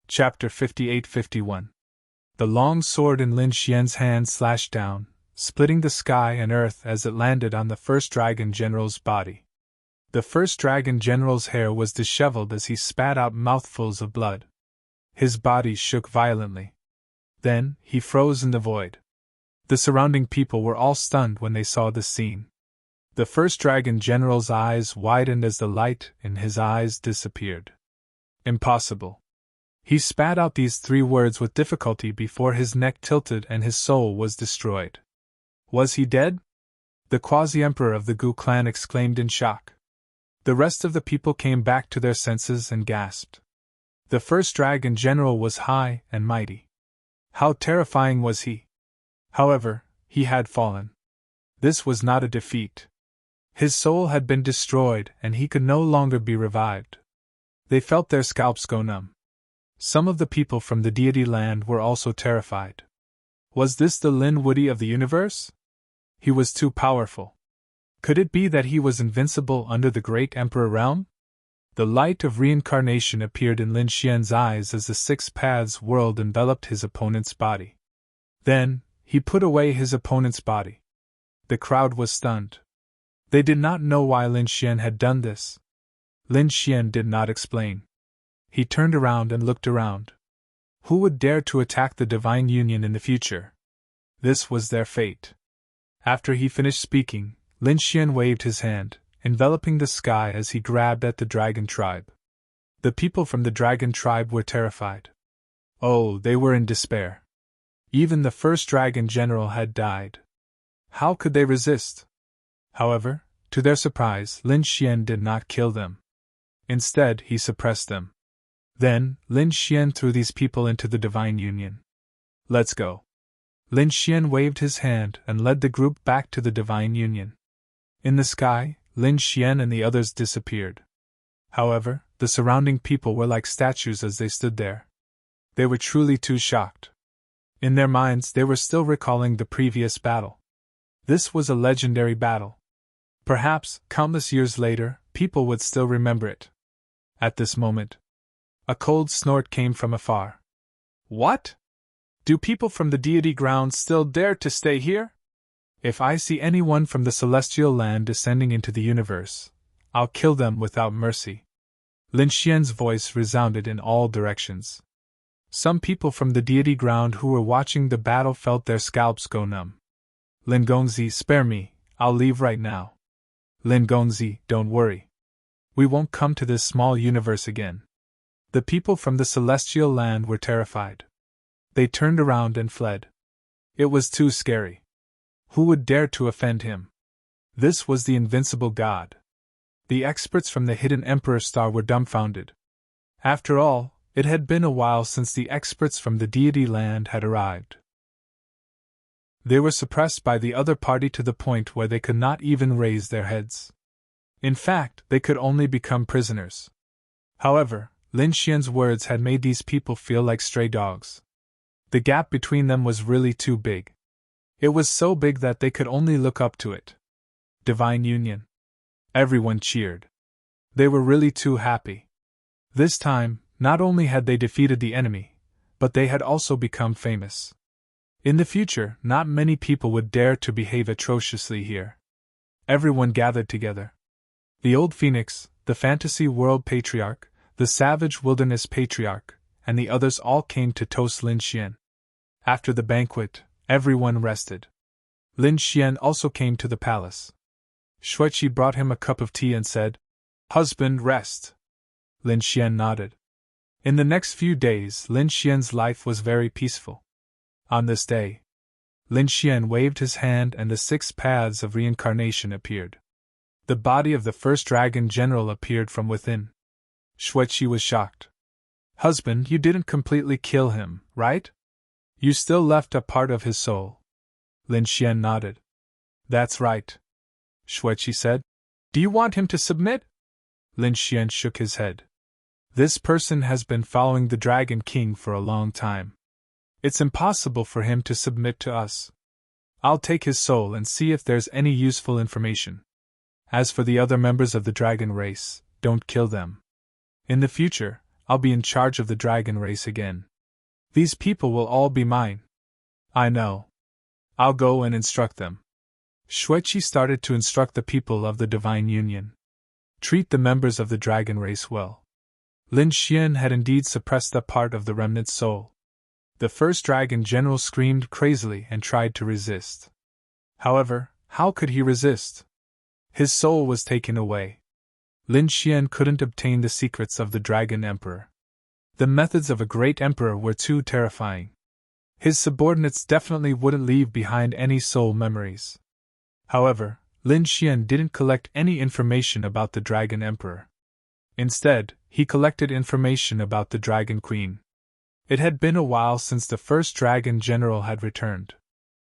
Chapter 58-51. The long sword in Lin Xian's hand slashed down, splitting the sky and earth as it landed on the first Dragon General's body. The first Dragon General's hair was disheveled as he spat out mouthfuls of blood. His body shook violently. Then, he froze in the void. The surrounding people were all stunned when they saw this scene. The first Dragon General's eyes widened as the light in his eyes disappeared. Impossible. He spat out these 3 words with difficulty before his neck tilted and his soul was destroyed. Was he dead? The quasi-emperor of the Gu clan exclaimed in shock. The rest of the people came back to their senses and gasped. The first Dragon General was high and mighty. How terrifying was he! However, he had fallen. This was not a defeat. His soul had been destroyed and he could no longer be revived. They felt their scalps go numb. Some of the people from the deity land were also terrified. Was this the Lin Woody of the universe? He was too powerful. Could it be that he was invincible under the great emperor realm? The light of reincarnation appeared in Lin Xian's eyes as the 6 paths world enveloped his opponent's body. Then, he put away his opponent's body. The crowd was stunned. They did not know why Lin Xian had done this. Lin Xian did not explain. He turned around and looked around. Who would dare to attack the Divine Union in the future? This was their fate. After he finished speaking, Lin Xian waved his hand, enveloping the sky as he grabbed at the Dragon Tribe. The people from the Dragon Tribe were terrified. Oh, they were in despair. Even the first Dragon General had died. How could they resist? However, to their surprise, Lin Xian did not kill them. Instead, he suppressed them. Then, Lin Xian threw these people into the Divine Union. Let's go. Lin Xian waved his hand and led the group back to the Divine Union. In the sky, Lin Xian and the others disappeared. However, the surrounding people were like statues as they stood there. They were truly too shocked. In their minds, they were still recalling the previous battle. This was a legendary battle. Perhaps, countless years later, people would still remember it. At this moment, a cold snort came from afar. What? Do people from the deity grounds still dare to stay here? If I see anyone from the celestial land descending into the universe, I'll kill them without mercy. Lin Xian's voice resounded in all directions. Some people from the deity ground who were watching the battle felt their scalps go numb. Lin Gongzi, spare me, I'll leave right now. Lin Gongzi, don't worry. We won't come to this small universe again. The people from the celestial land were terrified. They turned around and fled. It was too scary. Who would dare to offend him? This was the invincible god. The experts from the hidden Emperor Star were dumbfounded. After all, it had been a while since the experts from the deity land had arrived. They were suppressed by the other party to the point where they could not even raise their heads. In fact, they could only become prisoners. However, Lin Xian's words had made these people feel like stray dogs. The gap between them was really too big. It was so big that they could only look up to it. Divine Union. Everyone cheered. They were really too happy. This time, not only had they defeated the enemy, but they had also become famous. In the future, not many people would dare to behave atrociously here. Everyone gathered together. The Old Phoenix, the Fantasy World Patriarch, the Savage Wilderness Patriarch, and the others all came to toast Lin Xian. After the banquet, everyone rested. Lin Xian also came to the palace. Xueqi brought him a cup of tea and said, "Husband, rest." Lin Xian nodded. In the next few days, Lin Xian's life was very peaceful. On this day, Lin Xian waved his hand and the 6 paths of reincarnation appeared. The body of the first Dragon General appeared from within. Xueqi was shocked. "Husband, you didn't completely kill him, right? You still left a part of his soul." Lin Xian nodded. "That's right," Xueqi said. "Do you want him to submit?" Lin Xian shook his head. "This person has been following the Dragon King for a long time. It's impossible for him to submit to us. I'll take his soul and see if there's any useful information. As for the other members of the dragon race, don't kill them. In the future, I'll be in charge of the dragon race again. These people will all be mine. I know. I'll go and instruct them. Shuiqi started to instruct the people of the Divine Union. Treat the members of the dragon race well. Lin Xian had indeed suppressed that part of the remnant soul. The first dragon general screamed crazily and tried to resist. However, how could he resist? His soul was taken away. Lin Xian couldn't obtain the secrets of the Dragon Emperor. The methods of a great emperor were too terrifying. His subordinates definitely wouldn't leave behind any soul memories. However, Lin Xian didn't collect any information about the Dragon Emperor. Instead, he collected information about the Dragon Queen. It had been a while since the first Dragon General had returned.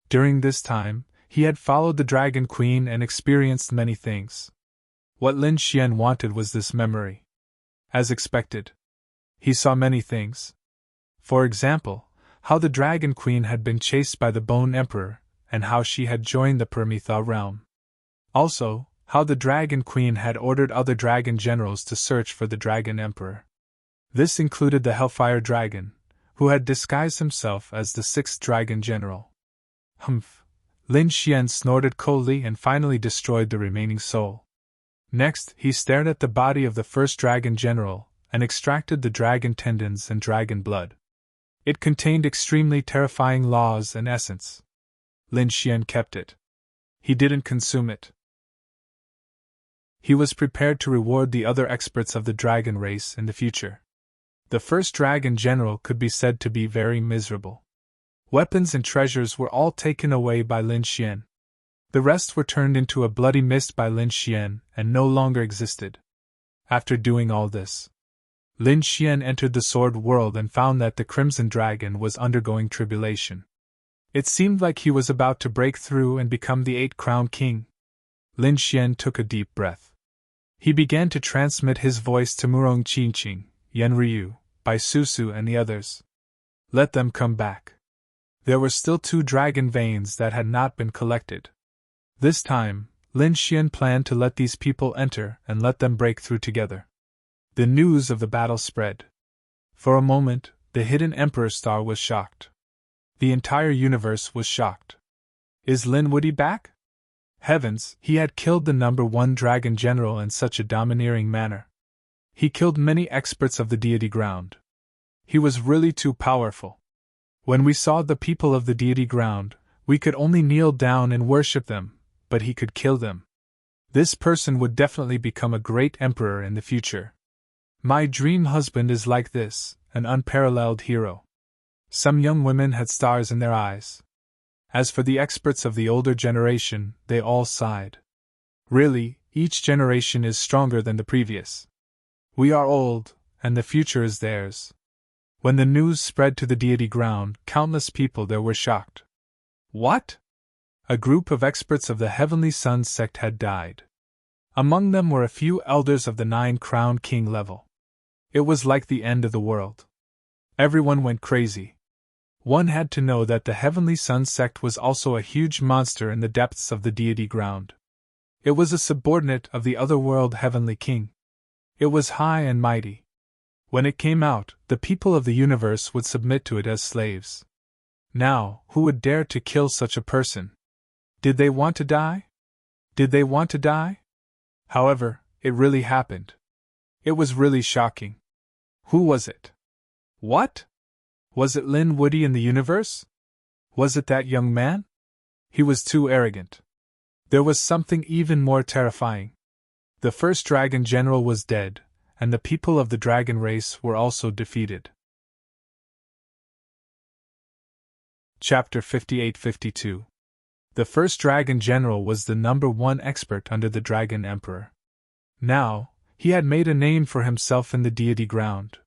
During this time, he had followed the Dragon Queen and experienced many things. What Lin Xian wanted was this memory. As expected, he saw many things. For example, how the Dragon Queen had been chased by the Bone Emperor, and how she had joined the Permitha realm. Also, how the Dragon Queen had ordered other dragon generals to search for the Dragon Emperor. This included the Hellfire Dragon, who had disguised himself as the sixth Dragon General. Humph! Lin Xian snorted coldly and finally destroyed the remaining soul. Next, he stared at the body of the first Dragon General and extracted the dragon tendons and dragon blood. It contained extremely terrifying laws and essence. Lin Xian kept it. He didn't consume it. He was prepared to reward the other experts of the dragon race in the future. The first Dragon General could be said to be very miserable. Weapons and treasures were all taken away by Lin Xian. The rest were turned into a bloody mist by Lin Xian and no longer existed. After doing all this, Lin Xian entered the Sword World and found that the Crimson Dragon was undergoing tribulation. It seemed like he was about to break through and become the Eight-Crowned King. Lin Xian took a deep breath. He began to transmit his voice to Murong Qingqing, Yan Ryu, Bai Susu and the others. Let them come back. There were still 2 dragon veins that had not been collected. This time, Lin Xian planned to let these people enter and let them break through together. The news of the battle spread. For a moment, the hidden Emperor Star was shocked. The entire universe was shocked. Is Lin Woody back? Heavens, he had killed the number 1 Dragon General in such a domineering manner. He killed many experts of the deity ground. He was really too powerful. When we saw the people of the deity ground, we could only kneel down and worship them, but he could kill them. This person would definitely become a great emperor in the future. My dream husband is like this, an unparalleled hero. Some young women had stars in their eyes. As for the experts of the older generation, they all sighed. Really, each generation is stronger than the previous. We are old, and the future is theirs. When the news spread to the deity ground, countless people there were shocked. What? A group of experts of the Heavenly Sun sect had died. Among them were a few elders of the 9-crowned king level. It was like the end of the world. Everyone went crazy. One had to know that the Heavenly Sun sect was also a huge monster in the depths of the deity ground. It was a subordinate of the otherworld Heavenly King. It was high and mighty. When it came out, the people of the universe would submit to it as slaves. Now, who would dare to kill such a person? Did they want to die? Did they want to die? However, it really happened. It was really shocking. Who was it? What? Was it Lin Woody in the universe? Was it that young man? He was too arrogant. There was something even more terrifying. The first Dragon General was dead, and the people of the dragon race were also defeated. Chapter 58-52. The first Dragon General was the number 1 expert under the Dragon Emperor. Now, he had made a name for himself in the deity ground.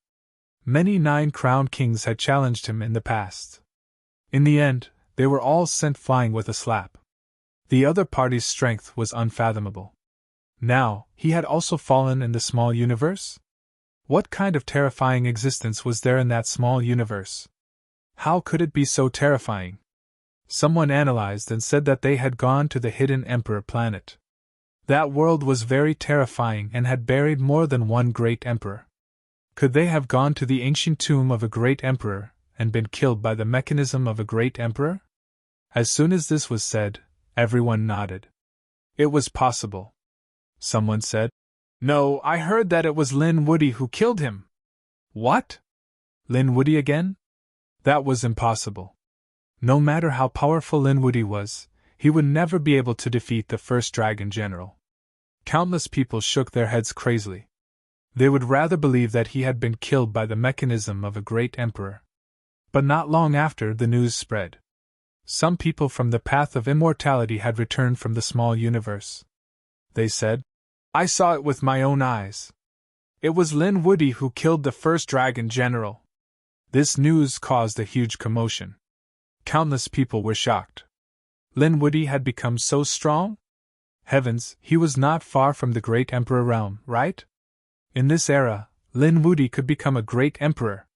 Many 9-crowned kings had challenged him in the past. In the end, they were all sent flying with a slap. The other party's strength was unfathomable. Now, he had also fallen in the small universe? What kind of terrifying existence was there in that small universe? How could it be so terrifying? Someone analyzed and said that they had gone to the hidden Emperor planet. That world was very terrifying and had buried more than 1 great emperor. Could they have gone to the ancient tomb of a great emperor and been killed by the mechanism of a great emperor? As soon as this was said, everyone nodded. It was possible. Someone said, "No, I heard that it was Lin Woody who killed him." What? Lin Woody again? That was impossible. No matter how powerful Lin Woody was, he would never be able to defeat the first dragon general. Countless people shook their heads crazily. They would rather believe that he had been killed by the mechanism of a great emperor. But not long after, the news spread. Some people from the path of immortality had returned from the small universe. They said, "I saw it with my own eyes. It was Lin Woody who killed the first dragon general." This news caused a huge commotion. Countless people were shocked. Lin Woody had become so strong? Heavens, he was not far from the great emperor realm, right? In this era, Lin Woody could become a great emperor.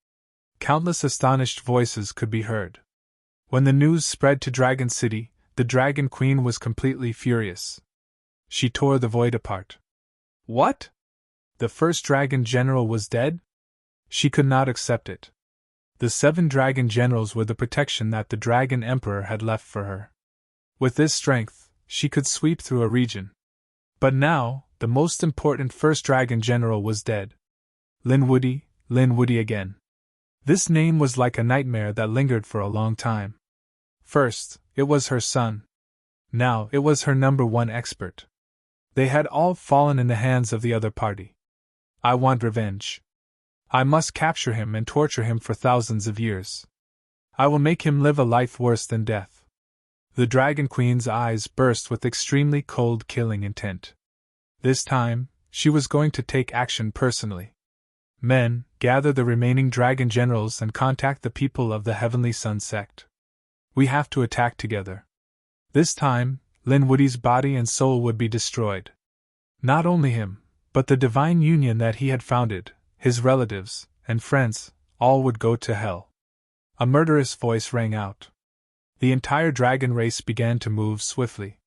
Countless astonished voices could be heard. When the news spread to Dragon City, the Dragon Queen was completely furious. She tore the void apart. What? The first dragon general was dead? She could not accept it. The 7 dragon generals were the protection that the dragon emperor had left for her. With this strength, she could sweep through a region. But now, the most important first dragon general was dead. Lin Woody again. This name was like a nightmare that lingered for a long time. First, it was her son. Now, it was her #1 expert. They had all fallen in the hands of the other party. I want revenge. I must capture him and torture him for thousands of years. I will make him live a life worse than death. The Dragon Queen's eyes burst with extremely cold, killing intent. This time, she was going to take action personally. Men, gather the remaining dragon generals and contact the people of the Heavenly Sun sect. We have to attack together. This time, Lin Woody's body and soul would be destroyed. Not only him, but the divine union that he had founded, his relatives, and friends, all would go to hell. A murderous voice rang out. The entire dragon race began to move swiftly.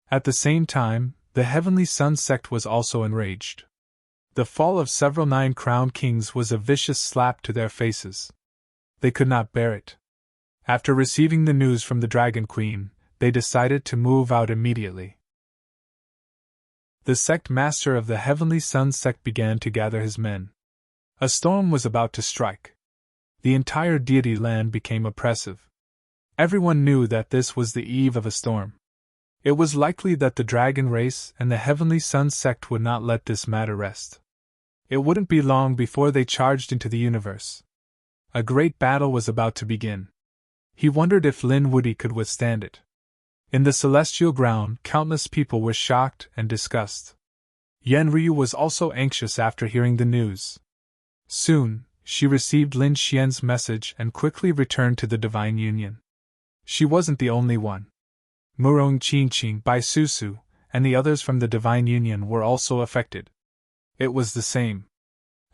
At the same time, the Heavenly Sun sect was also enraged. The fall of several 9-crowned kings was a vicious slap to their faces. They could not bear it. After receiving the news from the Dragon Queen, they decided to move out immediately. The sect master of the Heavenly Sun sect began to gather his men. A storm was about to strike. The entire deity land became oppressive. Everyone knew that this was the eve of a storm. It was likely that the dragon race and the Heavenly Sun sect would not let this matter rest. It wouldn't be long before they charged into the universe. A great battle was about to begin. He wondered if Lin Woody could withstand it. In the celestial ground, countless people were shocked and disgusted. Yen Ryu was also anxious after hearing the news. Soon, she received Lin Xian's message and quickly returned to the Divine Union. She wasn't the only one. Murong Qingqing, Bai Susu, and the others from the Divine Union were also affected. It was the same.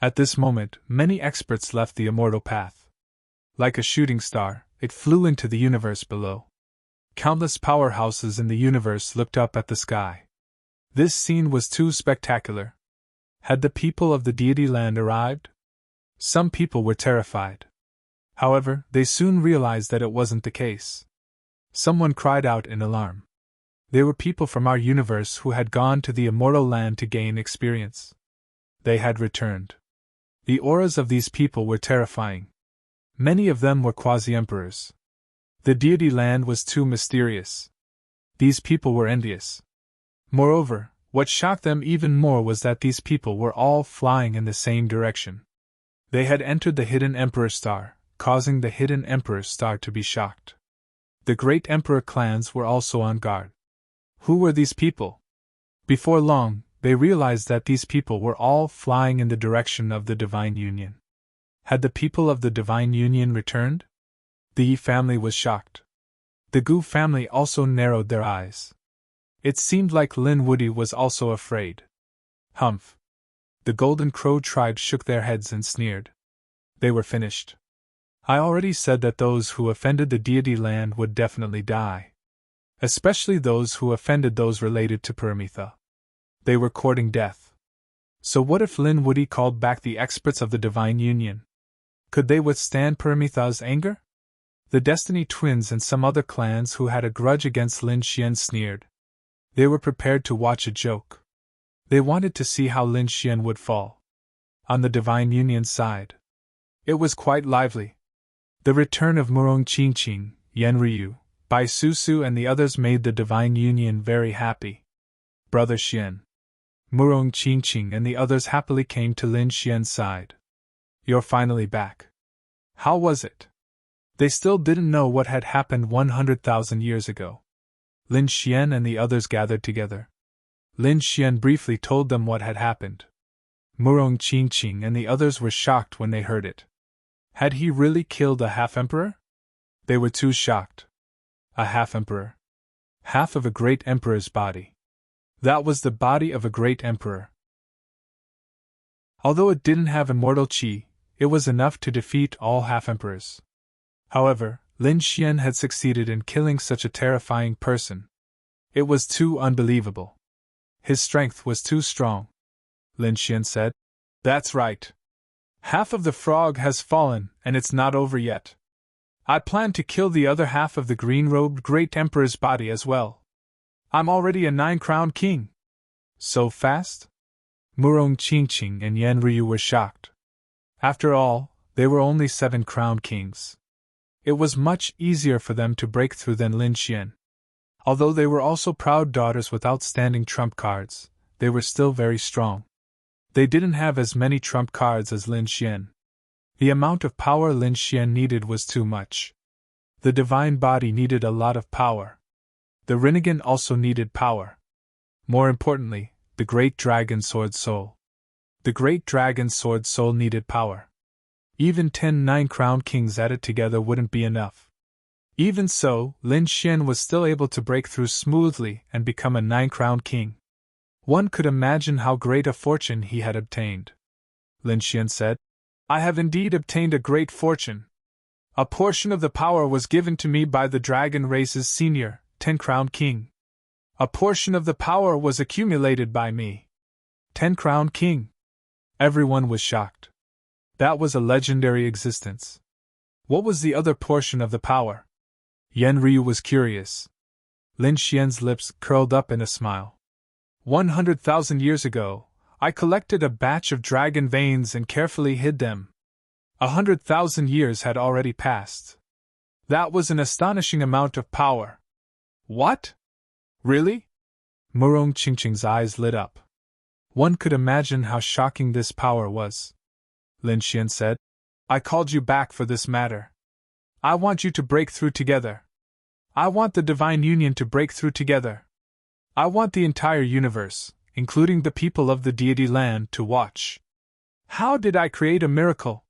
At this moment, many experts left the immortal path. Like a shooting star, it flew into the universe below. Countless powerhouses in the universe looked up at the sky. This scene was too spectacular. Had the people of the deity land arrived? Some people were terrified. However, they soon realized that it wasn't the case. Someone cried out in alarm. They were people from our universe who had gone to the immortal land to gain experience. They had returned. The auras of these people were terrifying. Many of them were quasi-emperors. The deity land was too mysterious. These people were envious. Moreover, what shocked them even more was that these people were all flying in the same direction. They had entered the Hidden Emperor Star, causing the Hidden Emperor Star to be shocked. The great emperor clans were also on guard. Who were these people? Before long, they realized that these people were all flying in the direction of the Divine Union. Had the people of the Divine Union returned? The Yi family was shocked. The Gu family also narrowed their eyes. It seemed like Lin Woody was also afraid. Humph! The Golden Crow tribe shook their heads and sneered. They were finished. I already said that those who offended the deity land would definitely die. Especially those who offended those related to Paramitha. They were courting death. So what if Lin Woody called back the experts of the Divine Union? Could they withstand Paramitha's anger? The Destiny Twins and some other clans who had a grudge against Lin Xian sneered. They were prepared to watch a joke. They wanted to see how Lin Xian would fall. On the Divine Union's side, it was quite lively. The return of Murong Qingqing, Yan Ryu, Bai Susu and the others made the Divine Union very happy. Brother Xian, Murong Qingqing and the others happily came to Lin Xian's side. You're finally back. How was it? They still didn't know what had happened 100,000 years ago. Lin Xian and the others gathered together. Lin Xian briefly told them what had happened. Murong Qingqing and the others were shocked when they heard it. Had he really killed a half-emperor? They were too shocked. A half-emperor. Half of a great emperor's body. That was the body of a great emperor. Although it didn't have immortal qi, it was enough to defeat all half-emperors. However, Lin Xian had succeeded in killing such a terrifying person. It was too unbelievable. His strength was too strong. Lin Xian said, "That's right. Half of the frog has fallen, and it's not over yet. I plan to kill the other half of the green-robed great emperor's body as well. I'm already a 9-crowned king." So fast? Murong Qingqing and Yan Ryu were shocked. After all, they were only 7-crowned kings. It was much easier for them to break through than Lin Xian. Although they were also proud daughters with outstanding trump cards, they were still very strong. They didn't have as many trump cards as Lin Xian. The amount of power Lin Xian needed was too much. The divine body needed a lot of power. The Rinnegan also needed power. More importantly, the Great Dragon Sword Soul. The Great Dragon Sword Soul needed power. Even 10 9-crowned kings added together wouldn't be enough. Even so, Lin Xian was still able to break through smoothly and become a 9-crowned king. One could imagine how great a fortune he had obtained. Lin Xian said, "I have indeed obtained a great fortune. A portion of the power was given to me by the dragon race's senior, 10-crowned king. A portion of the power was accumulated by me. 10-crowned king." Everyone was shocked. That was a legendary existence. What was the other portion of the power? Yan Ryu was curious. Lin Xian's lips curled up in a smile. 100,000 years ago, I collected a batch of dragon veins and carefully hid them. 100,000 years had already passed. That was an astonishing amount of power. What? Really? Murong Qingqing's eyes lit up. One could imagine how shocking this power was. Lin Xian said, "I called you back for this matter. I want you to break through together. I want the Divine Union to break through together. I want the entire universe, including the people of the deity land, to watch. How did I create a miracle?"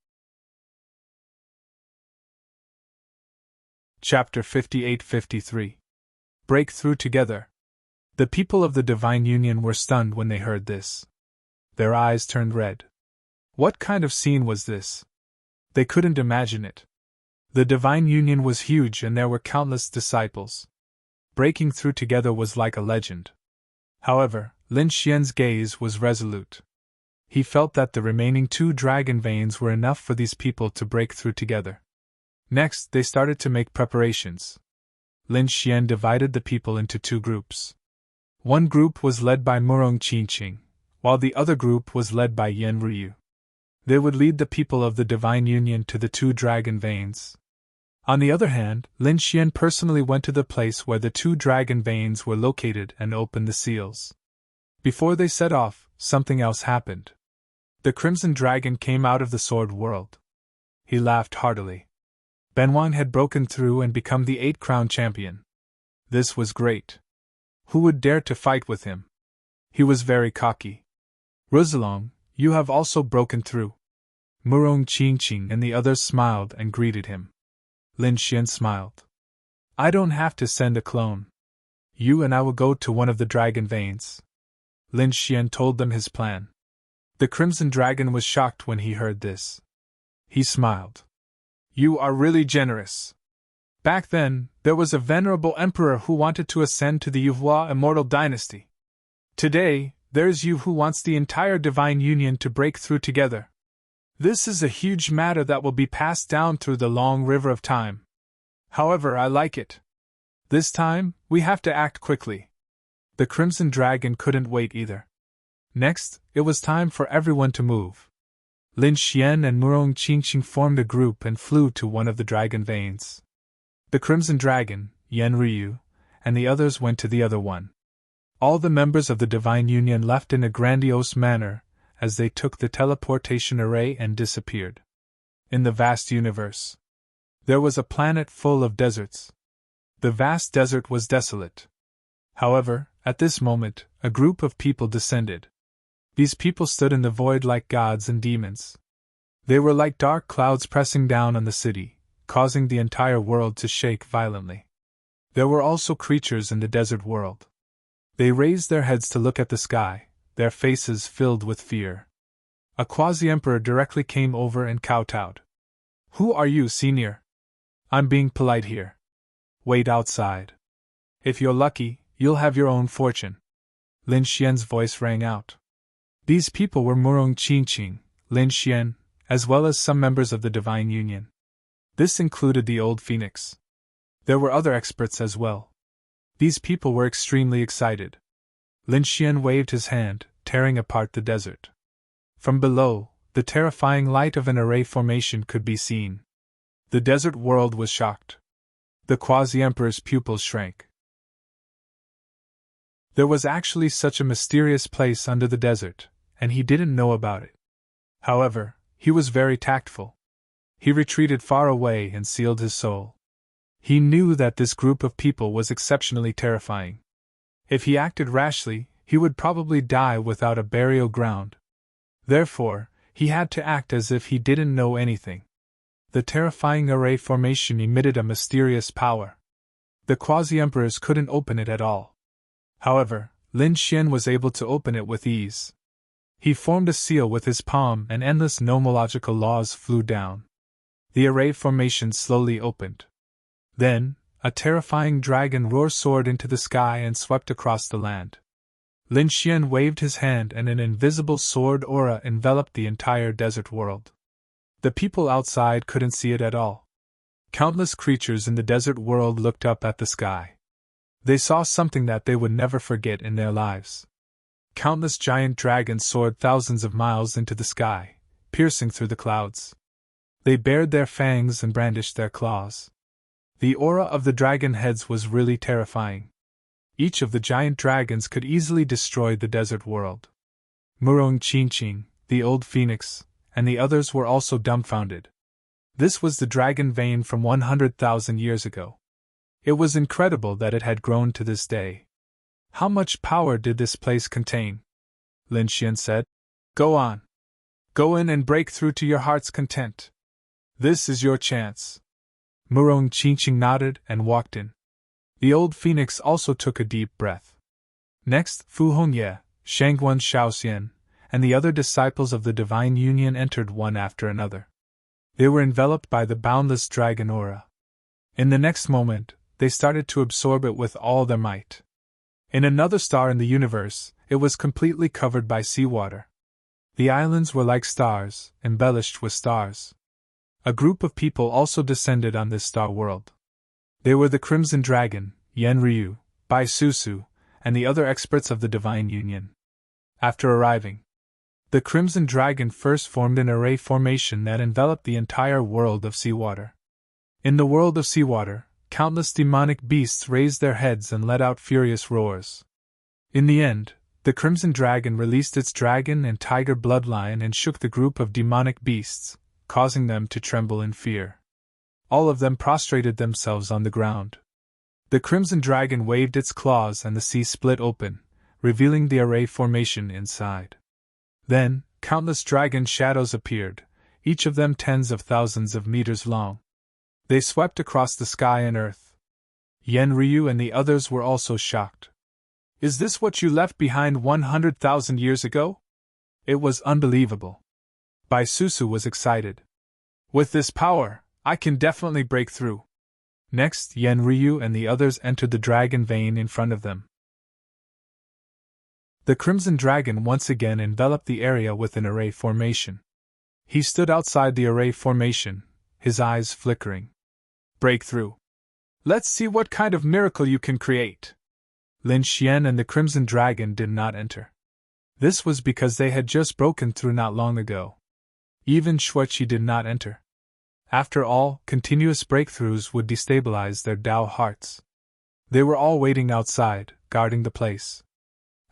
Chapter 58-53. Break through together. The people of the Divine Union were stunned when they heard this. Their eyes turned red. What kind of scene was this? They couldn't imagine it. The Divine Union was huge and there were countless disciples. Breaking through together was like a legend. However, Lin Xian's gaze was resolute. He felt that the remaining 2 dragon veins were enough for these people to break through together. Next, they started to make preparations. Lin Xian divided the people into 2 groups. One group was led by Murong Qingqing, while the other group was led by Yan Ryu. They would lead the people of the Divine Union to the 2 dragon veins. On the other hand, Lin Xian personally went to the place where the 2 dragon veins were located and opened the seals. Before they set off, something else happened. The Crimson Dragon came out of the Sword World. He laughed heartily. Benwang had broken through and become the 8-crown champion. This was great. Who would dare to fight with him? He was very cocky. "Ruzalong, you have also broken through." Murong Qingqing and the others smiled and greeted him. Lin Xian smiled. "I don't have to send a clone. You and I will go to one of the dragon veins." Lin Xian told them his plan. The Crimson Dragon was shocked when he heard this. He smiled. "You are really generous. Back then, there was a venerable emperor who wanted to ascend to the Yuhua immortal dynasty. Today, There's you who wants the entire divine union to break through together. This is a huge matter that will be passed down through the long river of time. However, I like it. This time, we have to act quickly. The Crimson Dragon couldn't wait either. Next, it was time for everyone to move. Lin Xian and Murong Qingqing formed a group and flew to one of the dragon veins. The Crimson Dragon, Yan Ryu, and the others went to the other one. All the members of the Divine Union left in a grandiose manner as they took the teleportation array and disappeared. In the vast universe, there was a planet full of deserts. The vast desert was desolate. However, at this moment, a group of people descended. These people stood in the void like gods and demons. They were like dark clouds pressing down on the city, causing the entire world to shake violently. There were also creatures in the desert world. They raised their heads to look at the sky, their faces filled with fear. A quasi-emperor directly came over and kowtowed. "Who are you, senior? I'm being polite here. Wait outside. If you're lucky, you'll have your own fortune." Lin Xian's voice rang out. These people were Murong Qingqing, Lin Xian, as well as some members of the Divine Union. This included the Old Phoenix. There were other experts as well. These people were extremely excited. Lin Xian waved his hand, tearing apart the desert. From below, the terrifying light of an array formation could be seen. The desert world was shocked. The quasi-emperor's pupils shrank. There was actually such a mysterious place under the desert, and he didn't know about it. However, he was very tactful. He retreated far away and sealed his soul. He knew that this group of people was exceptionally terrifying. If he acted rashly, he would probably die without a burial ground. Therefore, he had to act as if he didn't know anything. The terrifying array formation emitted a mysterious power. The quasi-emperors couldn't open it at all. However, Lin Xian was able to open it with ease. He formed a seal with his palm and endless nomological laws flew down. The array formation slowly opened. Then, a terrifying dragon roar soared into the sky and swept across the land. Lin Xian waved his hand and an invisible sword aura enveloped the entire desert world. The people outside couldn't see it at all. Countless creatures in the desert world looked up at the sky. They saw something that they would never forget in their lives. Countless giant dragons soared thousands of miles into the sky, piercing through the clouds. They bared their fangs and brandished their claws. The aura of the dragon heads was really terrifying. Each of the giant dragons could easily destroy the desert world. Murong Qingqing, the Old Phoenix, and the others were also dumbfounded. This was the dragon vein from 100,000 years ago. It was incredible that it had grown to this day. How much power did this place contain? Lin Xian said. Go on. Go in and break through to your heart's content. This is your chance. Murong Qingqing nodded and walked in. The Old Phoenix also took a deep breath. Next, Fu Hongye, Shangguan Shaoxian, and the other disciples of the Divine Union entered one after another. They were enveloped by the boundless dragon aura. In the next moment, they started to absorb it with all their might. In another star in the universe, it was completely covered by seawater. The islands were like stars, embellished with stars. A group of people also descended on this star world. They were the Crimson Dragon, Yan Ryu, Bai Susu, and the other experts of the Divine Union. After arriving, the Crimson Dragon first formed an array formation that enveloped the entire world of seawater. In the world of seawater, countless demonic beasts raised their heads and let out furious roars. In the end, the Crimson Dragon released its dragon and tiger bloodline and shook the group of demonic beasts, causing them to tremble in fear. All of them prostrated themselves on the ground. The Crimson Dragon waved its claws and the sea split open, revealing the array formation inside. Then, countless dragon shadows appeared, each of them tens of thousands of meters long. They swept across the sky and earth. Yan Ryu and the others were also shocked. Is this what you left behind 100,000 years ago? It was unbelievable. Bai Susu was excited. With this power, I can definitely break through. Next, Yan Ryu and the others entered the dragon vein in front of them. The Crimson Dragon once again enveloped the area with an array formation. He stood outside the array formation, his eyes flickering. Breakthrough. Let's see what kind of miracle you can create. Lin Xian and the Crimson Dragon did not enter. This was because they had just broken through not long ago. Even Shuiqi did not enter. After all, continuous breakthroughs would destabilize their Dao hearts. They were all waiting outside, guarding the place.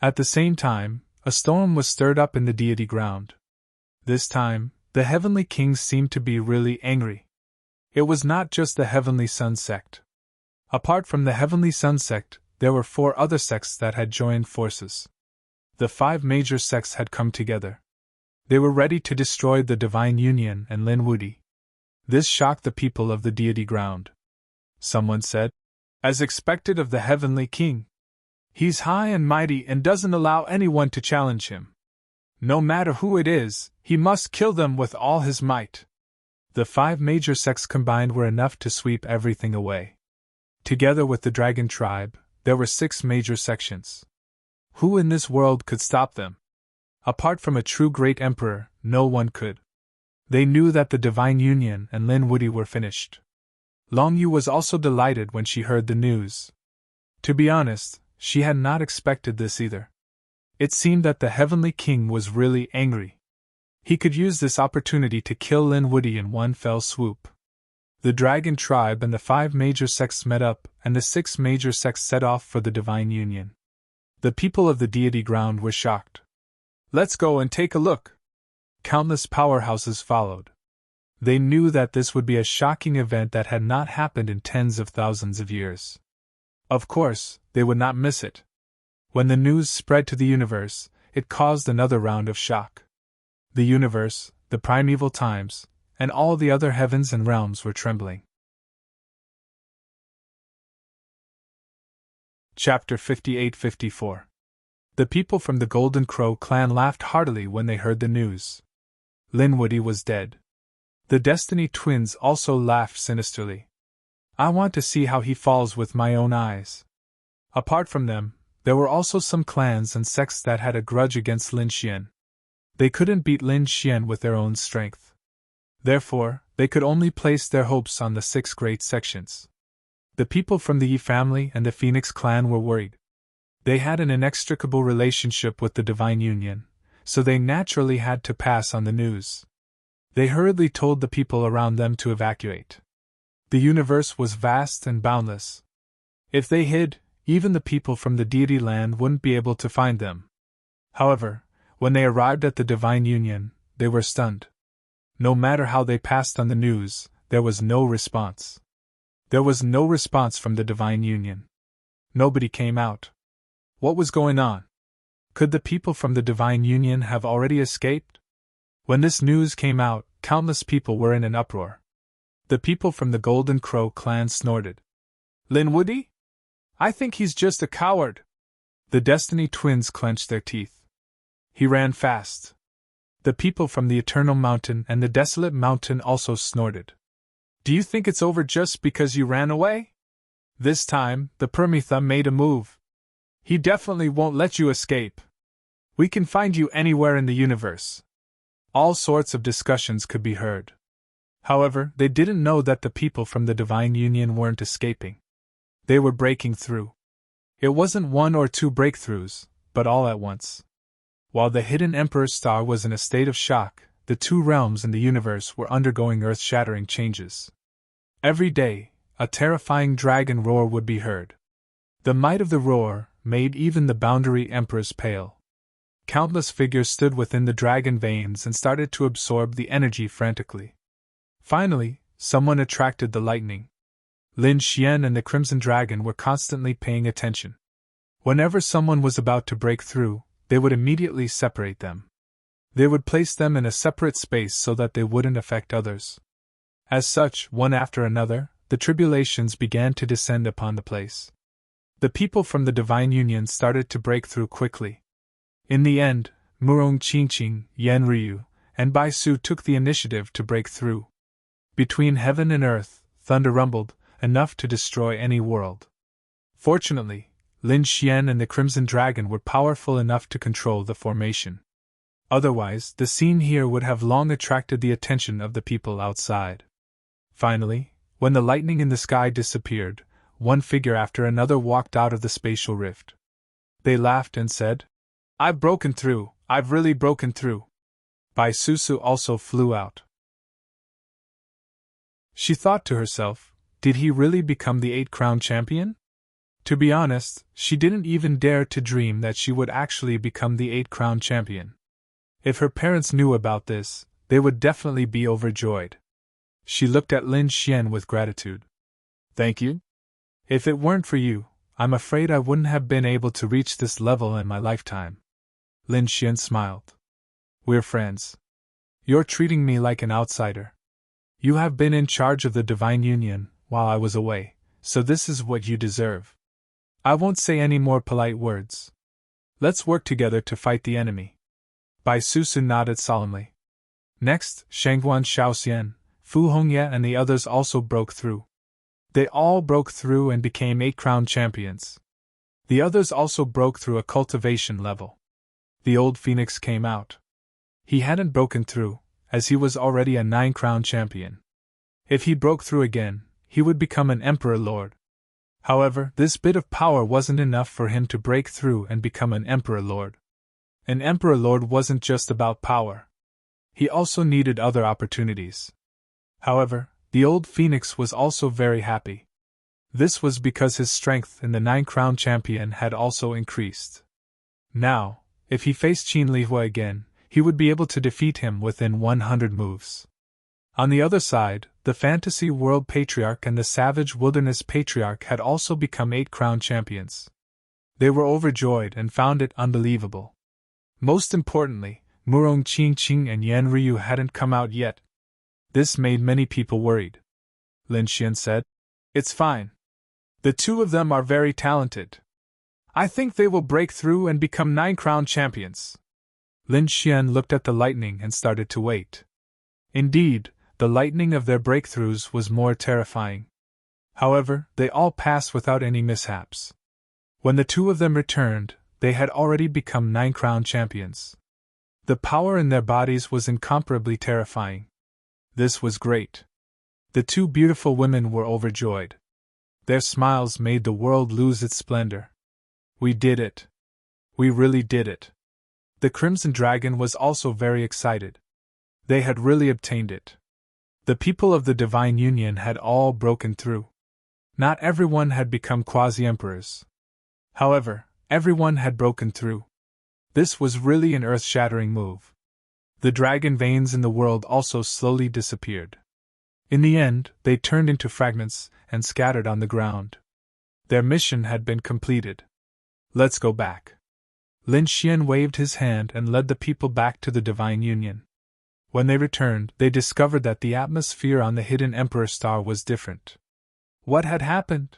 At the same time, a storm was stirred up in the deity ground. This time, the Heavenly Kings seemed to be really angry. It was not just the Heavenly Sun sect. Apart from the Heavenly Sun sect, there were 4 other sects that had joined forces. The 5 major sects had come together. They were ready to destroy the Divine Union and Lin Wudi. This shocked the people of the deity ground. Someone said, "As expected of the Heavenly King. He's high and mighty and doesn't allow anyone to challenge him. No matter who it is, he must kill them with all his might." The 5 major sects combined were enough to sweep everything away. Together with the Dragon Tribe, there were 6 major sections. Who in this world could stop them? Apart from a true great emperor, no one could. They knew that the Divine Union and Lin Wudi were finished. Long Yu was also delighted when she heard the news. To be honest, she had not expected this either. It seemed that the Heavenly King was really angry. He could use this opportunity to kill Lin Wudi in one fell swoop. The Dragon Tribe and the 5 major sects met up, and the 6 major sects set off for the Divine Union. The people of the deity ground were shocked. "Let's go and take a look." Countless powerhouses followed. They knew that this would be a shocking event that had not happened in tens of thousands of years. Of course, they would not miss it. When the news spread to the universe, it caused another round of shock. The universe, the primeval times, and all the other heavens and realms were trembling. Chapter 58-54. The people from the Golden Crow clan laughed heartily when they heard the news. Lin Wudi was dead. The Destiny twins also laughed sinisterly. "I want to see how he falls with my own eyes." Apart from them, there were also some clans and sects that had a grudge against Lin Xian. They couldn't beat Lin Xian with their own strength. Therefore, they could only place their hopes on the 6 great sections. The people from the Yi family and the Phoenix clan were worried. They had an inextricable relationship with the Divine Union, so they naturally had to pass on the news. They hurriedly told the people around them to evacuate. The universe was vast and boundless. If they hid, even the people from the deity land wouldn't be able to find them. However, when they arrived at the Divine Union, they were stunned. No matter how they passed on the news, there was no response. There was no response from the Divine Union. Nobody came out. What was going on? Could the people from the Divine Union have already escaped? When this news came out, countless people were in an uproar. The people from the Golden Crow clan snorted. "Lin Wudi? I think he's just a coward." The Destiny twins clenched their teeth. "He ran fast." The people from the Eternal Mountain and the Desolate Mountain also snorted. "Do you think it's over just because you ran away?" This time, the Permitha made a move. "He definitely won't let you escape. We can find you anywhere in the universe." All sorts of discussions could be heard. However, they didn't know that the people from the Divine Union weren't escaping. They were breaking through. It wasn't 1 or 2 breakthroughs, but all at once. While the hidden Emperor's star was in a state of shock, the 2 realms in the universe were undergoing earth-shattering changes. Every day, a terrifying dragon roar would be heard. The might of the roar made even the boundary emperors pale. Countless figures stood within the dragon veins and started to absorb the energy frantically. Finally, someone attracted the lightning. Lin Xian and the Crimson Dragon were constantly paying attention. Whenever someone was about to break through, they would immediately separate them. They would place them in a separate space so that they wouldn't affect others. As such, one after another, the tribulations began to descend upon the place. The people from the Divine Union started to break through quickly. In the end, Murong Qingqing, Yan Ryu, and Bai Su took the initiative to break through. Between heaven and earth, thunder rumbled, enough to destroy any world. Fortunately, Lin Xian and the Crimson Dragon were powerful enough to control the formation. Otherwise, the scene here would have long attracted the attention of the people outside. Finally, when the lightning in the sky disappeared, one figure after another walked out of the spatial rift. They laughed and said, "I've broken through, I've really broken through." Bai Susu also flew out. She thought to herself, did he really become the 8-crown champion? To be honest, she didn't even dare to dream that she would actually become the 8-crown champion. If her parents knew about this, they would definitely be overjoyed. She looked at Lin Xian with gratitude. "Thank you? If it weren't for you, I'm afraid I wouldn't have been able to reach this level in my lifetime." Lin Xian smiled. "We're friends. You're treating me like an outsider. You have been in charge of the Divine Union while I was away, so this is what you deserve. I won't say any more polite words. Let's work together to fight the enemy." Bai Susu nodded solemnly. Next, Shangguan Shaoxian, Fu Hongye and the others also broke through. They all broke through and became 8-crown champions. The others also broke through a cultivation level. The old phoenix came out. He hadn't broken through, as he was already a 9-crown champion. If he broke through again, he would become an Emperor Lord. However, this bit of power wasn't enough for him to break through and become an Emperor Lord. An Emperor Lord wasn't just about power. He also needed other opportunities. However, the old phoenix was also very happy. This was because his strength in the 9-crown champion had also increased. Now, if he faced Qin Lihua again, he would be able to defeat him within 100 moves. On the other side, the Fantasy World Patriarch and the Savage Wilderness Patriarch had also become 8-crown champions. They were overjoyed and found it unbelievable. Most importantly, Murong Qingqing and Yan Ryu hadn't come out yet. This made many people worried. Lin Xian said, "It's fine. The two of them are very talented. I think they will break through and become 9-crown champions." Lin Xian looked at the lightning and started to wait. Indeed, the lightning of their breakthroughs was more terrifying. However, they all passed without any mishaps. When the two of them returned, they had already become 9-crown champions. The power in their bodies was incomparably terrifying. This was great. The two beautiful women were overjoyed. Their smiles made the world lose its splendor. "We did it. We really did it." The Crimson Dragon was also very excited. They had really obtained it. The people of the Divine Union had all broken through. Not everyone had become quasi-emperors. However, everyone had broken through. This was really an earth-shattering move. The dragon veins in the world also slowly disappeared. In the end, they turned into fragments and scattered on the ground. Their mission had been completed. "Let's go back." Lin Xian waved his hand and led the people back to the Divine Union. When they returned, they discovered that the atmosphere on the hidden Emperor Star was different. What had happened?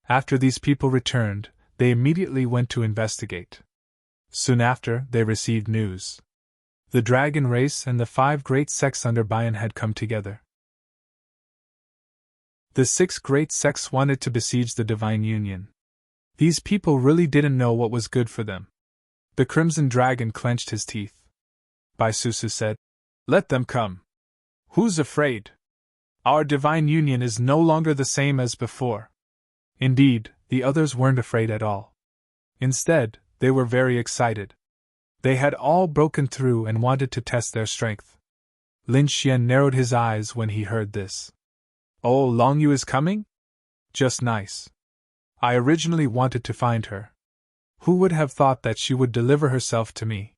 After these people returned, they immediately went to investigate. Soon after, they received news. The dragon race and the 5 great sects under Bayan had come together. The 6 great sects wanted to besiege the Divine Union. These people really didn't know what was good for them. The Crimson Dragon clenched his teeth. Bai Susu said, "Let them come. Who's afraid? Our Divine Union is no longer the same as before." Indeed, the others weren't afraid at all. Instead, they were very excited. They had all broken through and wanted to test their strength. Lin Xian narrowed his eyes when he heard this. "Oh, Long Yu is coming? Just nice. I originally wanted to find her. Who would have thought that she would deliver herself to me?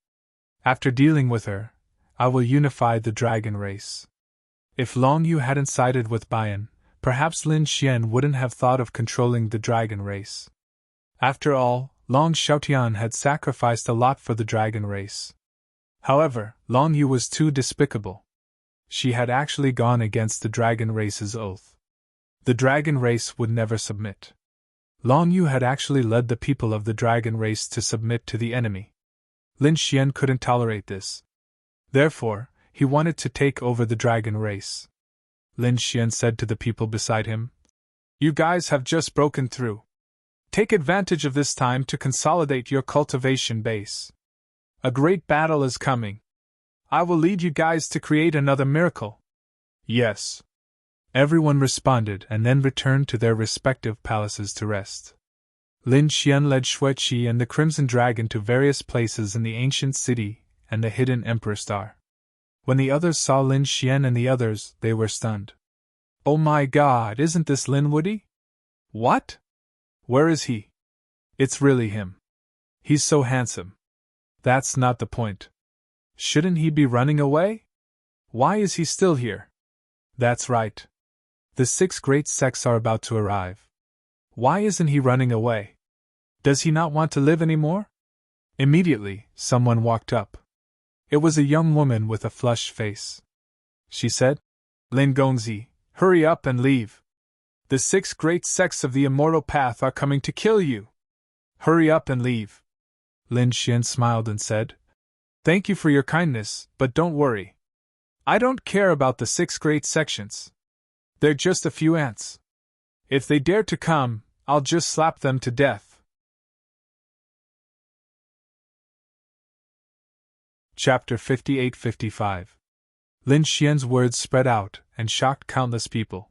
After dealing with her, I will unify the dragon race." If Long Yu hadn't sided with Bayan, perhaps Lin Xian wouldn't have thought of controlling the dragon race. After all, Long Xiaotian had sacrificed a lot for the dragon race. However, Long Yu was too despicable. She had actually gone against the dragon race's oath. The dragon race would never submit. Long Yu had actually led the people of the dragon race to submit to the enemy. Lin Xian couldn't tolerate this. Therefore, he wanted to take over the dragon race. Lin Xian said to the people beside him, "You guys have just broken through. Take advantage of this time to consolidate your cultivation base. A great battle is coming. I will lead you guys to create another miracle. Yes. Everyone responded and then returned to their respective palaces to rest. Lin Xian led Xueqi and the Crimson Dragon to various places in the ancient city and the hidden Emperor Star. When the others saw Lin Xian and the others, they were stunned. Oh my god, isn't this Lin Woody? What? Where is he? It's really him. He's so handsome. That's not the point. Shouldn't he be running away? Why is he still here? That's right. The 6 great sects are about to arrive. Why isn't he running away? Does he not want to live anymore? Immediately, someone walked up. It was a young woman with a flushed face. She said, Lin Gongzi, hurry up and leave. The 6 great sects of the immortal path are coming to kill you. Hurry up and leave. Lin Xian smiled and said, Thank you for your kindness, but don't worry. I don't care about the 6 great sections. They're just a few ants. If they dare to come, I'll just slap them to death. Chapter 58-55. Lin Xian's words spread out and shocked countless people.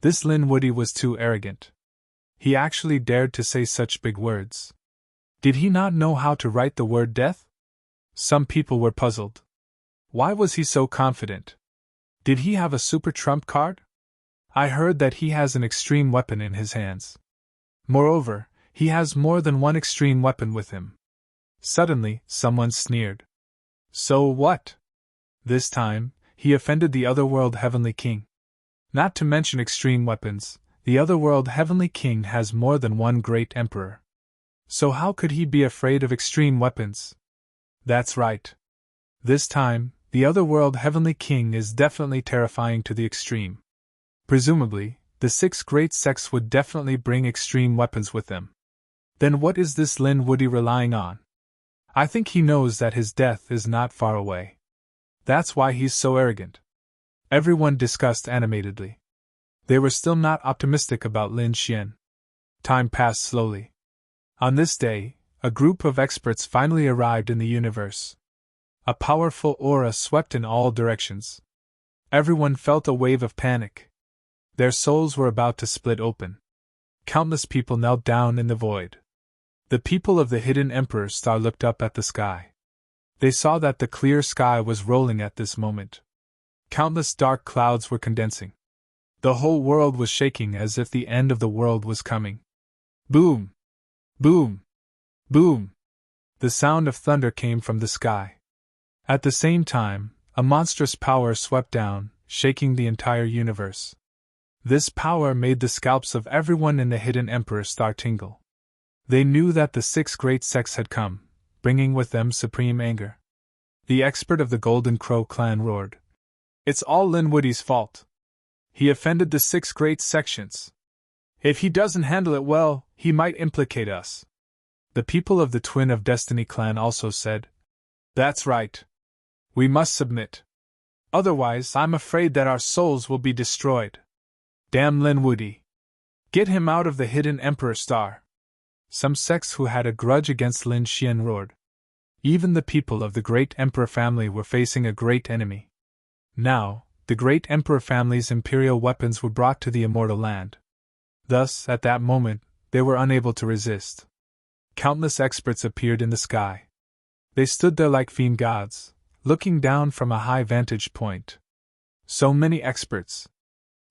This Lin Woody was too arrogant. He actually dared to say such big words. Did he not know how to write the word death? Some people were puzzled. Why was he so confident? Did he have a super trump card? I heard that he has an extreme weapon in his hands. Moreover, he has more than one extreme weapon with him. Suddenly, someone sneered. So what? This time, he offended the Otherworld Heavenly King. Not to mention extreme weapons, the Otherworld Heavenly King has more than one great emperor. So how could he be afraid of extreme weapons? That's right. This time, the Otherworld Heavenly King is definitely terrifying to the extreme. Presumably, the 6 great sects would definitely bring extreme weapons with them. Then what is this Lin Woody relying on? I think he knows that his death is not far away. That's why he's so arrogant. Everyone discussed animatedly. They were still not optimistic about Lin Xian. Time passed slowly. On this day, a group of experts finally arrived in the universe. A powerful aura swept in all directions. Everyone felt a wave of panic. Their souls were about to split open. Countless people knelt down in the void. The people of the hidden Emperor Star looked up at the sky. They saw that the clear sky was rolling at this moment. Countless dark clouds were condensing. The whole world was shaking as if the end of the world was coming. Boom! Boom! Boom! The sound of thunder came from the sky. At the same time, a monstrous power swept down, shaking the entire universe. This power made the scalps of everyone in the hidden Emperor Star tingle. They knew that the 6 great sects had come, bringing with them supreme anger. The expert of the Golden Crow clan roared. It's all Lin Woody's fault. He offended the 6 great sections. If he doesn't handle it well, he might implicate us. The people of the Twin of Destiny clan also said, That's right. We must submit. Otherwise, I'm afraid that our souls will be destroyed. Damn Lin Woody. Get him out of the hidden Emperor Star. Some sects who had a grudge against Lin Xian roared. Even the people of the great Emperor family were facing a great enemy. Now, the great Emperor family's imperial weapons were brought to the immortal land. Thus, at that moment, they were unable to resist. Countless experts appeared in the sky. They stood there like fiend gods, looking down from a high vantage point. So many experts.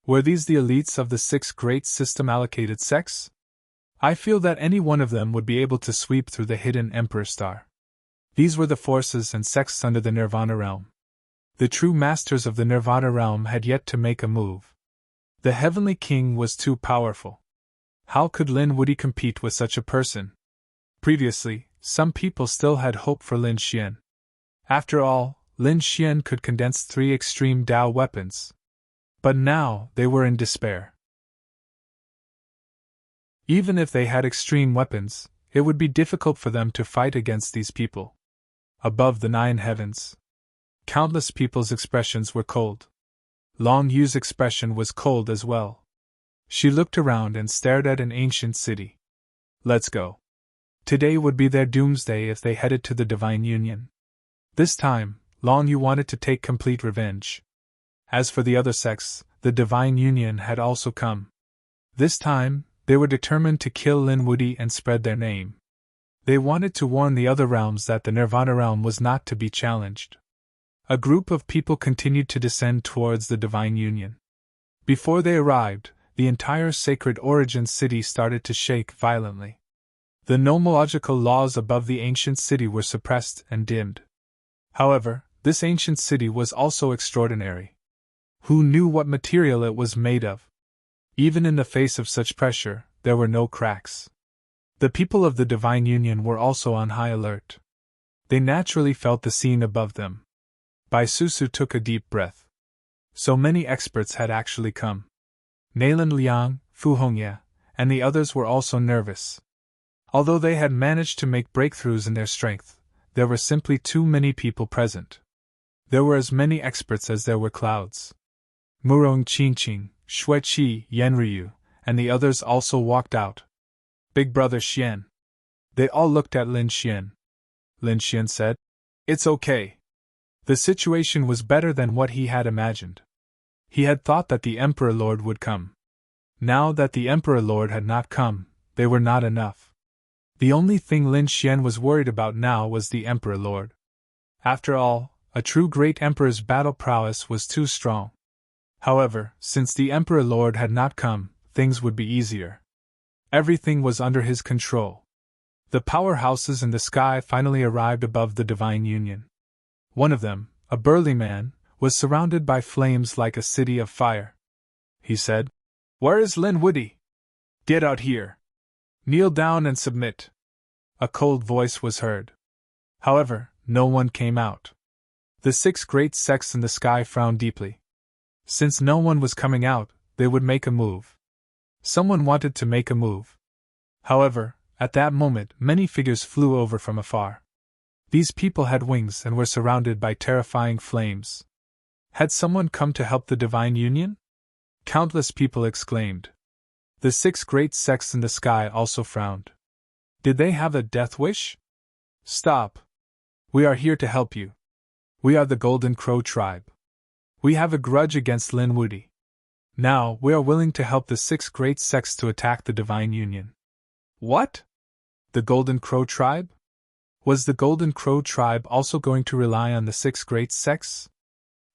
Were these the elites of the 6 great system-allocated sects? I feel that any one of them would be able to sweep through the hidden Emperor Star. These were the forces and sects under the Nirvana realm. The true masters of the Nirvana realm had yet to make a move. The Heavenly King was too powerful. How could Lin Woody compete with such a person? Previously, some people still had hope for Lin Xian. After all, Lin Xian could condense 3 extreme Dao weapons. But now, they were in despair. Even if they had extreme weapons, it would be difficult for them to fight against these people. Above the 9 heavens, countless people's expressions were cold. Long Yu's expression was cold as well. She looked around and stared at an ancient city. Let's go. Today would be their doomsday if they headed to the Divine Union. This time, Long Yu wanted to take complete revenge. As for the other sects, the Divine Union had also come. This time, they were determined to kill Lin Wudy and spread their name. They wanted to warn the other realms that the Nirvana realm was not to be challenged. A group of people continued to descend towards the Divine Union. Before they arrived, the entire sacred origin city started to shake violently. The nomological laws above the ancient city were suppressed and dimmed. However, this ancient city was also extraordinary. Who knew what material it was made of? Even in the face of such pressure, there were no cracks. The people of the Divine Union were also on high alert. They naturally felt the scene above them. Bai Susu took a deep breath. So many experts had actually come. Nailan Liang, Fu Hongye, and the others were also nervous. Although they had managed to make breakthroughs in their strength, there were simply too many people present. There were as many experts as there were clouds. Murong Qingqing, Shui Qi, Yenryu, and the others also walked out. Big brother Xian. They all looked at Lin Xian. Lin Xian said, "It's okay." The situation was better than what he had imagined. He had thought that the Emperor Lord would come. Now that the Emperor Lord had not come, they were not enough. The only thing Lin Xian was worried about now was the Emperor Lord. After all, a true great emperor's battle prowess was too strong. However, since the Emperor Lord had not come, things would be easier. Everything was under his control. The powerhouses in the sky finally arrived above the Divine Union. One of them, a burly man, was surrounded by flames like a city of fire. He said, "Where is Lin Wudy? Get out here. Kneel down and submit." A cold voice was heard. However, no one came out. The 6 great sects in the sky frowned deeply. Since no one was coming out, they would make a move. Someone wanted to make a move. However, at that moment many figures flew over from afar. These people had wings and were surrounded by terrifying flames. Had someone come to help the Divine Union? Countless people exclaimed. The 6 great sects in the sky also frowned. Did they have a death wish? Stop. We are here to help you. We are the Golden Crow tribe. We have a grudge against Lin Wudy. Now we are willing to help the 6 great sects to attack the Divine Union. What? The Golden Crow tribe? Was the Golden Crow tribe also going to rely on the 6 great sects?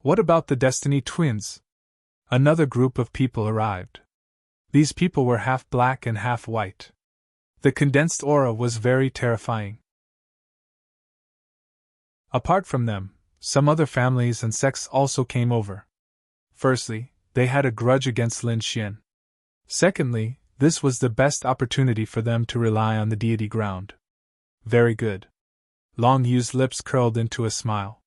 What about the Destiny Twins? Another group of people arrived. These people were half black and half white. The condensed aura was very terrifying. Apart from them, some other families and sects also came over. Firstly, they had a grudge against Lin Xian. Secondly, this was the best opportunity for them to rely on the deity ground. Very good. Long Yu's lips curled into a smile.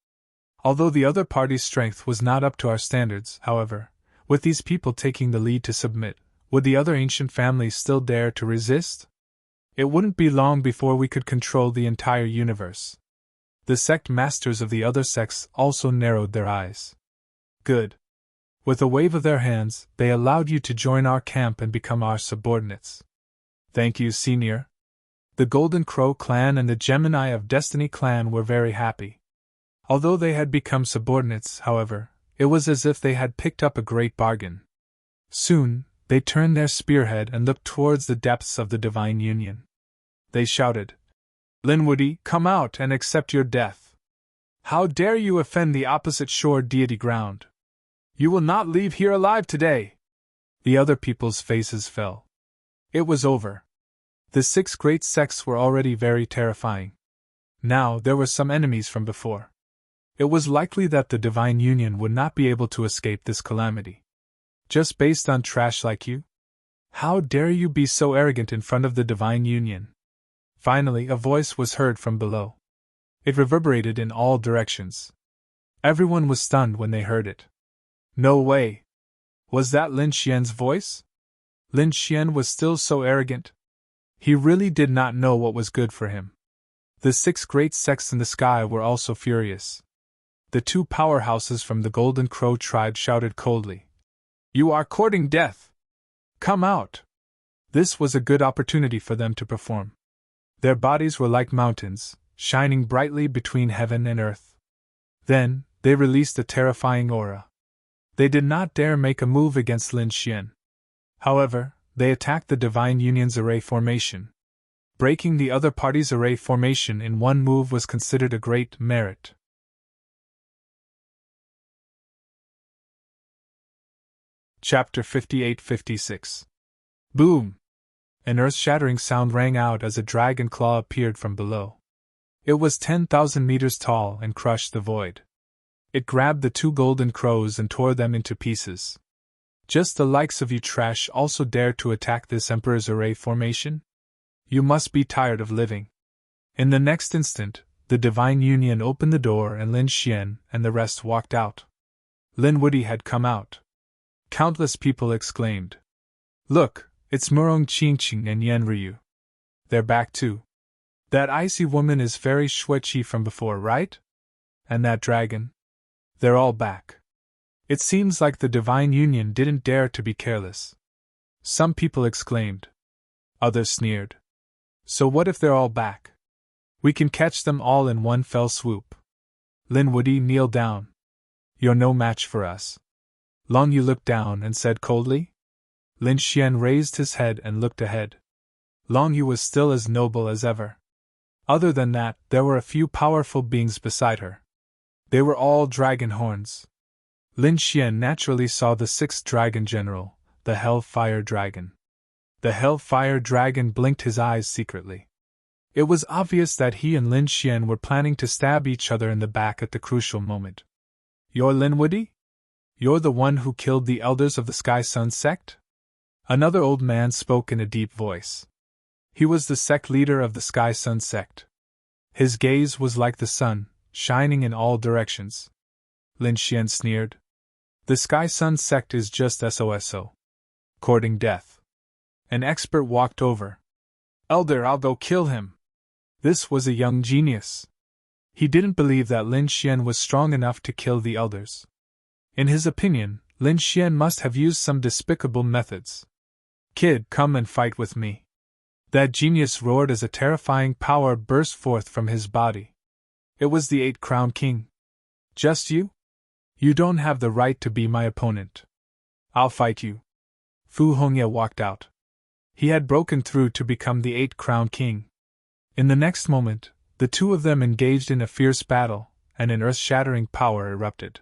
Although the other party's strength was not up to our standards, however, with these people taking the lead to submit, would the other ancient families still dare to resist? It wouldn't be long before we could control the entire universe. The sect masters of the other sects also narrowed their eyes. Good. With a wave of their hands, they allowed you to join our camp and become our subordinates. Thank you, Senior. The Golden Crow clan and the Gemini of Destiny clan were very happy. Although they had become subordinates, however, it was as if they had picked up a great bargain. Soon, they turned their spearhead and looked towards the depths of the Divine Union. They shouted, "Lin Wudy, come out and accept your death. How dare you offend the opposite shore deity ground? You will not leave here alive today." The other people's faces fell. It was over. The 6 great sects were already very terrifying. Now there were some enemies from before. It was likely that the Divine Union would not be able to escape this calamity. Just based on trash like you? How dare you be so arrogant in front of the Divine Union? Finally, a voice was heard from below. It reverberated in all directions. Everyone was stunned when they heard it. No way! Was that Lin Xian's voice? Lin Xian was still so arrogant. He really did not know what was good for him. The 6 great sects in the sky were also furious. The 2 powerhouses from the Golden Crow tribe shouted coldly, "You are courting death! Come out!" This was a good opportunity for them to perform. Their bodies were like mountains, shining brightly between heaven and earth. Then, they released a terrifying aura. They did not dare make a move against Lin Xian. However, they attacked the Divine Union's array formation. Breaking the other party's array formation in one move was considered a great merit. Chapter 58-56. Boom! An earth-shattering sound rang out as a dragon claw appeared from below. It was 10,000 meters tall and crushed the void. It grabbed the two golden crows and tore them into pieces. Just the likes of you trash also dare to attack this Emperor's array formation? You must be tired of living. In the next instant, the Divine Union opened the door and Lin Xian and the rest walked out. Lin Wude had come out. Countless people exclaimed. Look, it's Murong Qingqing and Yan Ryu. They're back too. That icy woman is very Shuiqi from before, right? And that dragon? They're all back. It seems like the Divine Union didn't dare to be careless. Some people exclaimed. Others sneered. So what if they're all back? We can catch them all in one fell swoop. Lin Wude kneeled down. You're no match for us. Long Yu looked down and said coldly. Lin Xian raised his head and looked ahead. Long Yu was still as noble as ever. Other than that, there were a few powerful beings beside her. They were all dragon horns. Lin Xian naturally saw the sixth dragon general, the Hellfire Dragon. The Hellfire Dragon blinked his eyes secretly. It was obvious that he and Lin Xian were planning to stab each other in the back at the crucial moment. You're Lin Wude? You're the one who killed the elders of the Sky Sun sect? Another old man spoke in a deep voice. He was the sect leader of the Sky Sun sect. His gaze was like the sun, shining in all directions. Lin Xian sneered. The Sky Sun sect is just SOSO. Courting death. An expert walked over. Elder, I'll go kill him. This was a young genius. He didn't believe that Lin Xian was strong enough to kill the elders. In his opinion, Lin Xian must have used some despicable methods. Kid, come and fight with me. That genius roared as a terrifying power burst forth from his body. It was the 8-crown king. Just you? You don't have the right to be my opponent. I'll fight you. Fu Hongye walked out. He had broken through to become the 8-crown king. In the next moment, the two of them engaged in a fierce battle, and an earth-shattering power erupted.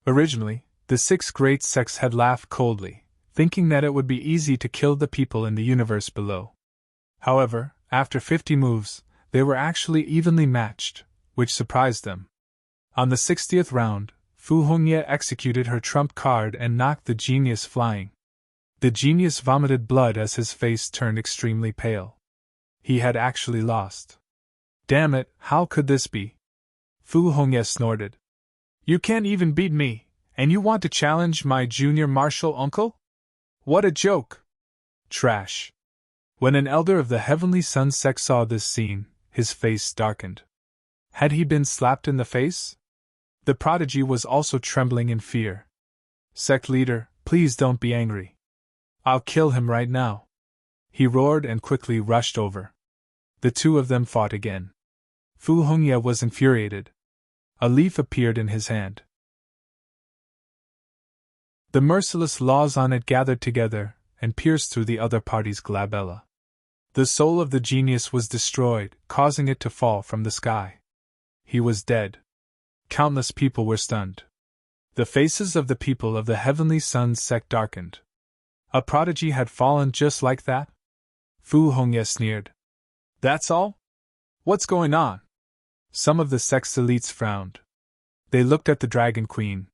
Originally, the 6 great sects had laughed coldly, thinking that it would be easy to kill the people in the universe below. However, after 50 moves, they were actually evenly matched, which surprised them. On the 60th round, Fu Hongye executed her trump card and knocked the genius flying. The genius vomited blood as his face turned extremely pale. He had actually lost. Damn it, how could this be? Fu Hongye snorted. You can't even beat me, and you want to challenge my junior martial uncle? What a joke! Trash. When an elder of the Heavenly Sun sect saw this scene, his face darkened. Had he been slapped in the face? The prodigy was also trembling in fear. Sect leader, please don't be angry. I'll kill him right now. He roared and quickly rushed over. The two of them fought again. Fu Hongye was infuriated. A leaf appeared in his hand. The merciless laws on it gathered together and pierced through the other party's glabella. The soul of the genius was destroyed, causing it to fall from the sky. He was dead. Countless people were stunned. The faces of the people of the Heavenly Sun sect darkened. A prodigy had fallen just like that? Fu Hongye sneered. That's all? What's going on? Some of the sect's elites frowned. They looked at the Dragon Queen.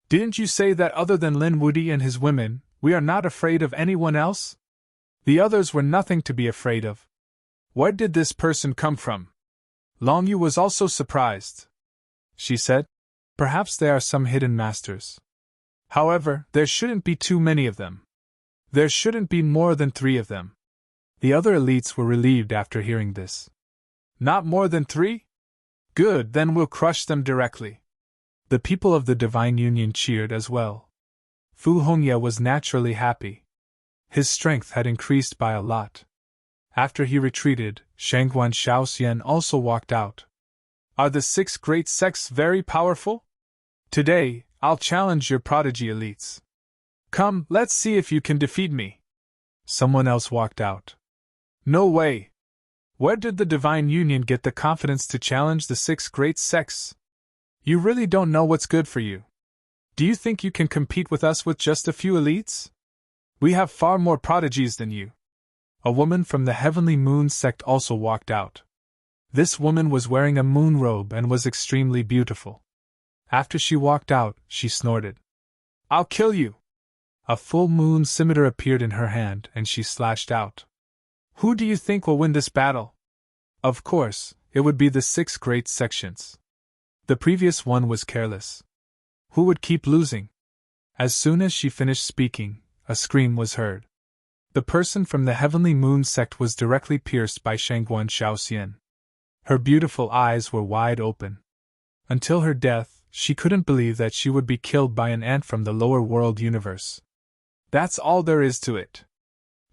Didn't you say that other than Lin Wude and his women, we are not afraid of anyone else? The others were nothing to be afraid of. Where did this person come from? Long Yu was also surprised. She said, perhaps they are some hidden masters. However, there shouldn't be too many of them. There shouldn't be more than 3 of them. The other elites were relieved after hearing this. Not more than 3? Good, then we'll crush them directly. The people of the Divine Union cheered as well. Fu Hongye was naturally happy. His strength had increased by a lot. After he retreated, Shangguan Shaoxian also walked out. Are the 6 great sects very powerful? Today, I'll challenge your prodigy elites. Come, let's see if you can defeat me. Someone else walked out. No way! Where did the Divine Union get the confidence to challenge the 6 great sects? You really don't know what's good for you. Do you think you can compete with us with just a few elites? We have far more prodigies than you. A woman from the Heavenly Moon sect also walked out. This woman was wearing a moon robe and was extremely beautiful. After she walked out, she snorted. I'll kill you! A full moon scimitar appeared in her hand and she slashed out. Who do you think will win this battle? Of course, it would be the 6 great sections. The previous one was careless. Who would keep losing? As soon as she finished speaking, a scream was heard. The person from the Heavenly Moon sect was directly pierced by Shangguan Shaoxian. Her beautiful eyes were wide open. Until her death, she couldn't believe that she would be killed by an ant from the lower world universe. That's all there is to it.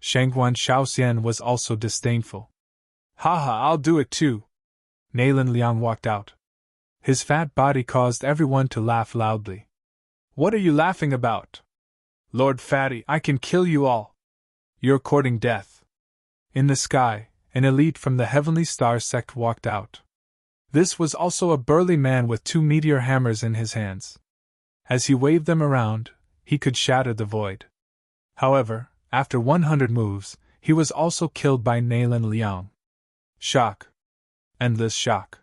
Shangguan Shaoxian was also disdainful. Haha, I'll do it too. Nalan Liang walked out. His fat body caused everyone to laugh loudly. What are you laughing about? Lord Fatty, I can kill you all. You're courting death. In the sky, an elite from the Heavenly Star sect walked out. This was also a burly man with 2 meteor hammers in his hands. As he waved them around, he could shatter the void. However, after 100 moves, he was also killed by Nalan Liang. Shock. Endless shock.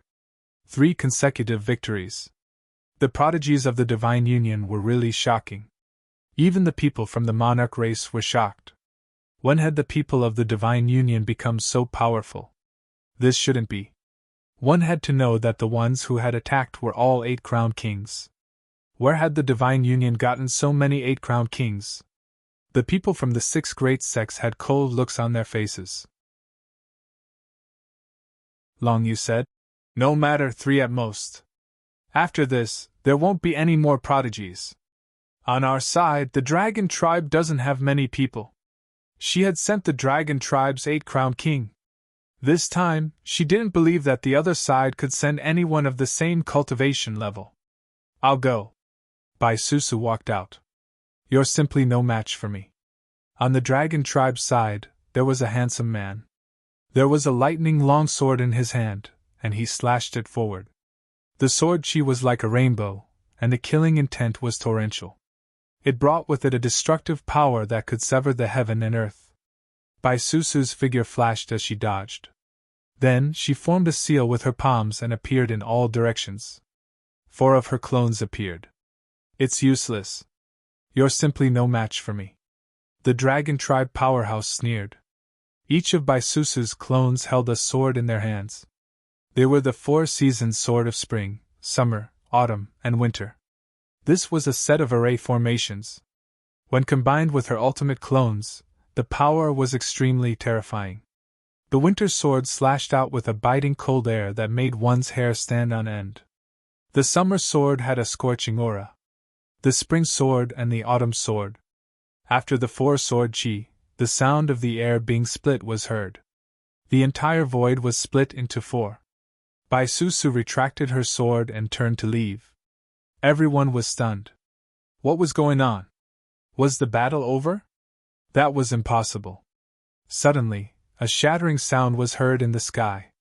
3 consecutive victories. The prodigies of the Divine Union were really shocking. Even the people from the monarch race were shocked. When had the people of the Divine Union become so powerful? This shouldn't be. One had to know that the ones who had attacked were all 8 crowned kings. Where had the Divine Union gotten so many 8 crowned kings? The people from the 6 great sects had cold looks on their faces. Long Yu said, no matter, 3 at most. After this, there won't be any more prodigies. On our side, the dragon tribe doesn't have many people. She had sent the dragon tribe's 8 crowned king. This time, she didn't believe that the other side could send anyone of the same cultivation level. I'll go. Bai Susu walked out. You're simply no match for me. On the dragon tribe's side, there was a handsome man. There was a lightning long sword in his hand, and he slashed it forward. The sword chi was like a rainbow, and the killing intent was torrential. It brought with it a destructive power that could sever the heaven and earth. Bai Susu's figure flashed as she dodged. Then she formed a seal with her palms and appeared in all directions. 4 of her clones appeared. It's useless. You're simply no match for me. The dragon tribe powerhouse sneered. Each of Bai Susu's clones held a sword in their hands. They were the 4 seasons sword of spring, summer, autumn, and winter. This was a set of array formations. When combined with her ultimate clones, the power was extremely terrifying. The winter sword slashed out with a biting cold air that made one's hair stand on end. The summer sword had a scorching aura. The spring sword and the autumn sword. After the 4 sword chi, the sound of the air being split was heard. The entire void was split into 4. Bai Susu retracted her sword and turned to leave. Everyone was stunned. What was going on? Was the battle over? That was impossible. Suddenly, a shattering sound was heard in the sky.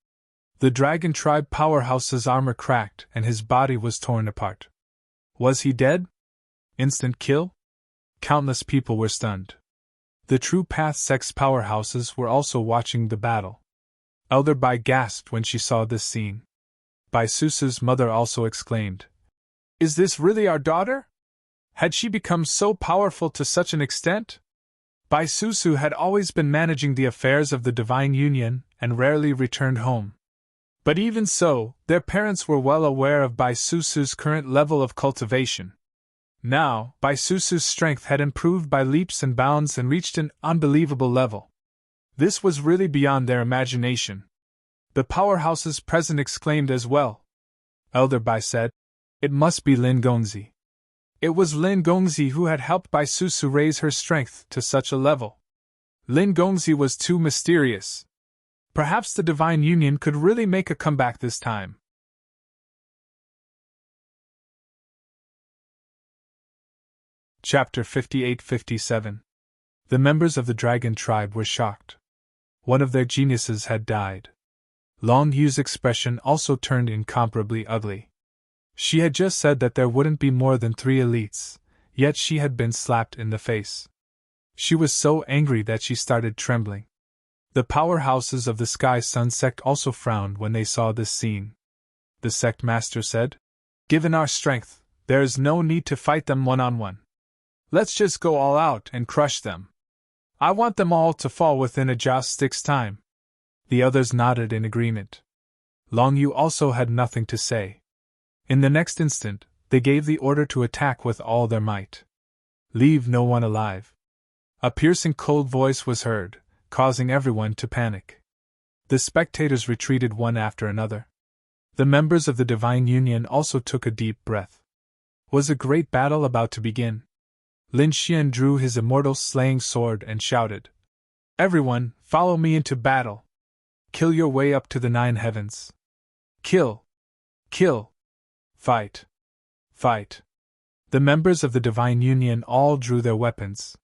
The dragon tribe powerhouse's armor cracked and his body was torn apart. Was he dead? Instant kill? Countless people were stunned. The True Path sect's powerhouses were also watching the battle. Elder Bai gasped when she saw this scene. Bai Susu's mother also exclaimed, Is this really our daughter? Had she become so powerful to such an extent? Bai Susu had always been managing the affairs of the Divine Union and rarely returned home. But even so, their parents were well aware of Bai Susu's current level of cultivation. Now, Bai Susu's strength had improved by leaps and bounds and reached an unbelievable level. This was really beyond their imagination. The powerhouses present exclaimed as well. Elder Bai said, It must be Lin Gongzi. It was Lin Gongzi who had helped Bai Susu raise her strength to such a level. Lin Gongzi was too mysterious. Perhaps the Divine Union could really make a comeback this time. Chapter 58-57. The members of the dragon tribe were shocked. One of their geniuses had died. Long Yu's expression also turned incomparably ugly. She had just said that there wouldn't be more than 3 elites, yet she had been slapped in the face. She was so angry that she started trembling. The powerhouses of the Sky Sun sect also frowned when they saw this scene. The sect master said, "Given our strength, there is no need to fight them one-on-one. Let's just go all out and crush them. I want them all to fall within a joss stick's time." The others nodded in agreement. Long Yu also had nothing to say. In the next instant, they gave the order to attack with all their might. "Leave no one alive." A piercing cold voice was heard, causing everyone to panic. The spectators retreated one after another. The members of the Divine Union also took a deep breath. Was a great battle about to begin? Lin Xian drew his immortal slaying sword and shouted, "Everyone, follow me into battle! Kill your way up to the 9 heavens! Kill! Kill! Fight! Fight!" The members of the Divine Union all drew their weapons.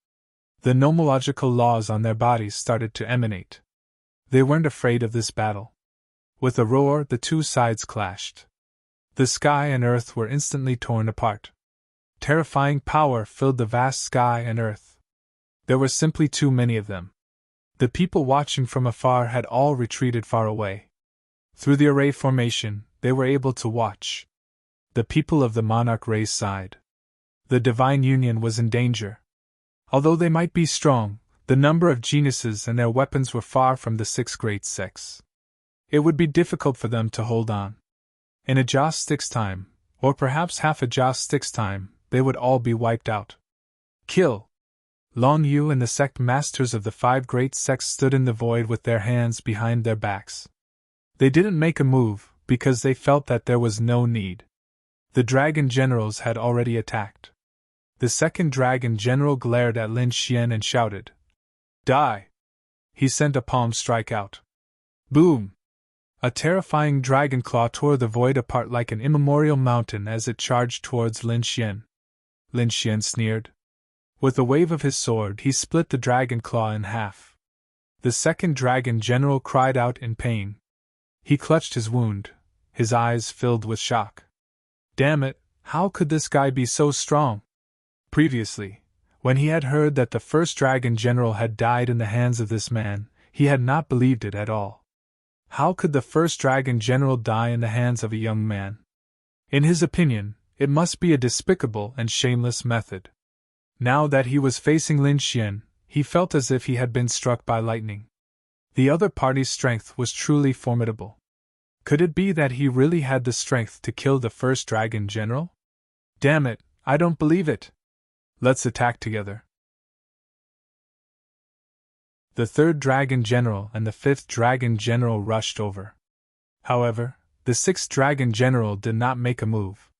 The nomological laws on their bodies started to emanate. They weren't afraid of this battle. With a roar, the 2 sides clashed. The sky and earth were instantly torn apart. Terrifying power filled the vast sky and earth. There were simply too many of them. The people watching from afar had all retreated far away. Through the array formation, they were able to watch. The people of the monarch race sighed. The Divine Union was in danger. Although they might be strong, the number of geniuses and their weapons were far from the 6 great sects. It would be difficult for them to hold on. In a joss stick's time, or perhaps half a joss stick's time, they would all be wiped out. Kill! Long Yu and the sect masters of the 5 great sects stood in the void with their hands behind their backs. They didn't make a move, because they felt that there was no need. The dragon generals had already attacked. The second dragon general glared at Lin Xian and shouted, "Die!" He sent a palm strike out. Boom! A terrifying dragon claw tore the void apart like an immemorial mountain as it charged towards Lin Xian. Lin Xian sneered. With a wave of his sword, he split the dragon claw in half. The second dragon general cried out in pain. He clutched his wound, his eyes filled with shock. Damn it, how could this guy be so strong? Previously, when he had heard that the first dragon general had died in the hands of this man, he had not believed it at all. How could the first dragon general die in the hands of a young man? In his opinion, it must be a despicable and shameless method. Now that he was facing Lin Xian, he felt as if he had been struck by lightning. The other party's strength was truly formidable. Could it be that he really had the strength to kill the first dragon general? Damn it, I don't believe it! Let's attack together. The 3rd dragon general and the 5th dragon general rushed over. However, the 6th dragon general did not make a move.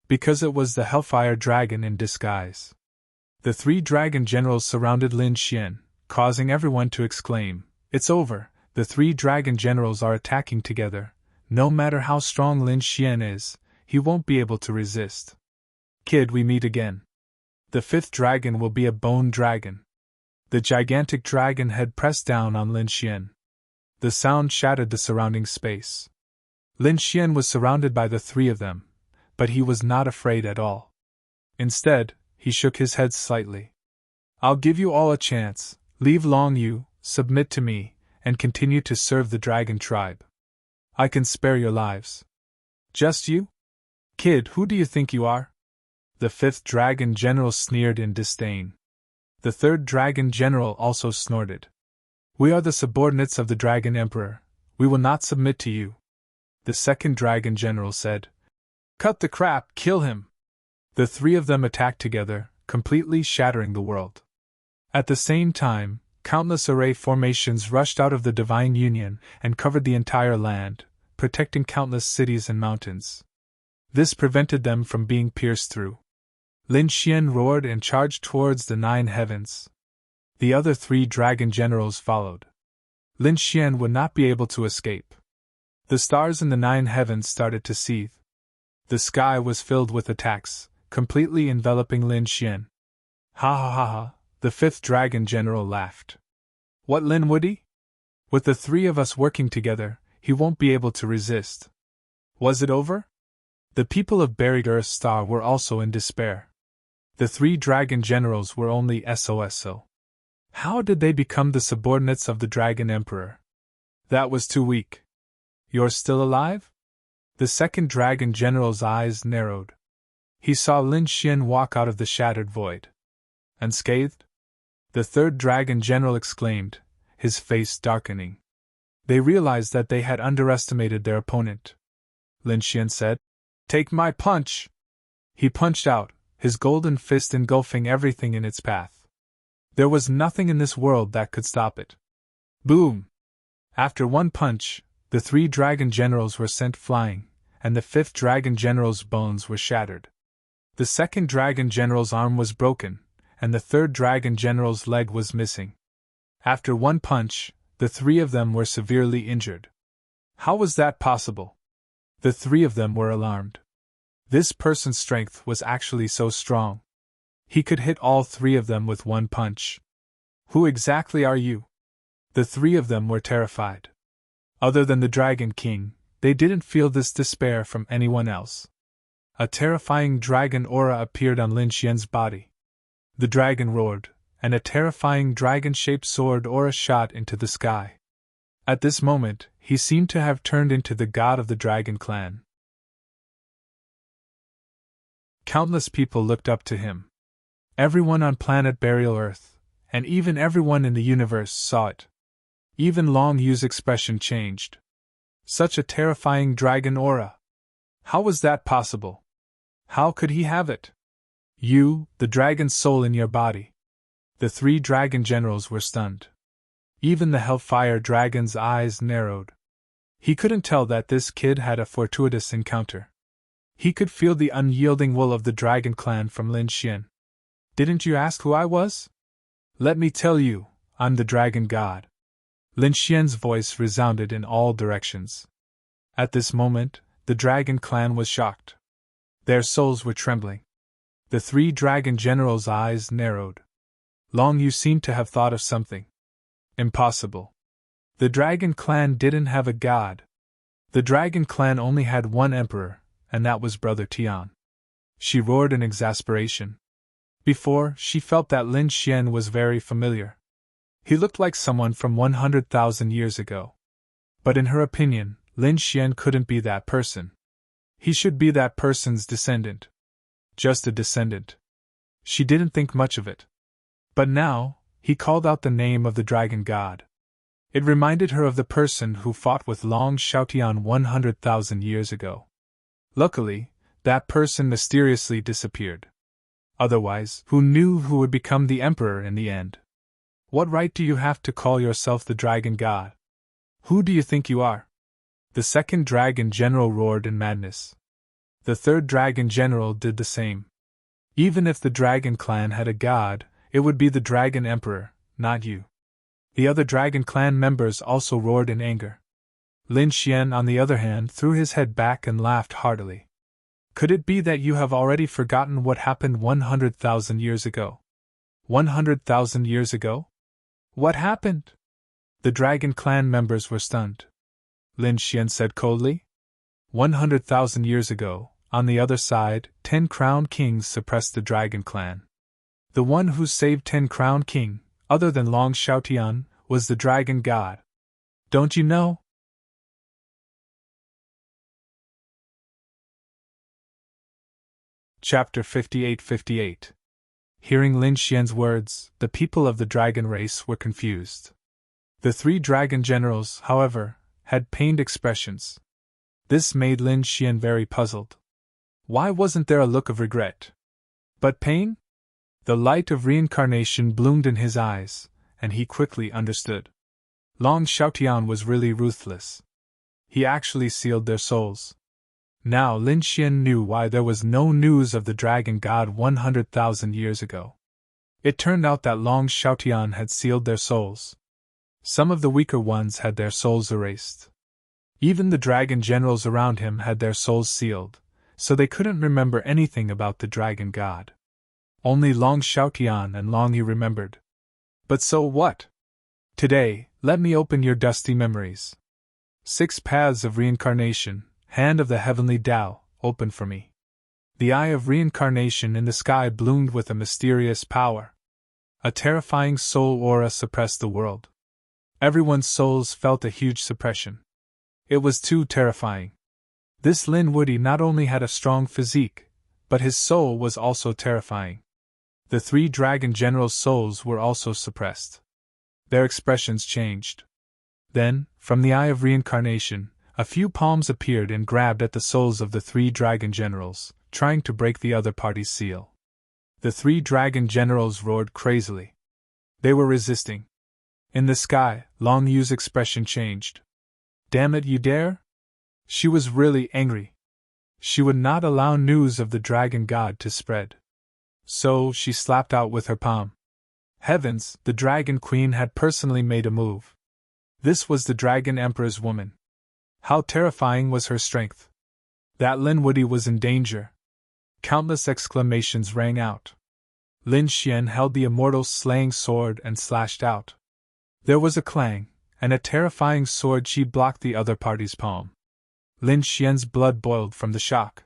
Because it was the Hellfire dragon in disguise. The 3 dragon generals surrounded Lin Xian, causing everyone to exclaim, "It's over, the 3 dragon generals are attacking together. No matter how strong Lin Xian is, he won't be able to resist. Kid, we meet again. The 5th dragon will be a bone dragon." The gigantic dragon head pressed down on Lin Xian. The sound shattered the surrounding space. Lin Xian was surrounded by the 3 of them, but he was not afraid at all. Instead, he shook his head slightly. "I'll give you all a chance. Leave Long Yu, submit to me, and continue to serve the dragon tribe. I can spare your lives." "Just you? Kid, who do you think you are?" The 5th dragon general sneered in disdain. The 3rd dragon general also snorted. "We are the subordinates of the Dragon Emperor. We will not submit to you." The 2nd dragon general said, "Cut the crap, kill him." The 3 of them attacked together, completely shattering the world. At the same time, countless array formations rushed out of the Divine Union and covered the entire land, protecting countless cities and mountains. This prevented them from being pierced through. Lin Xian roared and charged towards the 9 heavens. The other 3 dragon generals followed. Lin Xian would not be able to escape. The stars in the 9 heavens started to seethe. The sky was filled with attacks, completely enveloping Lin Xian. Ha ha ha ha, the 5th dragon general laughed. What, Lin Woody? With the 3 of us working together, he won't be able to resist. Was it over? The people of Buried Earth Star were also in despair. The 3 dragon generals were only SOSO. How did they become the subordinates of the Dragon Emperor? That was too weak. You're still alive? The 2nd dragon general's eyes narrowed. He saw Lin Xian walk out of the shattered void. Unscathed? The 3rd dragon general exclaimed, his face darkening. They realized that they had underestimated their opponent. Lin Xian said, "Take my punch!" He punched out, his golden fist engulfing everything in its path. There was nothing in this world that could stop it. Boom! After one punch, the 3 dragon generals were sent flying, and the 5th dragon general's bones were shattered. The 2nd dragon general's arm was broken, and the 3rd dragon general's leg was missing. After one punch, the 3 of them were severely injured. How was that possible? The 3 of them were alarmed. This person's strength was actually so strong. He could hit all 3 of them with one punch. Who exactly are you? The 3 of them were terrified. Other than the Dragon King, they didn't feel this despair from anyone else. A terrifying dragon aura appeared on Lin Xian's body. The dragon roared, and a terrifying dragon-shaped sword aura shot into the sky. At this moment, he seemed to have turned into the god of the dragon clan. Countless people looked up to him. Everyone on planet Burial Earth, and even everyone in the universe saw it. Even Long Yu's expression changed. Such a terrifying dragon aura. How was that possible? How could he have it? You, the dragon's soul in your body. The 3 dragon generals were stunned. Even the Hellfire Dragon's eyes narrowed. He couldn't tell that this kid had a fortuitous encounter. He could feel the unyielding will of the dragon clan from Lin Xian. Didn't you ask who I was? Let me tell you, I'm the dragon god. Lin Xian's voice resounded in all directions. At this moment, the dragon clan was shocked. Their souls were trembling. The 3 dragon generals' eyes narrowed. Long Yu seemed to have thought of something. Impossible. The dragon clan didn't have a god. The dragon clan only had one emperor, and that was Brother Tian. She roared in exasperation. Before, she felt that Lin Xian was very familiar. He looked like someone from 100,000 years ago. But in her opinion, Lin Xian couldn't be that person. He should be that person's descendant. Just a descendant. She didn't think much of it. But now, he called out the name of the dragon god. It reminded her of the person who fought with Long Xiaotian 100,000 years ago. Luckily, that person mysteriously disappeared. Otherwise, who knew who would become the emperor in the end? What right do you have to call yourself the dragon god? Who do you think you are? The 2nd dragon general roared in madness. The 3rd dragon general did the same. Even if the dragon clan had a god, it would be the dragon emperor, not you. The other dragon clan members also roared in anger. Lin Xian, on the other hand, threw his head back and laughed heartily. Could it be that you have already forgotten what happened 100,000 years ago? 100,000 years ago? What happened? The dragon clan members were stunned. Lin Xian said coldly. 100,000 years ago, on the other side, 10 crowned kings suppressed the dragon clan. The one who saved 10 crowned king, other than Long Xiaotian, was the dragon god. Don't you know? Chapter 58-58. Hearing Lin Xian's words, the people of the dragon race were confused. The 3 dragon generals, however, had pained expressions. This made Lin Xian very puzzled. Why wasn't there a look of regret? But pain? The light of reincarnation bloomed in his eyes, and he quickly understood. Long Xiaotian was really ruthless. He actually sealed their souls. Now Lin Xian knew why there was no news of the dragon god 100,000 years ago. It turned out that Long Xiaotian had sealed their souls. Some of the weaker ones had their souls erased. Even the dragon generals around him had their souls sealed, so they couldn't remember anything about the dragon god. Only Long Xiaotian and Long Yu remembered. But so what? Today, let me open your dusty memories. 6 paths of reincarnation, hand of the heavenly Tao, open for me. The eye of reincarnation in the sky bloomed with a mysterious power. A terrifying soul aura suppressed the world. Everyone's souls felt a huge suppression. It was too terrifying. This Lin Woody not only had a strong physique, but his soul was also terrifying. The 3 dragon generals' souls were also suppressed. Their expressions changed. Then, from the eye of reincarnation, a few palms appeared and grabbed at the souls of the 3 dragon generals, trying to break the other party's seal. The 3 dragon generals roared crazily. They were resisting. In the sky, Long Yu's expression changed. Damn it, you dare? She was really angry. She would not allow news of the dragon god to spread. So she slapped out with her palm. Heavens, the dragon queen had personally made a move. This was the dragon emperor's woman. How terrifying was her strength. That Lin Woody was in danger. Countless exclamations rang out. Lin Xian held the immortal slaying sword and slashed out. There was a clang, and a terrifying sword chi blocked the other party's palm. Lin Xian's blood boiled from the shock.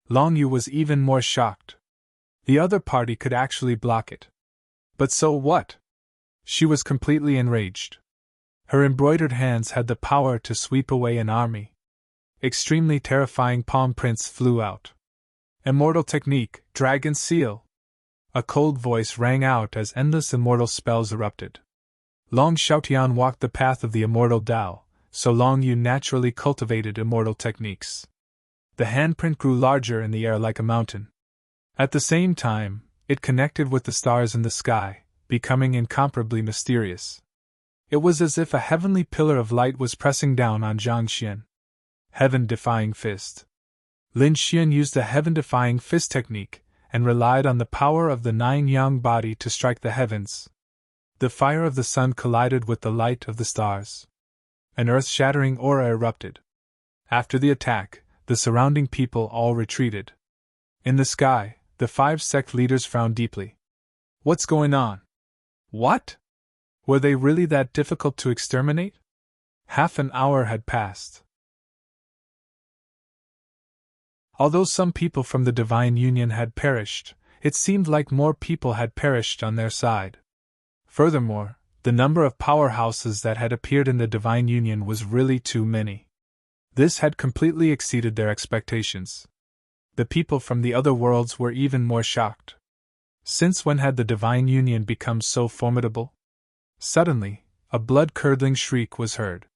Long Yu was even more shocked. The other party could actually block it. But so what? She was completely enraged. Her embroidered hands had the power to sweep away an army. Extremely terrifying palm prints flew out. Immortal technique, dragon seal. A cold voice rang out as endless immortal spells erupted. Long Xiaotian walked the path of the immortal Tao, so Long Yu naturally cultivated immortal techniques. The handprint grew larger in the air like a mountain. At the same time, it connected with the stars in the sky, becoming incomparably mysterious. It was as if a heavenly pillar of light was pressing down on Zhang Xian. Heaven-defying fist. Lin Xian used the heaven-defying fist technique, and relied on the power of the 9 yang body to strike the heavens. The fire of the sun collided with the light of the stars. An earth-shattering aura erupted. After the attack, the surrounding people all retreated. In the sky, the 5 sect leaders frowned deeply. What's going on? What? Were they really that difficult to exterminate? Half an hour had passed. Although some people from the Divine Union had perished, it seemed like more people had perished on their side. Furthermore, the number of powerhouses that had appeared in the Divine Union was really too many. This had completely exceeded their expectations. The people from the other worlds were even more shocked. Since when had the Divine Union become so formidable? Suddenly, a blood-curdling shriek was heard.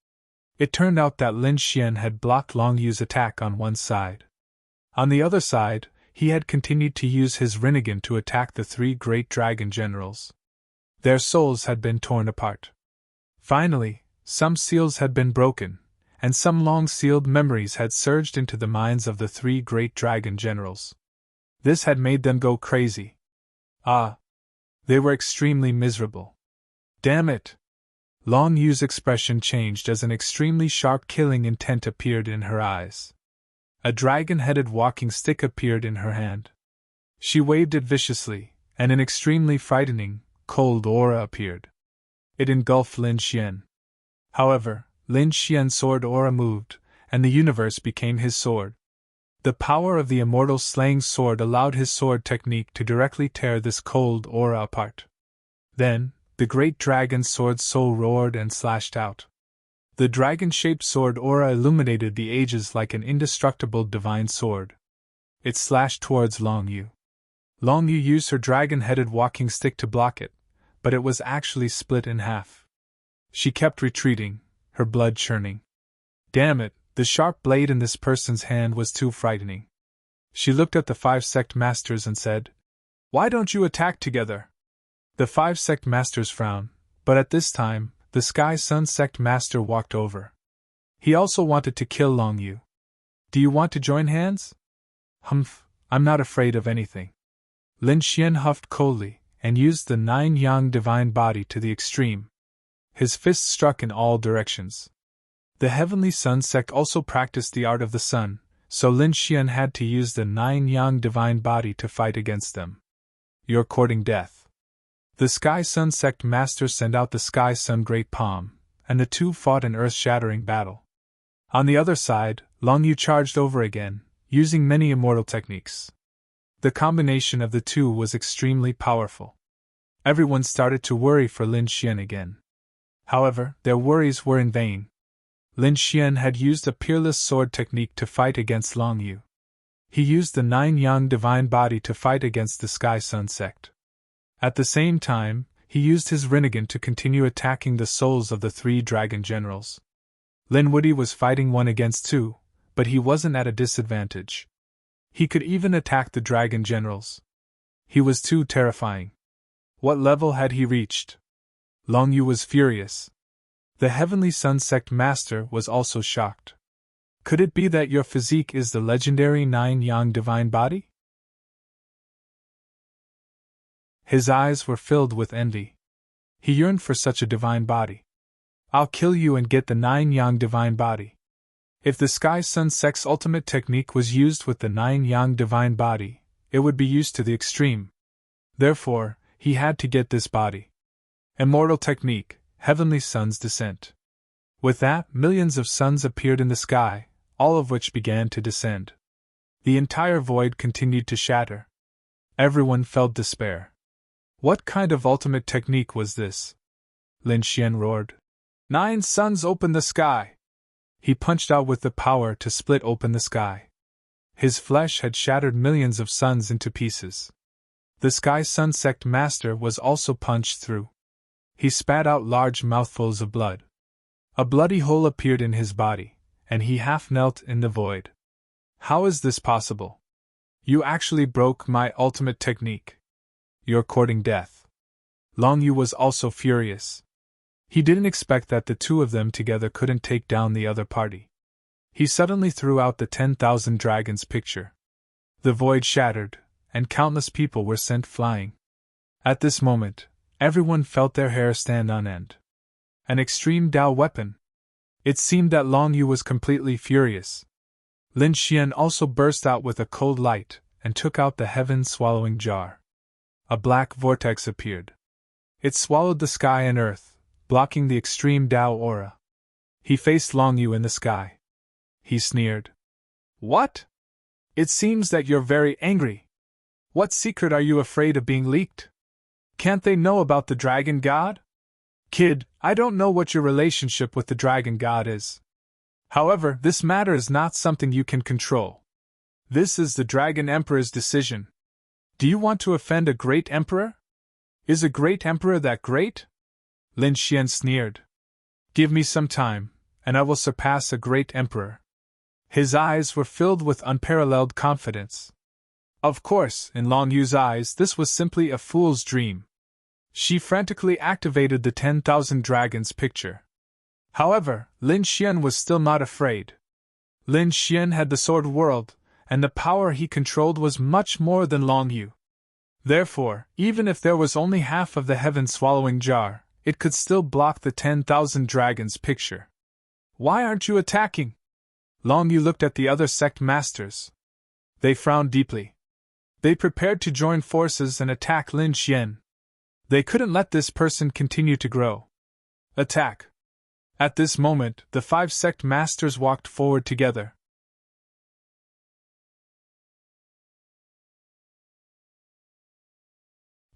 It turned out that Lin Xian had blocked Long Yu's attack on one side. On the other side, he had continued to use his Rinnegan to attack the 3 great dragon generals. Their souls had been torn apart. Finally, some seals had been broken, and some long-sealed memories had surged into the minds of the 3 great dragon generals. This had made them go crazy. They were extremely miserable. Damn it! Long Yu's expression changed as an extremely sharp killing intent appeared in her eyes. A dragon-headed walking stick appeared in her hand. She waved it viciously, and an extremely frightening, cold aura appeared. It engulfed Lin Xian. However, Lin Xian's sword aura moved, and the universe became his sword. The power of the immortal slaying sword allowed his sword technique to directly tear this cold aura apart. Then, the great dragon's sword soul roared and slashed out. The dragon-shaped sword aura illuminated the ages like an indestructible divine sword. It slashed towards Long Yu. Long Yu used her dragon-headed walking stick to block it, but it was actually split in half. She kept retreating, her blood churning. Damn it, the sharp blade in this person's hand was too frightening. She looked at the 5 sect masters and said, "Why don't you attack together?" The 5 sect masters frowned, but at this time, the Sky Sun sect master walked over. He also wanted to kill Long Yu. "Do you want to join hands?" "Humph, I'm not afraid of anything." Lin Xian huffed coldly, and used the 9 yang divine body to the extreme. His fists struck in all directions. The Heavenly Sun sect also practiced the art of the sun, so Lin Xian had to use the 9 yang divine body to fight against them. You're courting death. The Sky Sun sect masters sent out the Sky Sun Great Palm, and the two fought an earth-shattering battle. On the other side, Long Yu charged over again, using many immortal techniques. The combination of the two was extremely powerful. Everyone started to worry for Lin Xian again. However, their worries were in vain. Lin Xian had used a peerless sword technique to fight against Long Yu. He used the 9 yang divine body to fight against the Sky Sun sect. At the same time, he used his Rinnegan to continue attacking the souls of the 3 dragon generals. Lin Woody was fighting 1 against 2, but he wasn't at a disadvantage. He could even attack the dragon generals. He was too terrifying. What level had he reached? Long Yu was furious. The Heavenly Sun sect master was also shocked. Could it be that your physique is the legendary 9 yang divine body? His eyes were filled with envy. He yearned for such a divine body. I'll kill you and get the 9 yang divine body. If the Sky Sun sect's ultimate technique was used with the 9 yang divine body, it would be used to the extreme. Therefore, he had to get this body. Immortal technique, Heavenly Sun's descent. With that, millions of suns appeared in the sky, all of which began to descend. The entire void continued to shatter. Everyone felt despair. What kind of ultimate technique was this? Lin Xian roared. 9 suns open the sky! He punched out with the power to split open the sky. His flesh had shattered millions of suns into pieces. The Sky Sun sect master was also punched through. He spat out large mouthfuls of blood. A bloody hole appeared in his body, and he half knelt in the void. How is this possible? You actually broke my ultimate technique. You're courting death. Long Yu was also furious. He didn't expect that the two of them together couldn't take down the other party. He suddenly threw out the 10,000 dragons picture. The void shattered, and countless people were sent flying. At this moment, everyone felt their hair stand on end. An extreme Dao weapon. It seemed that Long Yu was completely furious. Lin Xian also burst out with a cold light, and took out the heaven-swallowing jar. A black vortex appeared. It swallowed the sky and earth, blocking the extreme Dao aura. He faced Long Yu in the sky. He sneered. What? It seems that you're very angry. What secret are you afraid of being leaked? Can't they know about the Dragon God? Kid, I don't know what your relationship with the Dragon God is. However, this matter is not something you can control. This is the Dragon Emperor's decision. Do you want to offend a great emperor? Is a great emperor that great? Lin Xian sneered. Give me some time, and I will surpass a great emperor. His eyes were filled with unparalleled confidence. Of course, in Long Yu's eyes, this was simply a fool's dream. She frantically activated the 10,000 dragons picture. However, Lin Xian was still not afraid. Lin Xian had the sword world, and the power he controlled was much more than Long Yu. Therefore, even if there was only half of the heaven-swallowing jar, it could still block the 10,000 dragons picture. Why aren't you attacking? Long Yu looked at the other sect masters. They frowned deeply. They prepared to join forces and attack Lin Xian. They couldn't let this person continue to grow. Attack! At this moment, the 5 sect masters walked forward together.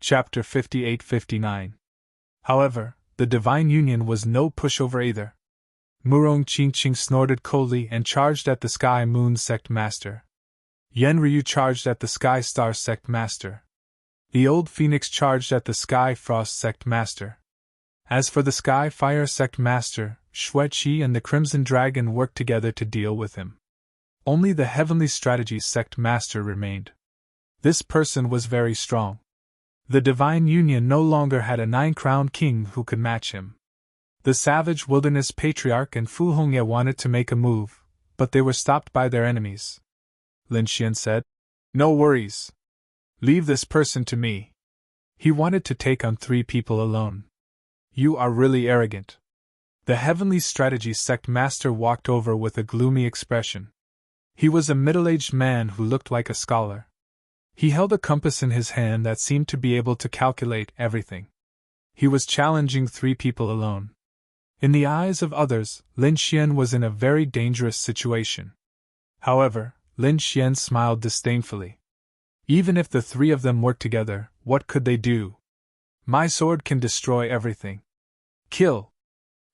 Chapter 58-59. However, the Divine Union was no pushover either. Murong Qingqing snorted coldly and charged at the Sky Moon sect master. Yen Ryu charged at the Sky Star sect master. The Old Phoenix charged at the Sky Frost sect master. As for the Sky Fire sect master, Xue Qi and the Crimson Dragon worked together to deal with him. Only the Heavenly Strategies sect master remained. This person was very strong. The Divine Union no longer had a 9-crowned king who could match him. The Savage Wilderness Patriarch and Fu Hongye wanted to make a move, but they were stopped by their enemies. Lin Xian said, No worries. Leave this person to me. He wanted to take on 3 people alone. You are really arrogant. The Heavenly Strategy Sect Master walked over with a gloomy expression. He was a middle-aged man who looked like a scholar. He held a compass in his hand that seemed to be able to calculate everything. He was challenging 3 people alone. In the eyes of others, Lin Xian was in a very dangerous situation. However, Lin Xian smiled disdainfully. Even if the 3 of them worked together, what could they do? My sword can destroy everything. Kill!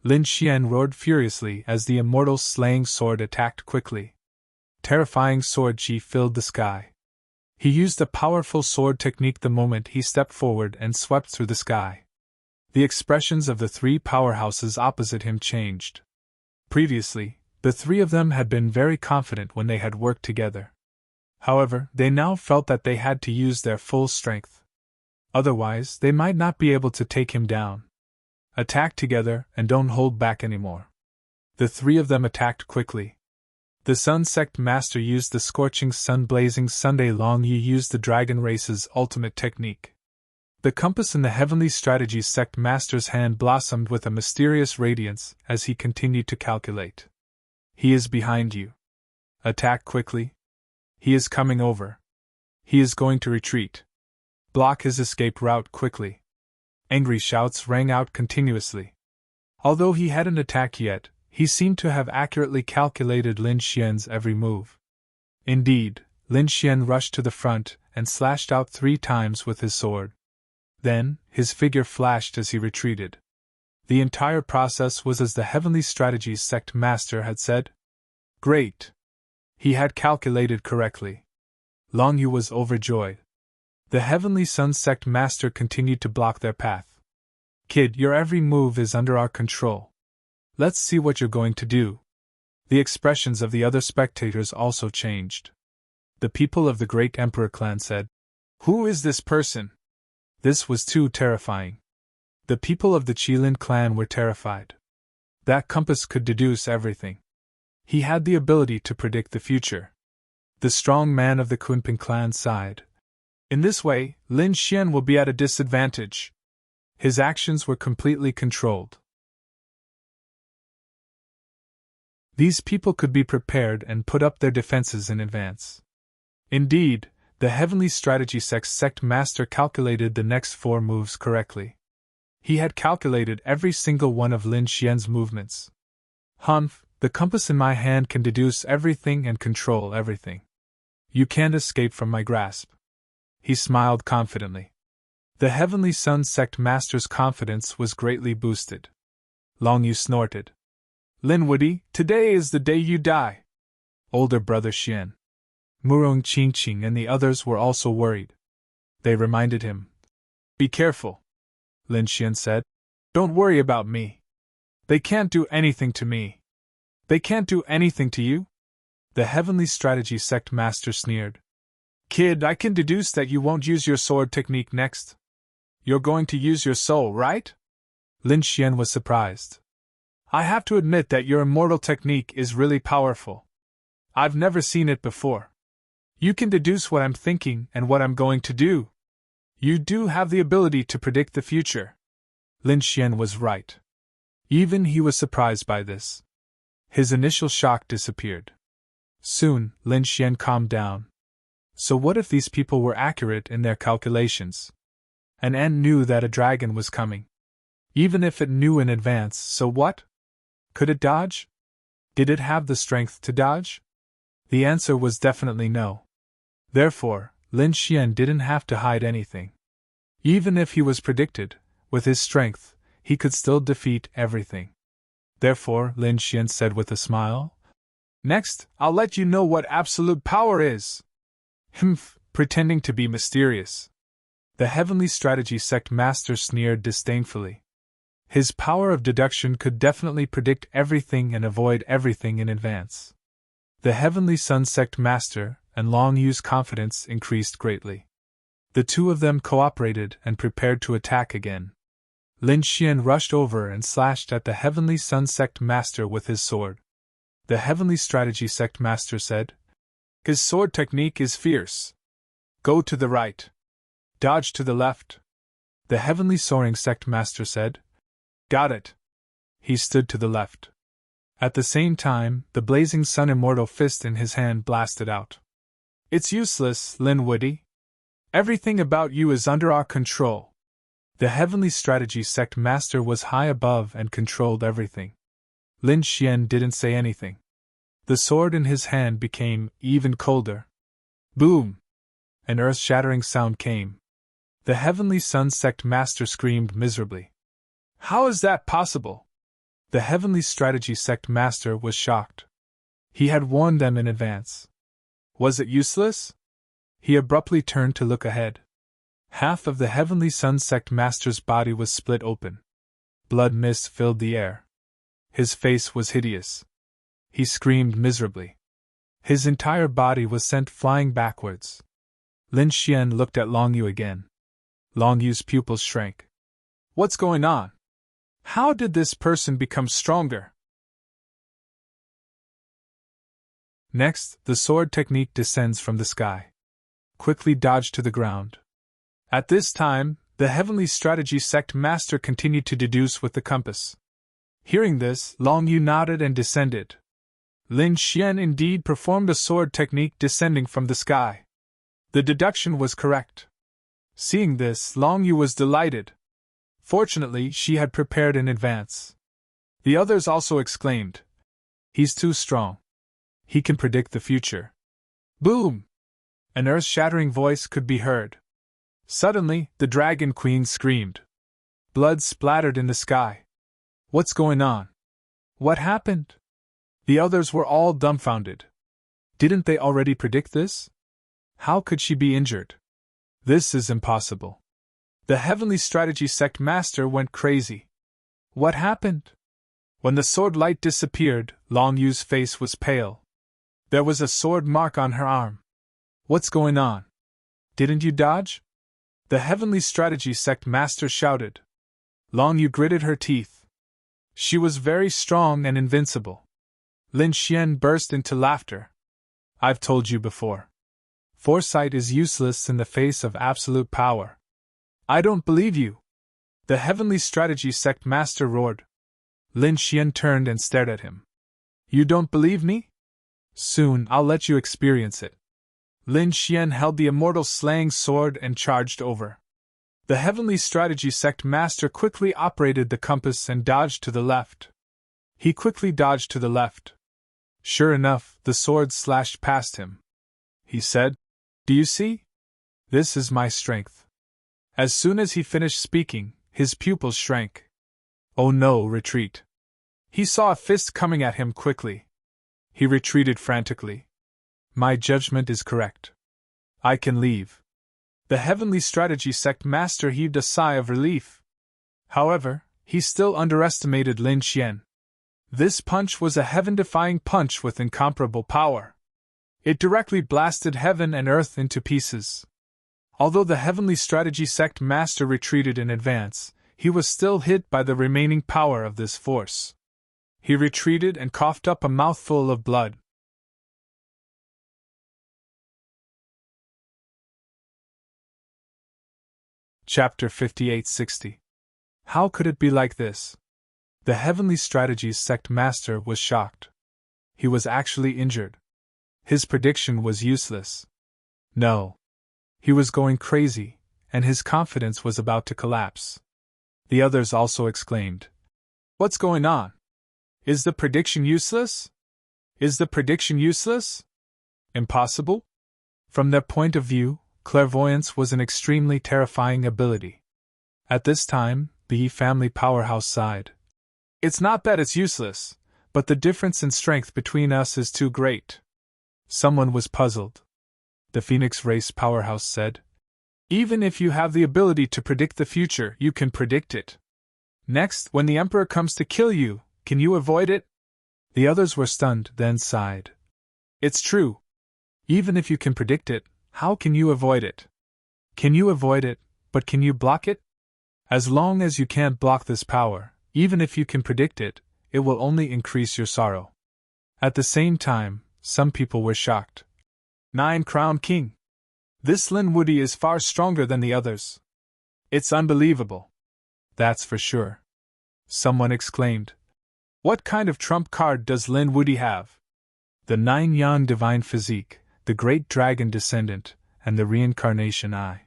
Lin Xian roared furiously as the immortal slaying sword attacked quickly. Terrifying sword chi filled the sky. He used a powerful sword technique the moment he stepped forward and swept through the sky. The expressions of the 3 powerhouses opposite him changed. Previously, the 3 of them had been very confident when they had worked together. However, they now felt that they had to use their full strength. Otherwise, they might not be able to take him down. Attack together and don't hold back anymore. The 3 of them attacked quickly. The Sun Sect Master used the Scorching Sun Blazing Sunday Long Yu used the Dragon Race's ultimate technique. The compass in the Heavenly Strategy Sect Master's hand blossomed with a mysterious radiance as he continued to calculate. He is behind you. Attack quickly. He is coming over. He is going to retreat. Block his escape route quickly. Angry shouts rang out continuously. Although he hadn't attacked yet, he seemed to have accurately calculated Lin Xian's every move. Indeed, Lin Xian rushed to the front and slashed out 3 times with his sword. Then, his figure flashed as he retreated. The entire process was as the Heavenly Strategy Sect Master had said. Great! He had calculated correctly. Long Yu was overjoyed. The Heavenly Sun Sect Master continued to block their path. Kid, your every move is under our control. Let's see what you're going to do. The expressions of the other spectators also changed. The people of the Great Emperor clan said, Who is this person? This was too terrifying. The people of the Qilin clan were terrified. That compass could deduce everything. He had the ability to predict the future. The strong man of the Kunping clan sighed. In this way, Lin Xian will be at a disadvantage. His actions were completely controlled. These people could be prepared and put up their defenses in advance. Indeed, the Heavenly Strategy Sect Master calculated the next 4 moves correctly. He had calculated every single one of Lin Xian's movements. Humph, the compass in my hand can deduce everything and control everything. You can't escape from my grasp. He smiled confidently. The Heavenly Sun Sect Master's confidence was greatly boosted. Long Yu snorted. Lin Woody, today is the day you die. Older brother Xian, Murong Qingqing and the others were also worried. They reminded him. Be careful, Lin Xian said. Don't worry about me. They can't do anything to me. They can't do anything to you? The Heavenly Strategy Sect Master sneered. Kid, I can deduce that you won't use your sword technique next. You're going to use your soul, right? Lin Xian was surprised. I have to admit that your immortal technique is really powerful. I've never seen it before. You can deduce what I'm thinking and what I'm going to do. You do have the ability to predict the future. Lin Xian was right. Even he was surprised by this. His initial shock disappeared. Soon, Lin Xian calmed down. So what if these people were accurate in their calculations? An ant knew that a dragon was coming. Even if it knew in advance, so what? Could it dodge? Did it have the strength to dodge? The answer was definitely no. Therefore, Lin Xian didn't have to hide anything. Even if he was predicted, with his strength, he could still defeat everything. Therefore, Lin Xian said with a smile, Next, I'll let you know what absolute power is. Humph, pretending to be mysterious. The Heavenly Strategy Sect Master sneered disdainfully. His power of deduction could definitely predict everything and avoid everything in advance. The Heavenly Sun Sect Master and Long Yu's confidence increased greatly. The 2 of them cooperated and prepared to attack again. Lin Xian rushed over and slashed at the Heavenly Sun Sect Master with his sword. The Heavenly Strategy Sect Master said, His sword technique is fierce. Go to the right. Dodge to the left. the heavenly soaring sect master said. Got it. He stood to the left. At the same time, the blazing sun immortal fist in his hand blasted out. It's useless, Lin Woody. Everything about you is under our control. The heavenly strategy sect master was high above and controlled everything. Lin Xian didn't say anything. The sword in his hand became even colder. Boom! An earth-shattering sound came. The heavenly sun sect master screamed miserably. How is that possible? The heavenly strategy sect master was shocked. He had warned them in advance. Was it useless? He abruptly turned to look ahead. Half of the heavenly sun sect master's body was split open. Blood mist filled the air. His face was hideous. He screamed miserably. His entire body was sent flying backwards. Lin Xian looked at Long Yu again. Long Yu's pupils shrank. What's going on? How did this person become stronger? Next, the sword technique descends from the sky. Quickly dodged to the ground. At this time, the heavenly strategy sect master continued to deduce with the compass. Hearing this, Long Yu nodded and descended. Lin Xian indeed performed a sword technique descending from the sky. The deduction was correct. Seeing this, Long Yu was delighted. Fortunately, she had prepared in advance. The others also exclaimed, He's too strong. He can predict the future. Boom! An earth-shattering voice could be heard. Suddenly, the Dragon Queen screamed. Blood splattered in the sky. What's going on? What happened? The others were all dumbfounded. Didn't they already predict this? How could she be injured? This is impossible. The heavenly strategy sect master went crazy. What happened? When the sword light disappeared, Long Yu's face was pale. There was a sword mark on her arm. What's going on? Didn't you dodge? The heavenly strategy sect master shouted. Long Yu gritted her teeth. She was very strong and invincible. Lin Xian burst into laughter. I've told you before. Foresight is useless in the face of absolute power. I don't believe you. The heavenly strategy sect master roared. Lin Xian turned and stared at him. You don't believe me? Soon I'll let you experience it. Lin Xian held the immortal slaying sword and charged over. The heavenly strategy sect master quickly operated the compass and dodged to the left. He quickly dodged to the left. Sure enough, the sword slashed past him. He said, Do you see? This is my strength. As soon as he finished speaking, his pupils shrank. Oh no, retreat. He saw a fist coming at him quickly. He retreated frantically. My judgment is correct. I can leave. The heavenly strategy sect master heaved a sigh of relief. However, he still underestimated Lin Xian. This punch was a heaven-defying punch with incomparable power. It directly blasted heaven and earth into pieces. Although the heavenly strategy sect master retreated in advance, he was still hit by the remaining power of this force. He retreated and coughed up a mouthful of blood. Chapter 5860. How could it be like this? The heavenly strategies sect master was shocked. He was actually injured. His prediction was useless. No. He was going crazy, and his confidence was about to collapse. The others also exclaimed, What's going on? Is the prediction useless? Is the prediction useless? Impossible? From their point of view, clairvoyance was an extremely terrifying ability. At this time, the Yi family powerhouse sighed. It's not that it's useless, but the difference in strength between us is too great. Someone was puzzled. The Phoenix race powerhouse said, Even if you have the ability to predict the future, you can predict it. Next, when the Emperor comes to kill you, can you avoid it? The others were stunned, then sighed. It's true. Even if you can predict it, how can you avoid it? Can you avoid it, but can you block it? As long as you can't block this power, even if you can predict it, it will only increase your sorrow. At the same time, some people were shocked. 9 Crown King. This Lin Woody is far stronger than the others. It's unbelievable. That's for sure. Someone exclaimed. What kind of trump card does Lin Wude have? The 9-yan divine physique, the great dragon descendant, and the reincarnation eye.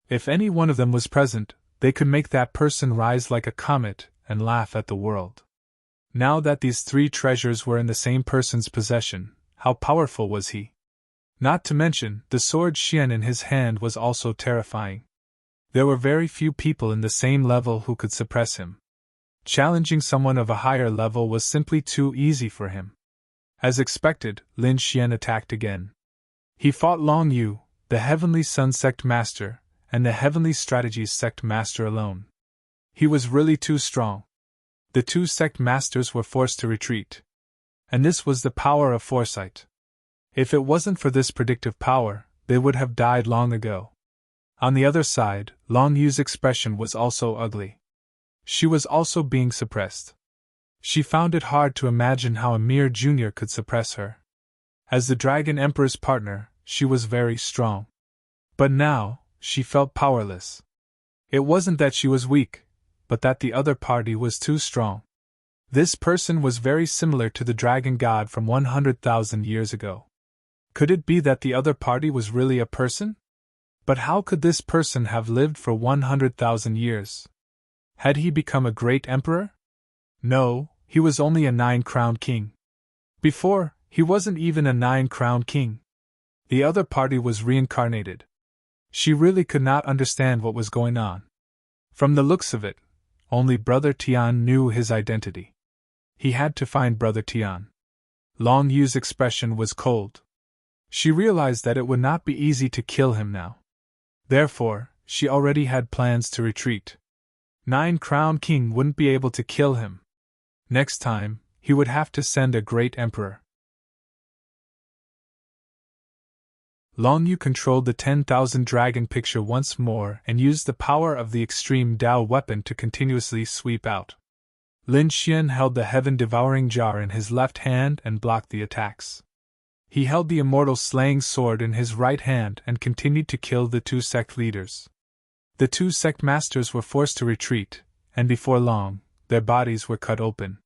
If any one of them was present, they could make that person rise like a comet and laugh at the world. Now that these three treasures were in the same person's possession, how powerful was he? Not to mention, the sword Xian in his hand was also terrifying. There were very few people in the same level who could suppress him. Challenging someone of a higher level was simply too easy for him. As expected, Lin Xian attacked again. He fought Long Yu, the Heavenly Sun Sect Master, and the Heavenly Strategies Sect Master alone. He was really too strong. The two sect masters were forced to retreat. And this was the power of foresight. If it wasn't for this predictive power, they would have died long ago. On the other side, Long Yu's expression was also ugly. She was also being suppressed. She found it hard to imagine how a mere junior could suppress her. As the Dragon Emperor's partner, she was very strong. But now, she felt powerless. It wasn't that she was weak, but that the other party was too strong. This person was very similar to the dragon god from 100,000 years ago. Could it be that the other party was really a person? But how could this person have lived for 100,000 years? Had he become a great emperor? No, he was only a 9-crowned king. Before, he wasn't even a 9-crowned king. The other party was reincarnated. She really could not understand what was going on. From the looks of it, only Brother Tian knew his identity. He had to find Brother Tian. Long Yu's expression was cold. She realized that it would not be easy to kill him now. Therefore, she already had plans to retreat. 9-crowned king wouldn't be able to kill him. Next time, he would have to send a great emperor. Long Yu controlled the 10,000 dragon picture once more and used the power of the extreme Dao weapon to continuously sweep out. Lin Xian held the heaven-devouring jar in his left hand and blocked the attacks. He held the immortal slaying sword in his right hand and continued to kill the two sect leaders. The two sect masters were forced to retreat, and before long, their bodies were cut open.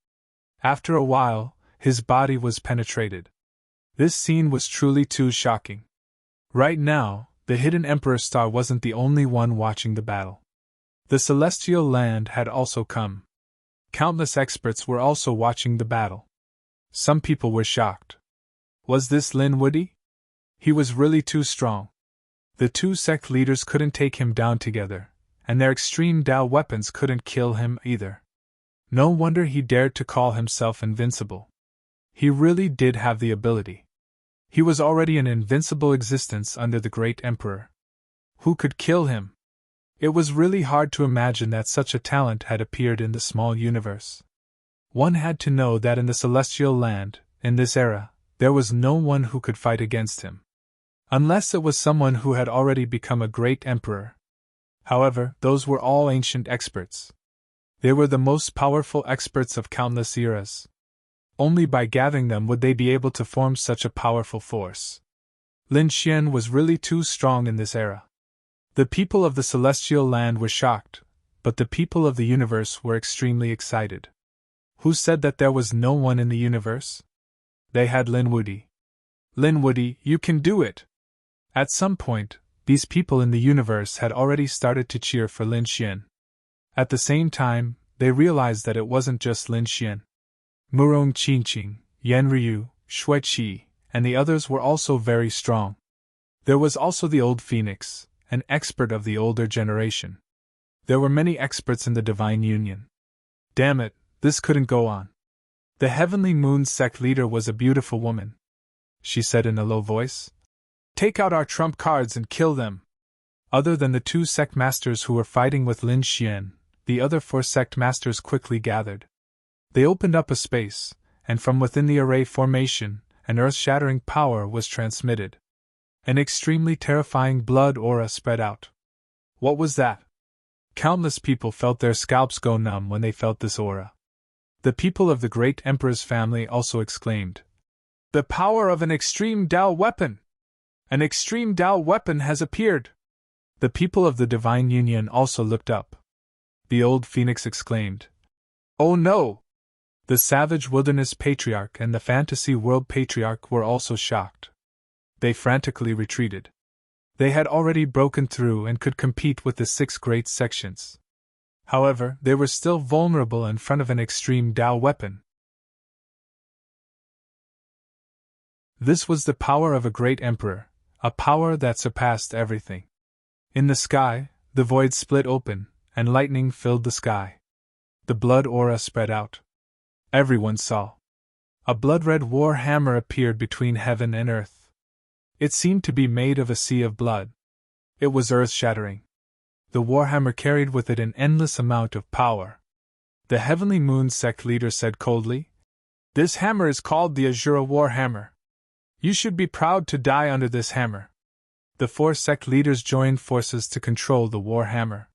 After a while, his body was penetrated. This scene was truly too shocking. Right now, the hidden Emperor Star wasn't the only one watching the battle. The celestial land had also come. Countless experts were also watching the battle. Some people were shocked. Was this Lin Wude? He was really too strong. The two sect leaders couldn't take him down together, and their extreme Dao weapons couldn't kill him either. No wonder he dared to call himself invincible. He really did have the ability. He was already an invincible existence under the great emperor. Who could kill him? It was really hard to imagine that such a talent had appeared in the small universe. One had to know that in the celestial land, in this era, there was no one who could fight against him. Unless it was someone who had already become a great emperor. However, those were all ancient experts. They were the most powerful experts of countless eras. Only by gathering them would they be able to form such a powerful force. Lin Xian was really too strong in this era. The people of the celestial land were shocked, but the people of the universe were extremely excited. Who said that there was no one in the universe? They had Lin Wude. Lin Wude, you can do it! At some point, these people in the universe had already started to cheer for Lin Xian. At the same time, they realized that it wasn't just Lin Xian. Murong Qingqing, Yan Ryu, Shui Qi, and the others were also very strong. There was also the old Phoenix, an expert of the older generation. There were many experts in the Divine Union. Damn it, this couldn't go on. The Heavenly Moon sect leader was a beautiful woman. She said in a low voice. Take out our trump cards and kill them. Other than the two sect masters who were fighting with Lin Xian, the other 4 sect masters quickly gathered. They opened up a space, and from within the array formation, an earth-shattering power was transmitted. An extremely terrifying blood aura spread out. What was that? Countless people felt their scalps go numb when they felt this aura. The people of the great emperor's family also exclaimed, The power of an extreme Dao weapon! An extreme Dao weapon has appeared! The people of the Divine Union also looked up. The old phoenix exclaimed, "Oh no!" The Savage Wilderness Patriarch and the Fantasy World Patriarch were also shocked. They frantically retreated. They had already broken through and could compete with the 6 great sections. However, they were still vulnerable in front of an extreme Tao weapon. This was the power of a great emperor, a power that surpassed everything. In the sky, the void split open, and lightning filled the sky. The blood aura spread out. Everyone saw. A blood-red war hammer appeared between heaven and earth. It seemed to be made of a sea of blood. It was earth-shattering. The warhammer carried with it an endless amount of power. The Heavenly Moon sect leader said coldly, "This hammer is called the Azura Warhammer. You should be proud to die under this hammer." The 4 sect leaders joined forces to control the warhammer.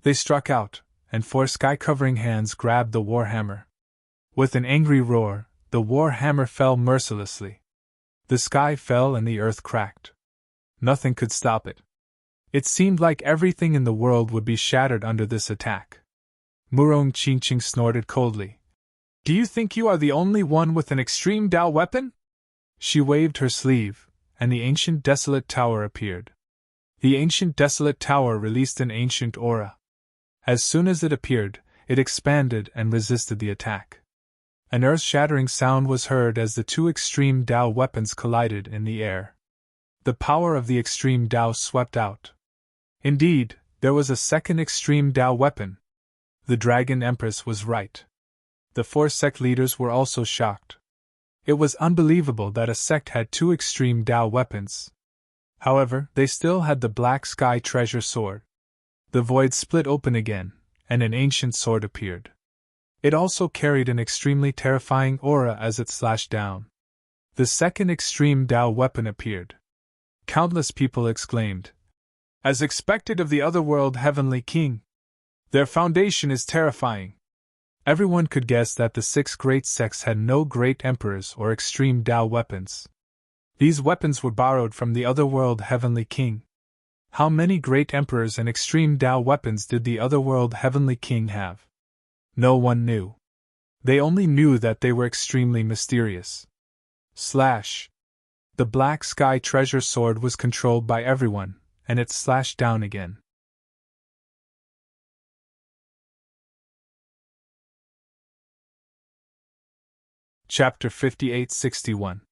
They struck out, and 4 sky-covering hands grabbed the warhammer. With an angry roar, the warhammer fell mercilessly. The sky fell and the earth cracked. Nothing could stop it. It seemed like everything in the world would be shattered under this attack. Murong Qingqing snorted coldly. "Do you think you are the only one with an extreme Tao weapon?" She waved her sleeve, and the ancient desolate tower appeared. The ancient desolate tower released an ancient aura. As soon as it appeared, it expanded and resisted the attack. An earth-shattering sound was heard as the 2 extreme Tao weapons collided in the air. The power of the extreme Tao swept out. Indeed, there was a second extreme Tao weapon. The Dragon Empress was right. The 4 sect leaders were also shocked. It was unbelievable that a sect had 2 extreme Tao weapons. However, they still had the Black Sky Treasure Sword. The void split open again, and an ancient sword appeared. It also carried an extremely terrifying aura as it slashed down. The second extreme Tao weapon appeared. Countless people exclaimed, "As expected of the Otherworld Heavenly King! Their foundation is terrifying." Everyone could guess that the 6 great sects had no great emperors or extreme Tao weapons. These weapons were borrowed from the Otherworld Heavenly King. How many great emperors and extreme Tao weapons did the Otherworld Heavenly King have? No one knew. They only knew that they were extremely mysterious. Slash! The Black Sky Treasure Sword was controlled by everyone, and it slashed down again. Chapter 58-61.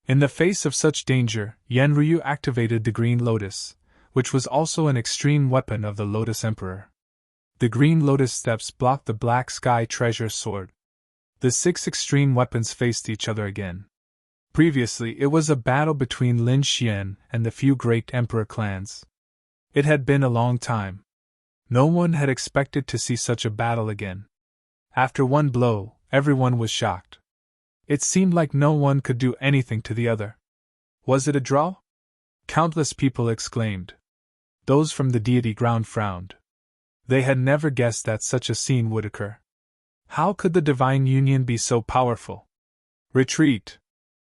In the face of such danger, Yanryu activated the Green Lotus, which was also an extreme weapon of the Lotus Emperor. The Green Lotus steps blocked the Black Sky Treasure Sword. The 6 extreme weapons faced each other again. Previously, it was a battle between Lin Xian and the few great emperor clans. It had been a long time. No one had expected to see such a battle again. After one blow, everyone was shocked. It seemed like no one could do anything to the other. Was it a draw? Countless people exclaimed. Those from the deity ground frowned. They had never guessed that such a scene would occur. How could the Divine Union be so powerful? Retreat!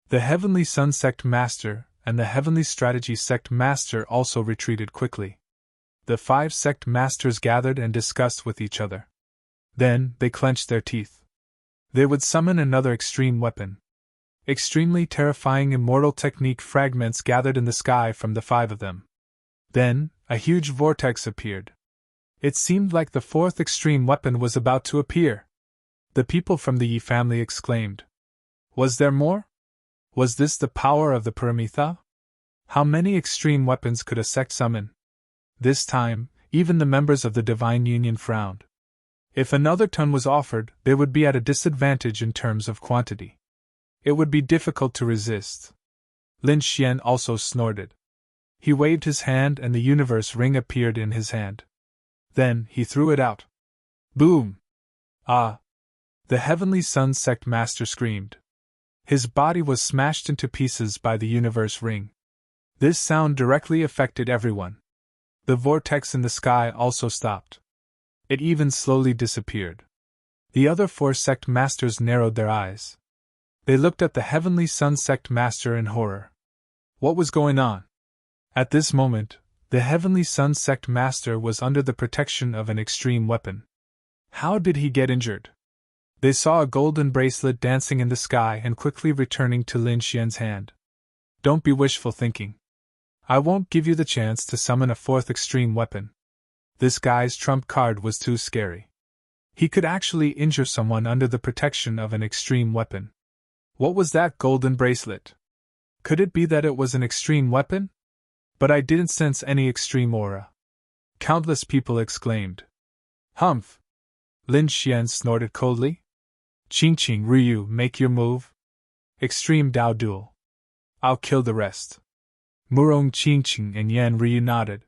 The Heavenly Sun Sect Master and the Heavenly Strategy Sect Master also retreated quickly. The 5 Sect Masters gathered and discussed with each other. Then, they clenched their teeth. They would summon another extreme weapon. Extremely terrifying immortal technique fragments gathered in the sky from the 5 of them. Then, a huge vortex appeared. It seemed like the 4th extreme weapon was about to appear. The people from the Yi family exclaimed. Was there more? Was this the power of the Paramitha? How many extreme weapons could a sect summon? This time, even the members of the Divine Union frowned. If another ton was offered, they would be at a disadvantage in terms of quantity. It would be difficult to resist. Lin Xian also snorted. He waved his hand and the universe ring appeared in his hand. Then, he threw it out. Boom! Ah! The Heavenly Sun Sect Master screamed. His body was smashed into pieces by the universe ring. This sound directly affected everyone. The vortex in the sky also stopped. It even slowly disappeared. The other 4 sect masters narrowed their eyes. They looked at the Heavenly Sun Sect Master in horror. What was going on? At this moment, The Heavenly Sun sect master was under the protection of an extreme weapon. How did he get injured? They saw a golden bracelet dancing in the sky and quickly returning to Lin Xian's hand. Don't be wishful thinking. I won't give you the chance to summon a fourth extreme weapon. This guy's trump card was too scary. He could actually injure someone under the protection of an extreme weapon. What was that golden bracelet? Could it be that it was an extreme weapon? But I didn't sense any extreme aura. Countless people exclaimed. Humph! Lin Xian snorted coldly. Qing Ryu, make your move. Extreme Dao duel. I'll kill the rest. Murong Qing and Yan Ryu nodded.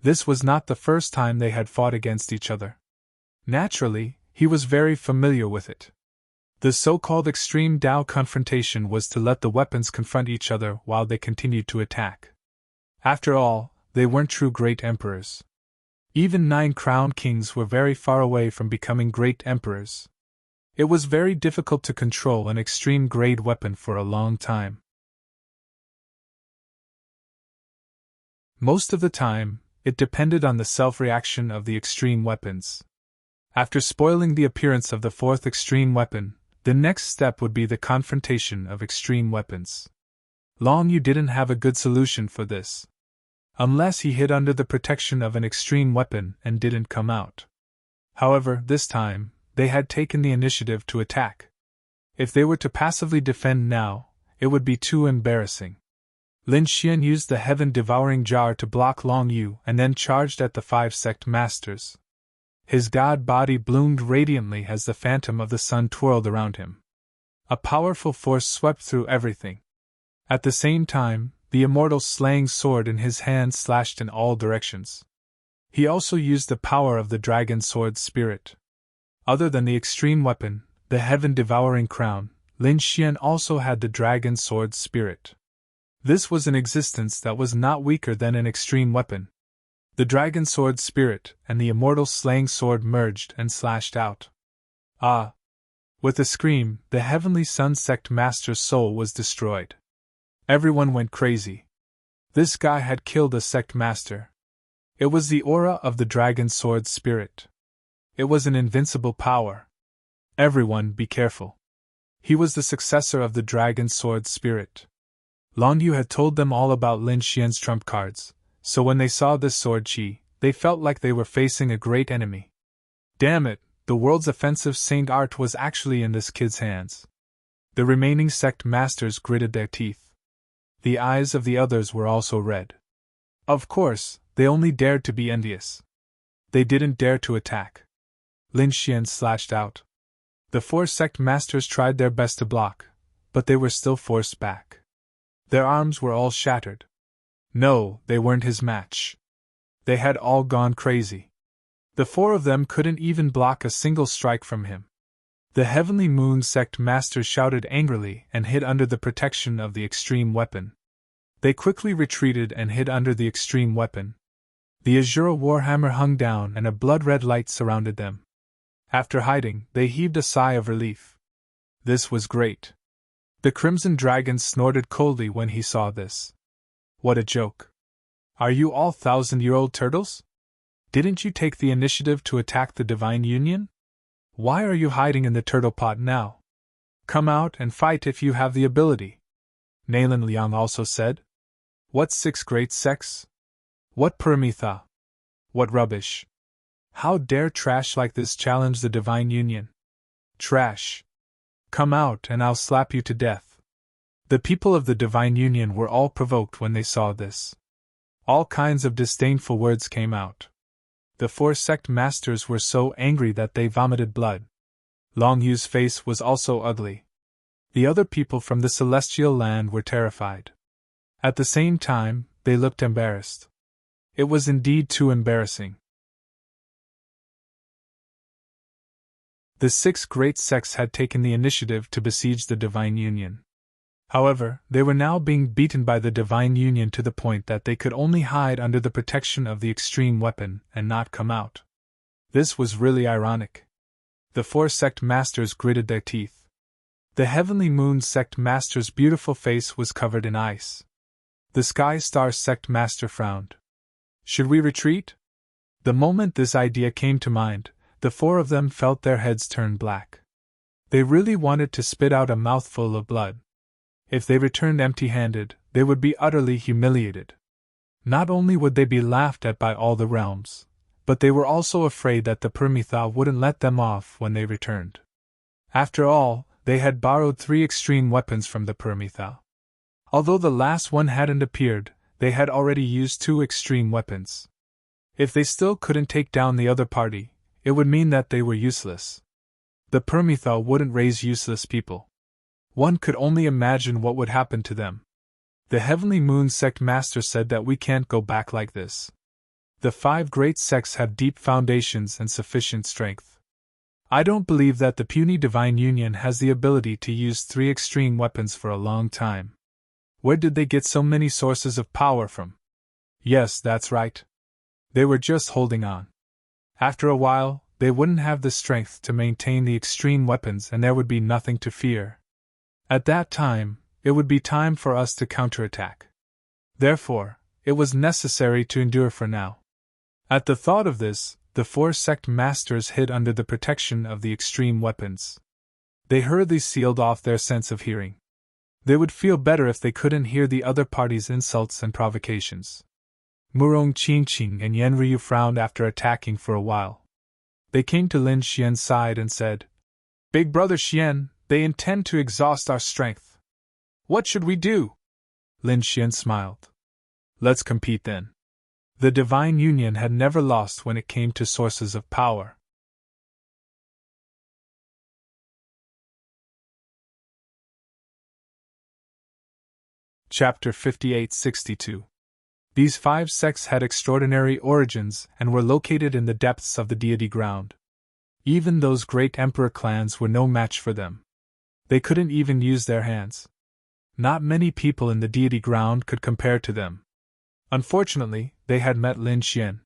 This was not the first time they had fought against each other. Naturally, he was very familiar with it. The so-called extreme Dao confrontation was to let the weapons confront each other while they continued to attack. After all, they weren't true great emperors. Even 9 crowned kings were very far away from becoming great emperors. It was very difficult to control an extreme-grade weapon for a long time. Most of the time, it depended on the self-reaction of the extreme weapons. After spoiling the appearance of the fourth extreme weapon, the next step would be the confrontation of extreme weapons. Long Yu didn't have a good solution for this. Unless he hid under the protection of an extreme weapon and didn't come out. However, this time, they had taken the initiative to attack. If they were to passively defend now, it would be too embarrassing. Lin Xian used the heaven-devouring jar to block Long Yu and then charged at the 5 sect masters. His god body bloomed radiantly as the phantom of the sun twirled around him. A powerful force swept through everything. At the same time, the immortal slaying sword in his hand slashed in all directions. He also used the power of the dragon sword spirit. Other than the extreme weapon, the heaven-devouring crown, Lin Xian also had the dragon sword spirit. This was an existence that was not weaker than an extreme weapon. The dragon sword spirit and the immortal slaying sword merged and slashed out. Ah! With a scream, the Heavenly Sun sect master's soul was destroyed. Everyone went crazy. This guy had killed a sect master. It was the aura of the dragon sword spirit. It was an invincible power. Everyone be careful. He was the successor of the dragon sword spirit. Long Yu had told them all about Lin Xian's trump cards, so when they saw this sword chi, they felt like they were facing a great enemy. Damn it, the world's offensive saint art was actually in this kid's hands. The remaining sect masters gritted their teeth. The eyes of the others were also red. Of course, they only dared to be envious. They didn't dare to attack. Lin Xian slashed out. The 4 sect masters tried their best to block, but they were still forced back. Their arms were all shattered. No, they weren't his match. They had all gone crazy. The 4 of them couldn't even block a single strike from him. The Heavenly Moon sect masters shouted angrily and hid under the protection of the extreme weapon. They quickly retreated and hid under the extreme weapon. The Azura warhammer hung down and a blood-red light surrounded them. After hiding, they heaved a sigh of relief. This was great. The Crimson Dragon snorted coldly when he saw this. What a joke. Are you all 1,000-year-old turtles? Didn't you take the initiative to attack the Divine Union? Why are you hiding in the turtle pot now? Come out and fight if you have the ability. Nalan Liang also said. What 6 great sects? What Paramitha? What rubbish? How dare trash like this challenge the Divine Union? Trash. Come out and I'll slap you to death. The people of the Divine Union were all provoked when they saw this. All kinds of disdainful words came out. The 4 sect masters were so angry that they vomited blood. Long Yu's face was also ugly. The other people from the celestial land were terrified. At the same time, they looked embarrassed. It was indeed too embarrassing. The 6 great sects had taken the initiative to besiege the Divine Union. However, they were now being beaten by the Divine Union to the point that they could only hide under the protection of the extreme weapon and not come out. This was really ironic. The 4 sect masters gritted their teeth. The Heavenly Moon sect master's beautiful face was covered in ice. The Sky Star sect master frowned. Should we retreat? The moment this idea came to mind, the four of them felt their heads turn black. They really wanted to spit out a mouthful of blood. If they returned empty-handed, they would be utterly humiliated. Not only would they be laughed at by all the realms, but they were also afraid that the Prometha wouldn't let them off when they returned. After all, they had borrowed 3 extreme weapons from the Prometha. Although the last one hadn't appeared, they had already used 2 extreme weapons. If they still couldn't take down the other party, it would mean that they were useless. The Prometha wouldn't raise useless people. One could only imagine what would happen to them. The Heavenly Moon Sect Master said that we can't go back like this. The 5 great sects have deep foundations and sufficient strength. I don't believe that the puny Divine Union has the ability to use 3 extreme weapons for a long time. Where did they get so many sources of power from? Yes, that's right. They were just holding on. After a while, they wouldn't have the strength to maintain the extreme weapons and there would be nothing to fear. At that time, it would be time for us to counterattack. Therefore, it was necessary to endure for now. At the thought of this, the 4 sect masters hid under the protection of the extreme weapons. They hurriedly sealed off their sense of hearing. They would feel better if they couldn't hear the other party's insults and provocations. Murong Qingqing and Yenryu frowned after attacking for a while. They came to Lin Xian's side and said, "Big Brother Xian, they intend to exhaust our strength. What should we do?" Lin Xian smiled. "Let's compete then." The Divine Union had never lost when it came to sources of power. Chapter 5862. These 5 sects had extraordinary origins and were located in the depths of the deity ground. Even those great emperor clans were no match for them. They couldn't even use their hands. Not many people in the deity ground could compare to them. Unfortunately, they had met Lin Xian.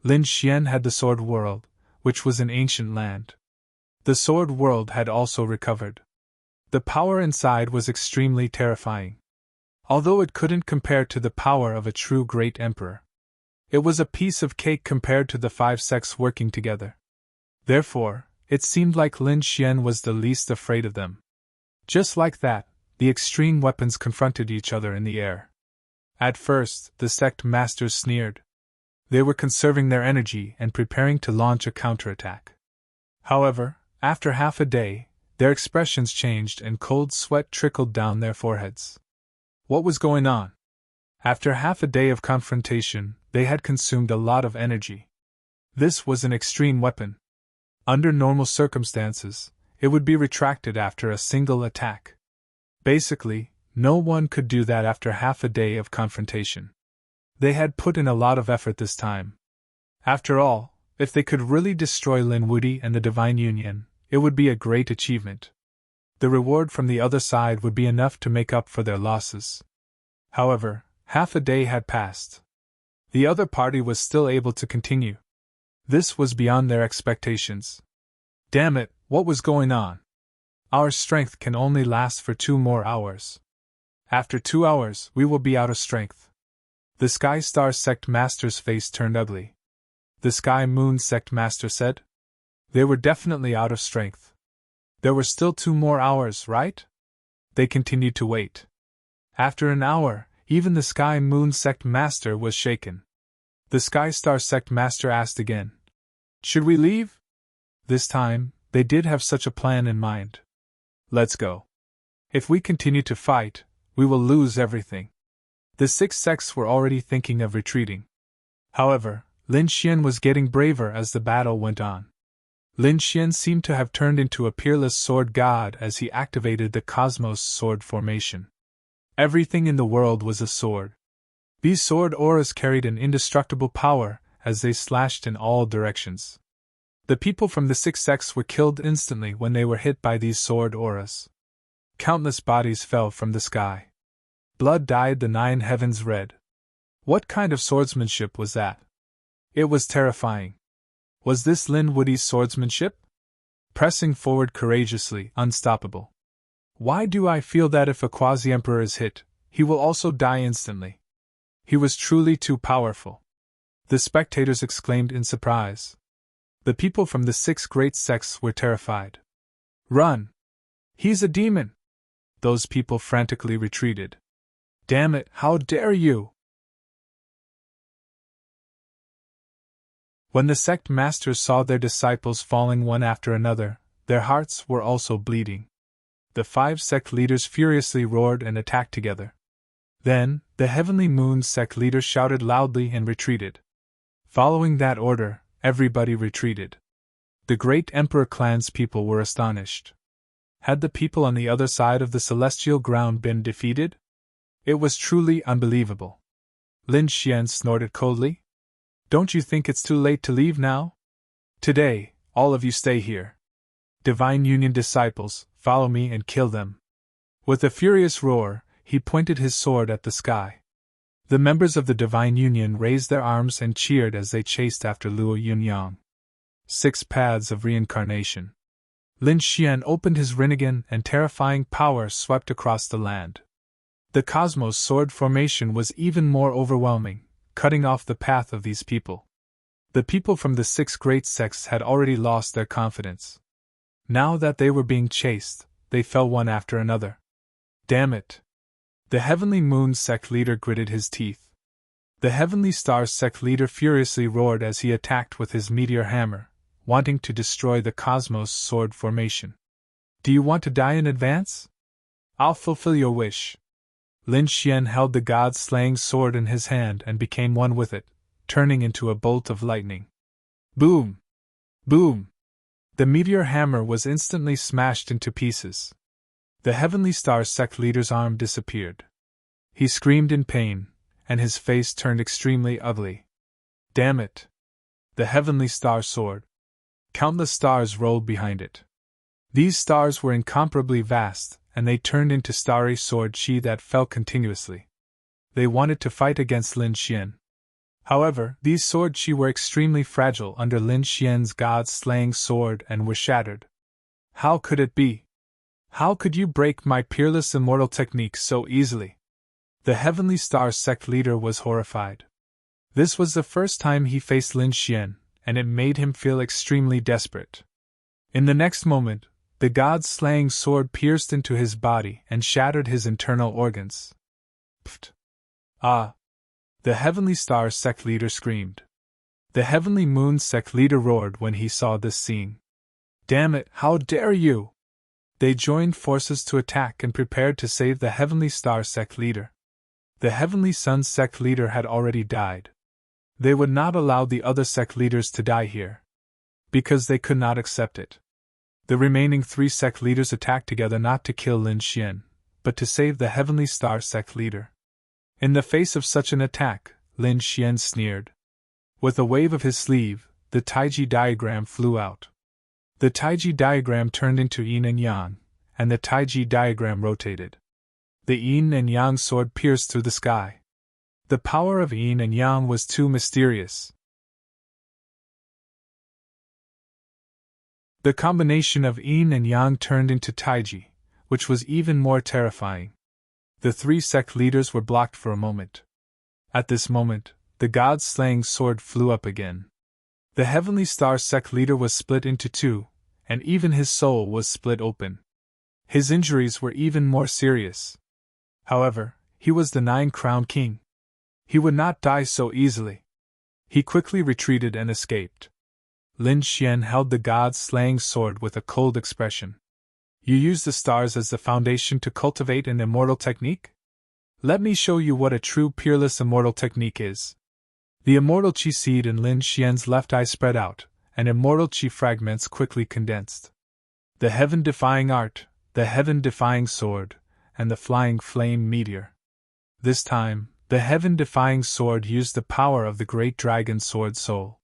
Lin Xian had the Sword World, which was an ancient land. The Sword World had also recovered. The power inside was extremely terrifying. Although it couldn't compare to the power of a true great emperor. It was a piece of cake compared to the 5 sects working together. Therefore, it seemed like Lin Xian was the least afraid of them. Just like that, the extreme weapons confronted each other in the air. At first, the sect masters sneered. They were conserving their energy and preparing to launch a counterattack. However, after half a day, their expressions changed and cold sweat trickled down their foreheads. What was going on? After half a day of confrontation, they had consumed a lot of energy. This was an extreme weapon. Under normal circumstances, it would be retracted after a single attack. Basically, no one could do that after half a day of confrontation. They had put in a lot of effort this time. After all, if they could really destroy Lin Wuti and the Divine Union, it would be a great achievement. The reward from the other side would be enough to make up for their losses. However, half a day had passed. The other party was still able to continue. This was beyond their expectations. Damn it, what was going on? Our strength can only last for 2 more hours. After 2 hours, we will be out of strength. The Sky Star Sect Master's face turned ugly. The Sky Moon Sect Master said. They were definitely out of strength. There were still 2 more hours, right? They continued to wait. After an hour, even the Sky Moon Sect Master was shaken. The Sky Star Sect Master asked again. Should we leave? This time, they did have such a plan in mind. Let's go. If we continue to fight, we will lose everything. The 6 sects were already thinking of retreating. However, Lin Xian was getting braver as the battle went on. Lin Xian seemed to have turned into a peerless sword god as he activated the Cosmos Sword formation. Everything in the world was a sword. These sword auras carried an indestructible power as they slashed in all directions. The people from the 6 sects were killed instantly when they were hit by these sword auras. Countless bodies fell from the sky. Blood dyed the 9 heavens red. What kind of swordsmanship was that? It was terrifying. Was this Lin Wuti's swordsmanship? Pressing forward courageously, unstoppable. Why do I feel that if a quasi-emperor is hit, he will also die instantly? He was truly too powerful. The spectators exclaimed in surprise. The people from the 6 great sects were terrified. "Run! He's a demon!" Those people frantically retreated. "Damn it, how dare you!" When the sect masters saw their disciples falling one after another, their hearts were also bleeding. The 5 sect leaders furiously roared and attacked together. Then, the Heavenly Moon sect leader shouted loudly and retreated. Following that order, everybody retreated. The great Emperor clan's people were astonished. Had the people on the other side of the celestial ground been defeated? It was truly unbelievable. Lin Xian snorted coldly. "Don't you think it's too late to leave now? Today, all of you stay here. Divine Union disciples, follow me and kill them." With a furious roar, he pointed his sword at the sky. The members of the Divine Union raised their arms and cheered as they chased after Luo Yunyang. 6 paths of reincarnation. Lin Xian opened his Rinnegan and terrifying power swept across the land. The Cosmos Sword formation was even more overwhelming, cutting off the path of these people. The people from the 6 great sects had already lost their confidence. Now that they were being chased, they fell one after another. "Damn it!" The Heavenly Moon sect leader gritted his teeth. The Heavenly Star sect leader furiously roared as he attacked with his meteor hammer, wanting to destroy the Cosmos Sword formation. "Do you want to die in advance? I'll fulfill your wish." Lin Xian held the god-slaying sword in his hand and became one with it, turning into a bolt of lightning. Boom! Boom! The meteor hammer was instantly smashed into pieces. The Heavenly Star sect leader's arm disappeared. He screamed in pain, and his face turned extremely ugly. "Damn it! The Heavenly Star sword!" Countless stars rolled behind it. These stars were incomparably vast, and they turned into starry sword chi that fell continuously. They wanted to fight against Lin Xian. However, these sword chi were extremely fragile under Lin Xian's god-slaying sword and were shattered. How could it be? How could you break my peerless immortal technique so easily? The Heavenly Star sect leader was horrified. This was the first time he faced Lin Xian, and it made him feel extremely desperate. In the next moment, the god-slaying sword pierced into his body and shattered his internal organs. Pfft! Ah! The Heavenly Star sect leader screamed. The Heavenly Moon sect leader roared when he saw this scene. "Damn it, how dare you!" They joined forces to attack and prepared to save the Heavenly Star sect leader. The Heavenly Sun sect leader had already died. They would not allow the other sect leaders to die here, because they could not accept it. The remaining 3 sect leaders attacked together not to kill Lin Xian, but to save the Heavenly Star sect leader. In the face of such an attack, Lin Xian sneered. With a wave of his sleeve, the Taiji diagram flew out. The Taiji diagram turned into yin and yang, and the Taiji diagram rotated. The yin and yang sword pierced through the sky. The power of yin and yang was too mysterious. The combination of yin and yang turned into Taiji, which was even more terrifying. The 3 sect leaders were blocked for a moment. At this moment, the god-slaying sword flew up again. The Heavenly Star sect leader was split into 2, and even his soul was split open. His injuries were even more serious. However, he was the 9-crown king. He would not die so easily. He quickly retreated and escaped. Lin Xian held the god-slaying sword with a cold expression. "You use the stars as the foundation to cultivate an immortal technique? Let me show you what a true peerless immortal technique is." The immortal chi seed in Lin Xian's left eye spread out, and immortal chi fragments quickly condensed. The heaven-defying art, the heaven-defying sword, and the flying flame meteor. This time, the heaven-defying sword used the power of the great dragon sword soul.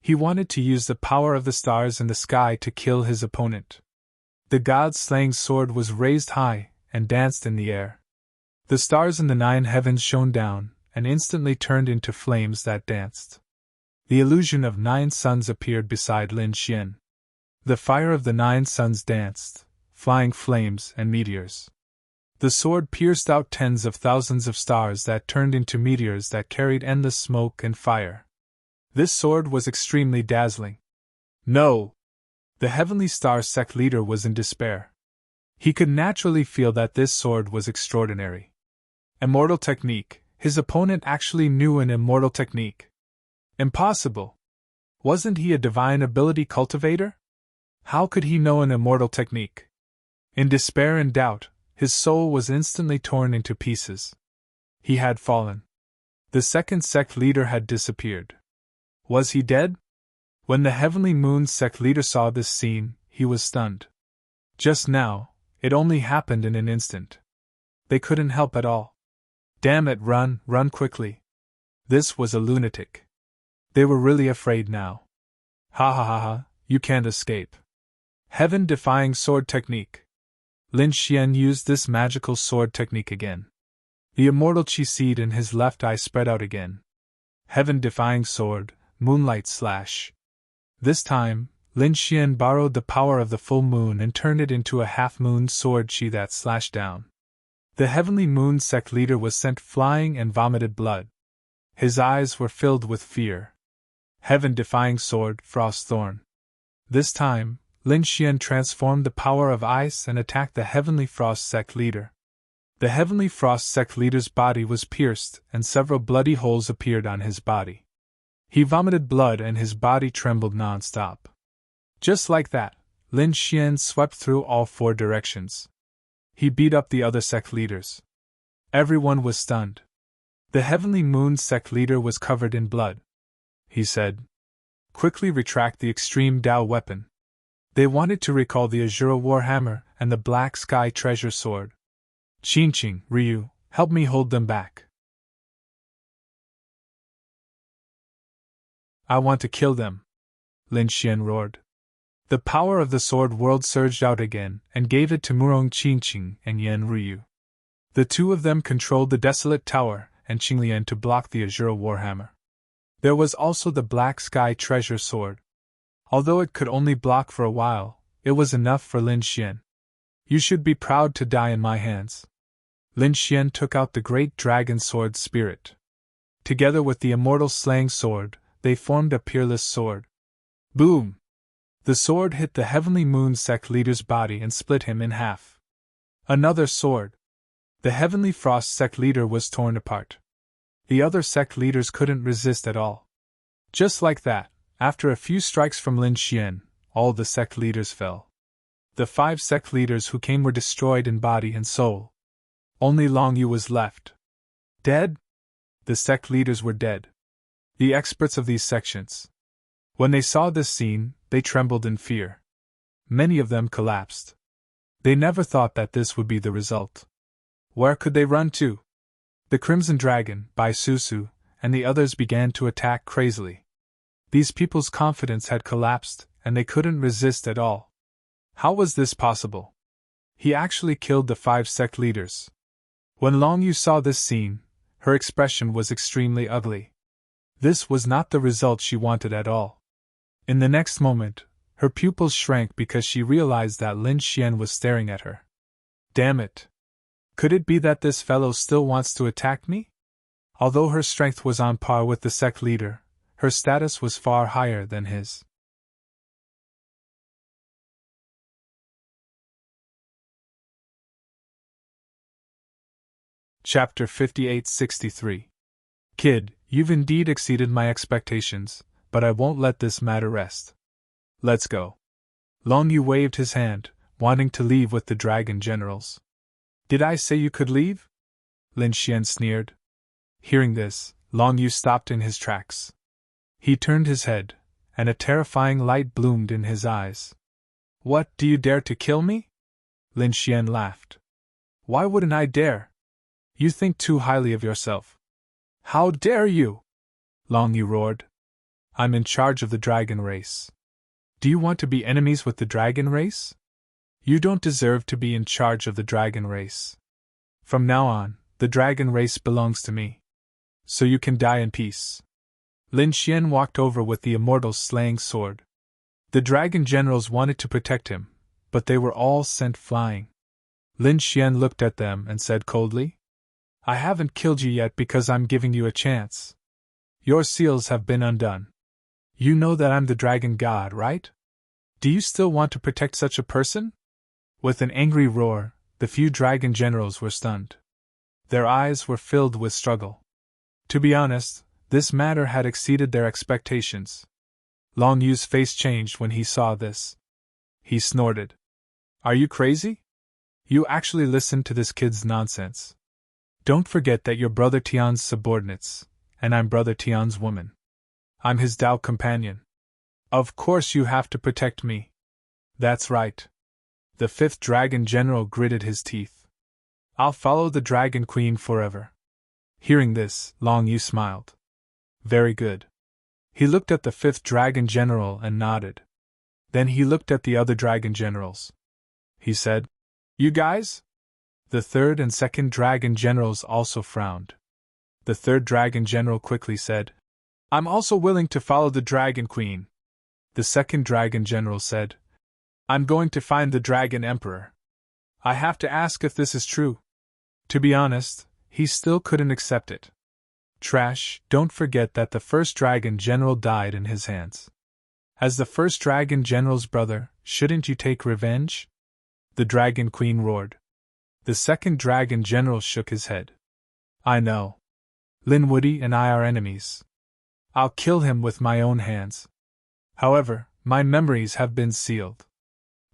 He wanted to use the power of the stars in the sky to kill his opponent. The god-slaying sword was raised high and danced in the air. The stars in the 9 heavens shone down and instantly turned into flames that danced. The illusion of 9 suns appeared beside Lin Xian. The fire of the 9 suns danced, flying flames and meteors. The sword pierced out tens of thousands of stars that turned into meteors that carried endless smoke and fire. This sword was extremely dazzling. No! The Heavenly Star sect leader was in despair. He could naturally feel that this sword was extraordinary. Immortal technique. His opponent actually knew an immortal technique. Impossible! Wasn't he a divine ability cultivator? How could he know an immortal technique? In despair and doubt, his soul was instantly torn into pieces. He had fallen. The second sect leader had disappeared. Was he dead? When the Heavenly Moon sect leader saw this scene, he was stunned. Just now, it only happened in an instant. They couldn't help at all. Damn it, run quickly. This was a lunatic. They were really afraid now. Ha ha ha ha, you can't escape. Heaven-defying sword technique. Lin Xian used this magical sword technique again. The immortal chi seed in his left eye spread out again. Heaven-defying sword, moonlight slash. This time, Lin Xian borrowed the power of the full moon and turned it into a half-moon sword chi that slashed down. The Heavenly Moon sect leader was sent flying and vomited blood. His eyes were filled with fear. Heaven-defying sword, frost thorn. This time, Lin Xian transformed the power of ice and attacked the Heavenly Frost sect leader. The Heavenly Frost sect leader's body was pierced and several bloody holes appeared on his body. He vomited blood and his body trembled non-stop. Just like that, Lin Xian swept through all four directions. He beat up the other sect leaders. Everyone was stunned. The Heavenly Moon sect leader was covered in blood. He said, "Quickly retract the extreme Dao weapon." They wanted to recall the Azura Warhammer and the Black Sky Treasure Sword. Qingqing, Ryu, help me hold them back. I want to kill them, Lin Xian roared. The power of the sword world surged out again and gave it to Murong Qingqing and Yan Ryu. The two of them controlled the Desolate Tower and Qinglian to block the Azura Warhammer. There was also the Black Sky Treasure Sword. Although it could only block for a while, it was enough for Lin Xian. You should be proud to die in my hands. Lin Xian took out the Great Dragon Sword Spirit. Together with the Immortal Slaying Sword, they formed a peerless sword. Boom! The sword hit the Heavenly Moon sect leader's body and split him in half. Another sword. The Heavenly Frost sect leader was torn apart. The other sect leaders couldn't resist at all. Just like that, after a few strikes from Lin Xian, all the sect leaders fell. The 5 sect leaders who came were destroyed in body and soul. Only Long Yu was left. Dead? The sect leaders were dead. The experts of these sections. When they saw this scene, they trembled in fear. Many of them collapsed. They never thought that this would be the result. Where could they run to? The Crimson Dragon, Bai Susu, and the others began to attack crazily. These people's confidence had collapsed, and they couldn't resist at all. How was this possible? He actually killed the 5 sect leaders. When Long Yu saw this scene, her expression was extremely ugly. This was not the result she wanted at all. In the next moment, her pupils shrank because she realized that Lin Xian was staring at her. Damn it! Could it be that this fellow still wants to attack me? Although her strength was on par with the sect leader, her status was far higher than his. Chapter 58-63. Kid, you've indeed exceeded my expectations, but I won't let this matter rest. Let's go. Long Yu waved his hand, wanting to leave with the dragon generals. Did I say you could leave? Lin Xian sneered. Hearing this, Long Yu stopped in his tracks. He turned his head, and a terrifying light bloomed in his eyes. What, do you dare to kill me? Lin Xian laughed. Why wouldn't I dare? You think too highly of yourself. How dare you? Long Yu roared. I'm in charge of the dragon race. Do you want to be enemies with the dragon race? You don't deserve to be in charge of the dragon race. From now on, the dragon race belongs to me. So you can die in peace. Lin Xian walked over with the immortal slaying sword. The dragon generals wanted to protect him, but they were all sent flying. Lin Xian looked at them and said coldly, I haven't killed you yet because I'm giving you a chance. Your seals have been undone. You know that I'm the dragon god, right? Do you still want to protect such a person? With an angry roar, the few dragon generals were stunned. Their eyes were filled with struggle. To be honest, this matter had exceeded their expectations. Long Yu's face changed when he saw this. He snorted. Are you crazy? You actually listened to this kid's nonsense. Don't forget that you're Brother Tian's subordinates, and I'm Brother Tian's woman. I'm his Dao companion. Of course you have to protect me. That's right. The fifth dragon general gritted his teeth. I'll follow the dragon queen forever. Hearing this, Long Yu smiled. Very good. He looked at the fifth dragon general and nodded. Then he looked at the other dragon generals. He said, You guys? The third and second dragon generals also frowned. The third dragon general quickly said, I'm also willing to follow the dragon queen. The second dragon general said, I'm going to find the dragon emperor. I have to ask if this is true. To be honest, he still couldn't accept it. Trash, don't forget that the first dragon general died in his hands. As the first dragon general's brother, shouldn't you take revenge? The dragon queen roared. The second dragon general shook his head. I know. Lin Woody and I are enemies. I'll kill him with my own hands. However, my memories have been sealed.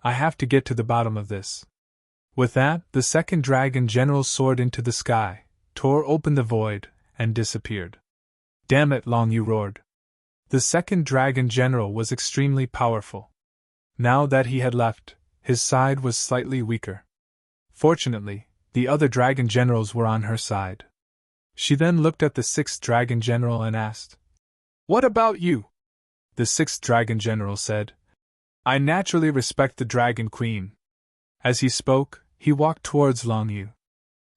I have to get to the bottom of this. With that, the second dragon general soared into the sky, tore open the void, and disappeared. Damn it, Long Yu roared. The second dragon general was extremely powerful. Now that he had left, his side was slightly weaker. Fortunately, the other dragon generals were on her side. She then looked at the sixth dragon general and asked, What about you? The sixth dragon general said, I naturally respect the dragon queen. As he spoke, he walked towards Long Yu.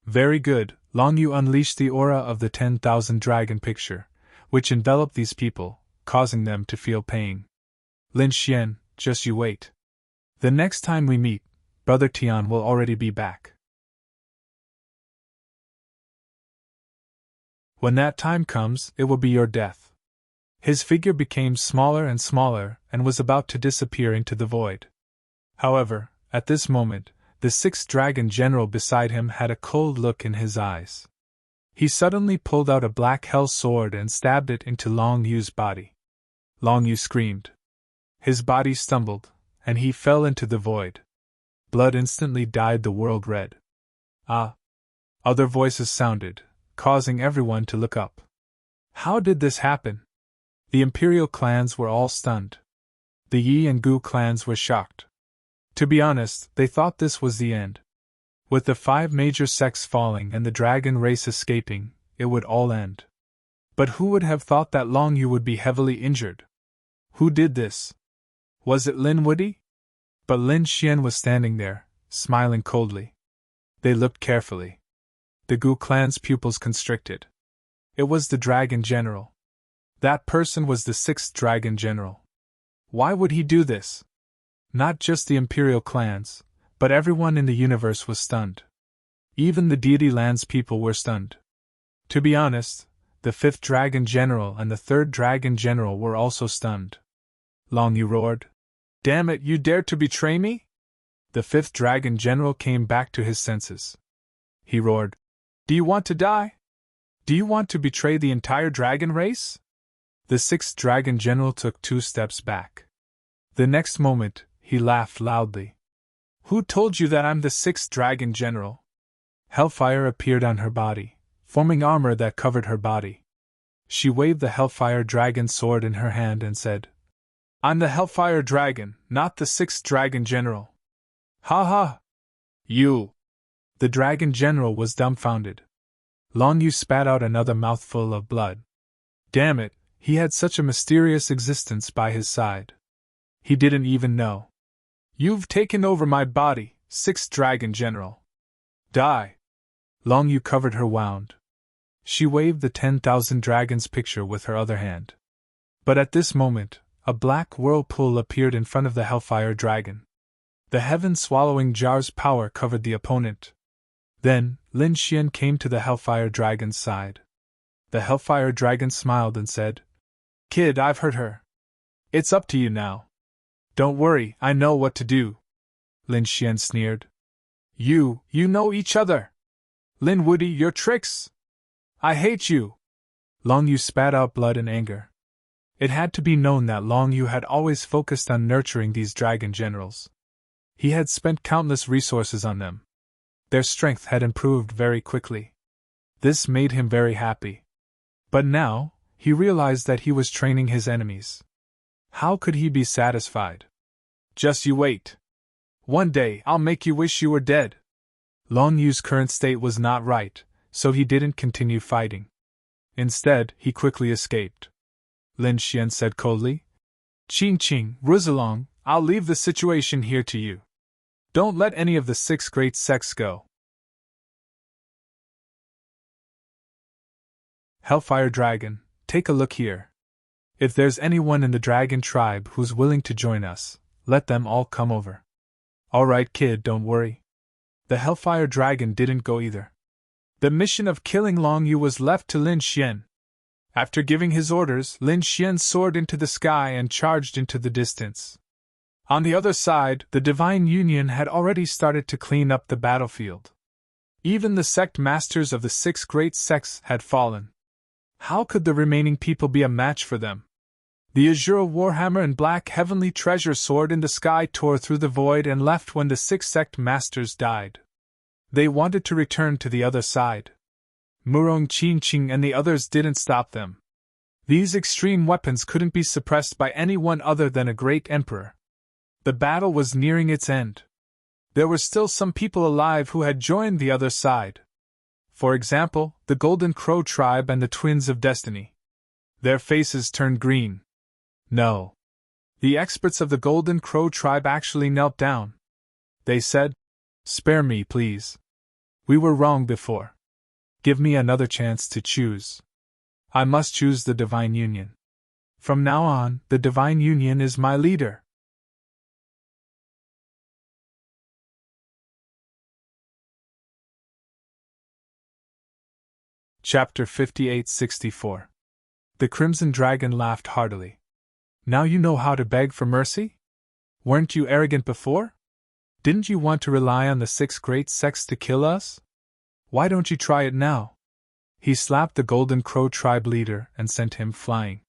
Very good, Long Yu unleashed the aura of the 10,000 dragon picture, which enveloped these people, causing them to feel pain. Lin Xian, just you wait. The next time we meet, Brother Tian will already be back. When that time comes, it will be your death. His figure became smaller and smaller and was about to disappear into the void. However, at this moment, the sixth dragon general beside him had a cold look in his eyes. He suddenly pulled out a black hell sword and stabbed it into Long Yu's body. Long Yu screamed. His body stumbled, and he fell into the void. Blood instantly dyed the world red. Ah! Other voices sounded, causing everyone to look up. How did this happen? The imperial clans were all stunned. The Yi and Gu clans were shocked. To be honest, they thought this was the end. With the 5 major sects falling and the dragon race escaping, it would all end. But who would have thought that Long Yu would be heavily injured? Who did this? Was it Lin Woody? But Lin Xian was standing there, smiling coldly. They looked carefully. The Gu clan's pupils constricted. It was the dragon general. That person was the 6th dragon general. Why would he do this? Not just the imperial clans, but everyone in the universe was stunned. Even the deity land's people were stunned. To be honest, the 5th dragon general and the 3rd dragon general were also stunned. Long Yu roared. Damn it, you dared to betray me? The 5th dragon general came back to his senses. He roared. Do you want to die? Do you want to betray the entire dragon race? The 6th dragon general took 2 steps back. The next moment, he laughed loudly. Who told you that I'm the 6th dragon general? Hellfire appeared on her body, forming armor that covered her body. She waved the Hellfire dragon sword in her hand and said, I'm the Hellfire dragon, not the 6th dragon general. Ha ha! You! The dragon general was dumbfounded. Long Yu spat out another mouthful of blood. Damn it, he had such a mysterious existence by his side. He didn't even know. You've taken over my body, 6th dragon general. Die! Long Yu covered her wound. She waved the 10,000 dragons picture with her other hand. But at this moment, a black whirlpool appeared in front of the Hellfire dragon. The heaven-swallowing jar's power covered the opponent. Then, Lin Xian came to the Hellfire dragon's side. The Hellfire dragon smiled and said, Kid, I've heard her. It's up to you now. Don't worry, I know what to do. Lin Xian sneered. You know each other. Lin Woody, your tricks! I hate you! Long Yu spat out blood and anger. It had to be known that Long Yu had always focused on nurturing these dragon generals. He had spent countless resources on them. Their strength had improved very quickly. This made him very happy. But now, he realized that he was training his enemies. How could he be satisfied? Just you wait. One day I'll make you wish you were dead. Long Yu's current state was not right, so he didn't continue fighting. Instead, he quickly escaped. Lin Xian said coldly, Qing Qing, Ruzalong, I'll leave the situation here to you. Don't let any of the 6 great sects go. Hellfire Dragon, take a look here. If there's anyone in the dragon tribe who's willing to join us, let them all come over. Alright kid, don't worry. The Hellfire Dragon didn't go either. The mission of killing Long Yu was left to Lin Xian. After giving his orders, Lin Xian soared into the sky and charged into the distance. On the other side, the Divine Union had already started to clean up the battlefield. Even the sect masters of the 6 great sects had fallen. How could the remaining people be a match for them? The Azure Warhammer and Black Heavenly Treasure Sword in the sky tore through the void and left when the 6 sect masters died. They wanted to return to the other side. Murong Qingqing and the others didn't stop them. These extreme weapons couldn't be suppressed by anyone other than a great emperor. The battle was nearing its end. There were still some people alive who had joined the other side. For example, the Golden Crow tribe and the Twins of Destiny. Their faces turned green. No. The experts of the Golden Crow tribe actually knelt down. They said, Spare me, please. We were wrong before. Give me another chance to choose. I must choose the Divine Union. From now on, the Divine Union is my leader. Chapter 58-64. The Crimson Dragon laughed heartily. Now you know how to beg for mercy? Weren't you arrogant before? Didn't you want to rely on the 6 great sects to kill us? Why don't you try it now? He slapped the Golden Crow tribe leader and sent him flying.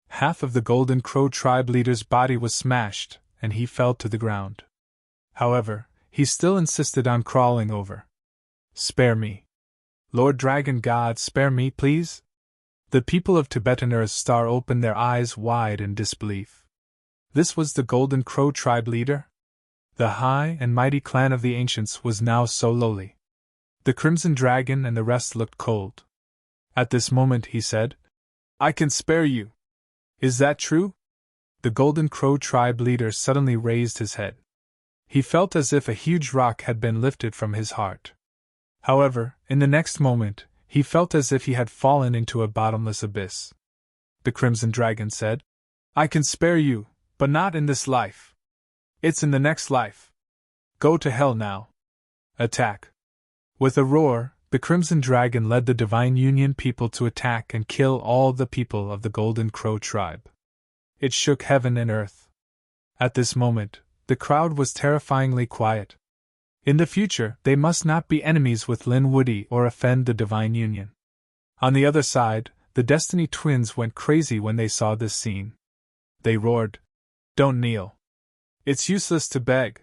Half of the Golden Crow tribe leader's body was smashed, and he fell to the ground. However, he still insisted on crawling over. Spare me. Lord Dragon God, spare me, please? The people of Tibetan Earth Star opened their eyes wide in disbelief. This was the Golden Crow tribe leader? The high and mighty clan of the ancients was now so lowly. The Crimson Dragon and the rest looked cold. At this moment he said, I can spare you. Is that true? The Golden Crow tribe leader suddenly raised his head. He felt as if a huge rock had been lifted from his heart. However, in the next moment, he felt as if he had fallen into a bottomless abyss. The Crimson Dragon said, I can spare you, but not in this life. It's in the next life. Go to hell now. Attack. With a roar, the Crimson Dragon led the Divine Union people to attack and kill all the people of the Golden Crow tribe. It shook heaven and earth. At this moment, the crowd was terrifyingly quiet. In the future, they must not be enemies with Lin Woody or offend the Divine Union. On the other side, the Destiny Twins went crazy when they saw this scene. They roared, Don't kneel. It's useless to beg.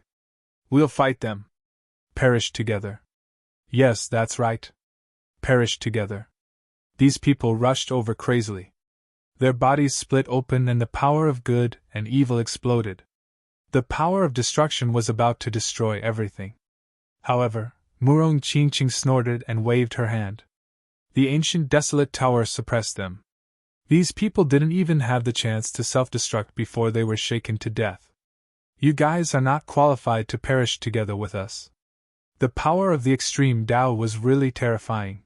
We'll fight them. Perish together. Yes, that's right. Perish together. These people rushed over crazily. Their bodies split open and the power of good and evil exploded. The power of destruction was about to destroy everything. However, Murong Qingqing snorted and waved her hand. The ancient desolate tower suppressed them. These people didn't even have the chance to self-destruct before they were shaken to death. You guys are not qualified to perish together with us. The power of the extreme Tao was really terrifying.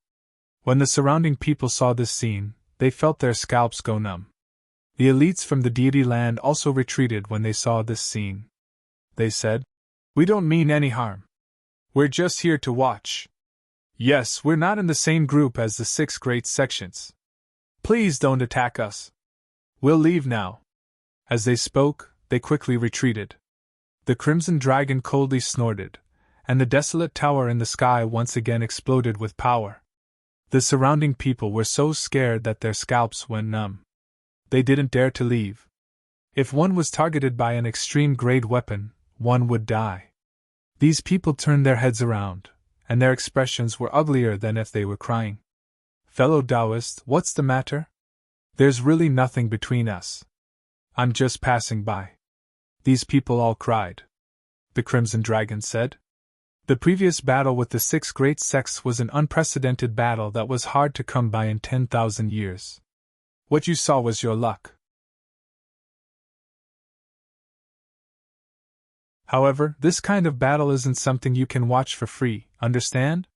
When the surrounding people saw this scene, they felt their scalps go numb. The elites from the deity land also retreated when they saw this scene. They said, We don't mean any harm. We're just here to watch. Yes, we're not in the same group as the 6 great sections. Please don't attack us. We'll leave now. As they spoke, they quickly retreated. The crimson dragon coldly snorted, and the desolate tower in the sky once again exploded with power. The surrounding people were so scared that their scalps went numb. They didn't dare to leave. If one was targeted by an extreme-grade weapon, one would die. These people turned their heads around, and their expressions were uglier than if they were crying. Fellow Taoist, what's the matter? There's really nothing between us. I'm just passing by. These people all cried. The Crimson Dragon said. The previous battle with the 6 great sects was an unprecedented battle that was hard to come by in 10,000 years. What you saw was your luck. However, this kind of battle isn't something you can watch for free, understand?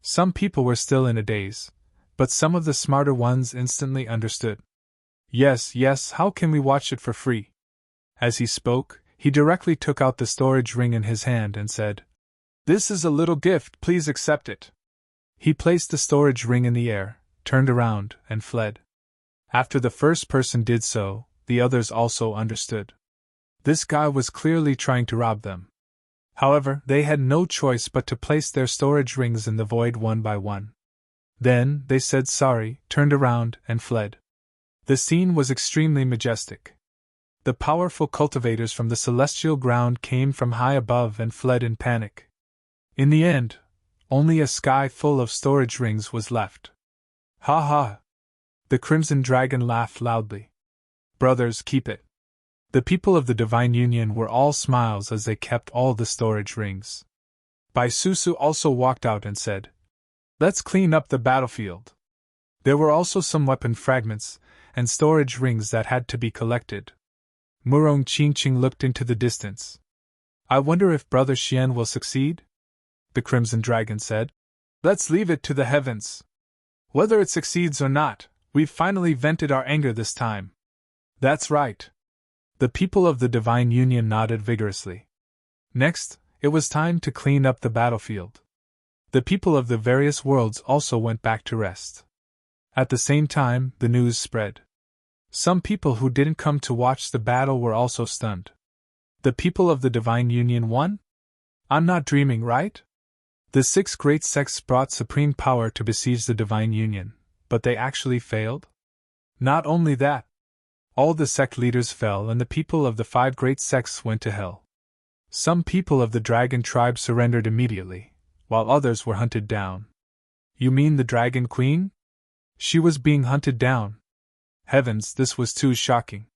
Some people were still in a daze, but some of the smarter ones instantly understood. Yes, how can we watch it for free? As he spoke, he directly took out the storage ring in his hand and said, "This is a little gift, please accept it." He placed the storage ring in the air, turned around, and fled. After the first person did so, the others also understood. This guy was clearly trying to rob them. However, they had no choice but to place their storage rings in the void one by one. Then, they said sorry, turned around, and fled. The scene was extremely majestic. The powerful cultivators from the celestial ground came from high above and fled in panic. In the end, only a sky full of storage rings was left. Ha ha! The Crimson Dragon laughed loudly. Brothers, keep it. The people of the Divine Union were all smiles as they kept all the storage rings. Bai Susu also walked out and said, "Let's clean up the battlefield." There were also some weapon fragments and storage rings that had to be collected. Murong Qingqing looked into the distance. "I wonder if Brother Xian will succeed?" The Crimson Dragon said. "Let's leave it to the heavens. Whether it succeeds or not, we've finally vented our anger this time." "That's right." The people of the Divine Union nodded vigorously. Next, it was time to clean up the battlefield. The people of the various worlds also went back to rest. At the same time, the news spread. Some people who didn't come to watch the battle were also stunned. The people of the Divine Union won? I'm not dreaming, right? The 6 great sects brought supreme power to besiege the Divine Union, but they actually failed? Not only that, all the sect leaders fell and the people of the 5 great sects went to hell. Some people of the dragon tribe surrendered immediately, while others were hunted down. You mean the Dragon Queen? She was being hunted down. Heavens, this was too shocking.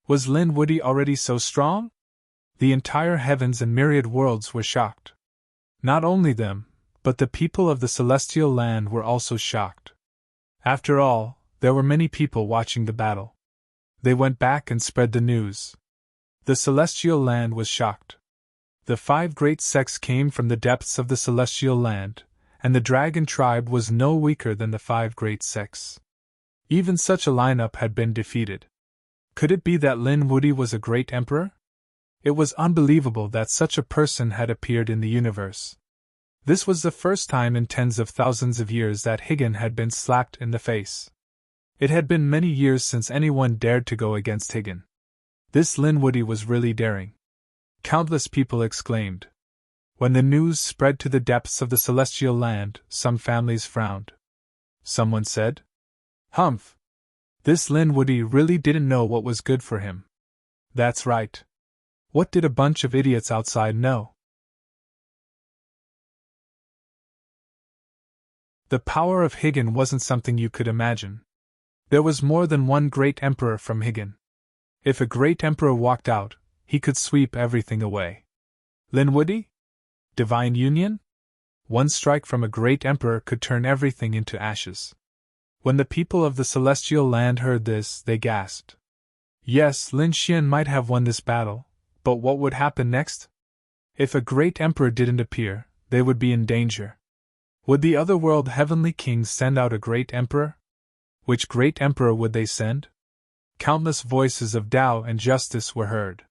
Was Lin Woody already so strong? The entire heavens and myriad worlds were shocked. Not only them, but the people of the celestial land were also shocked. After all, there were many people watching the battle. They went back and spread the news. The celestial land was shocked. The 5 great sects came from the depths of the celestial land, and the dragon tribe was no weaker than the 5 great sects. Even such a lineup had been defeated. Could it be that Lin Woody was a great emperor? It was unbelievable that such a person had appeared in the universe. This was the first time in tens of thousands of years that Higgin had been slapped in the face. It had been many years since anyone dared to go against Higgin. This Lin Woody was really daring. Countless people exclaimed. When the news spread to the depths of the celestial land, some families frowned. Someone said, "Humph! This Lin Woody really didn't know what was good for him." That's right. What did a bunch of idiots outside know? The power of Higgin wasn't something you could imagine. There was more than one great emperor from Higgin. If a great emperor walked out, he could sweep everything away. Lin Woody? Divine Union? One strike from a great emperor could turn everything into ashes. When the people of the celestial land heard this, they gasped. Yes, Lin Xian might have won this battle, but what would happen next? If a great emperor didn't appear, they would be in danger. Would the otherworld heavenly kings send out a great emperor? Which great emperor would they send? Countless voices of Tao and justice were heard.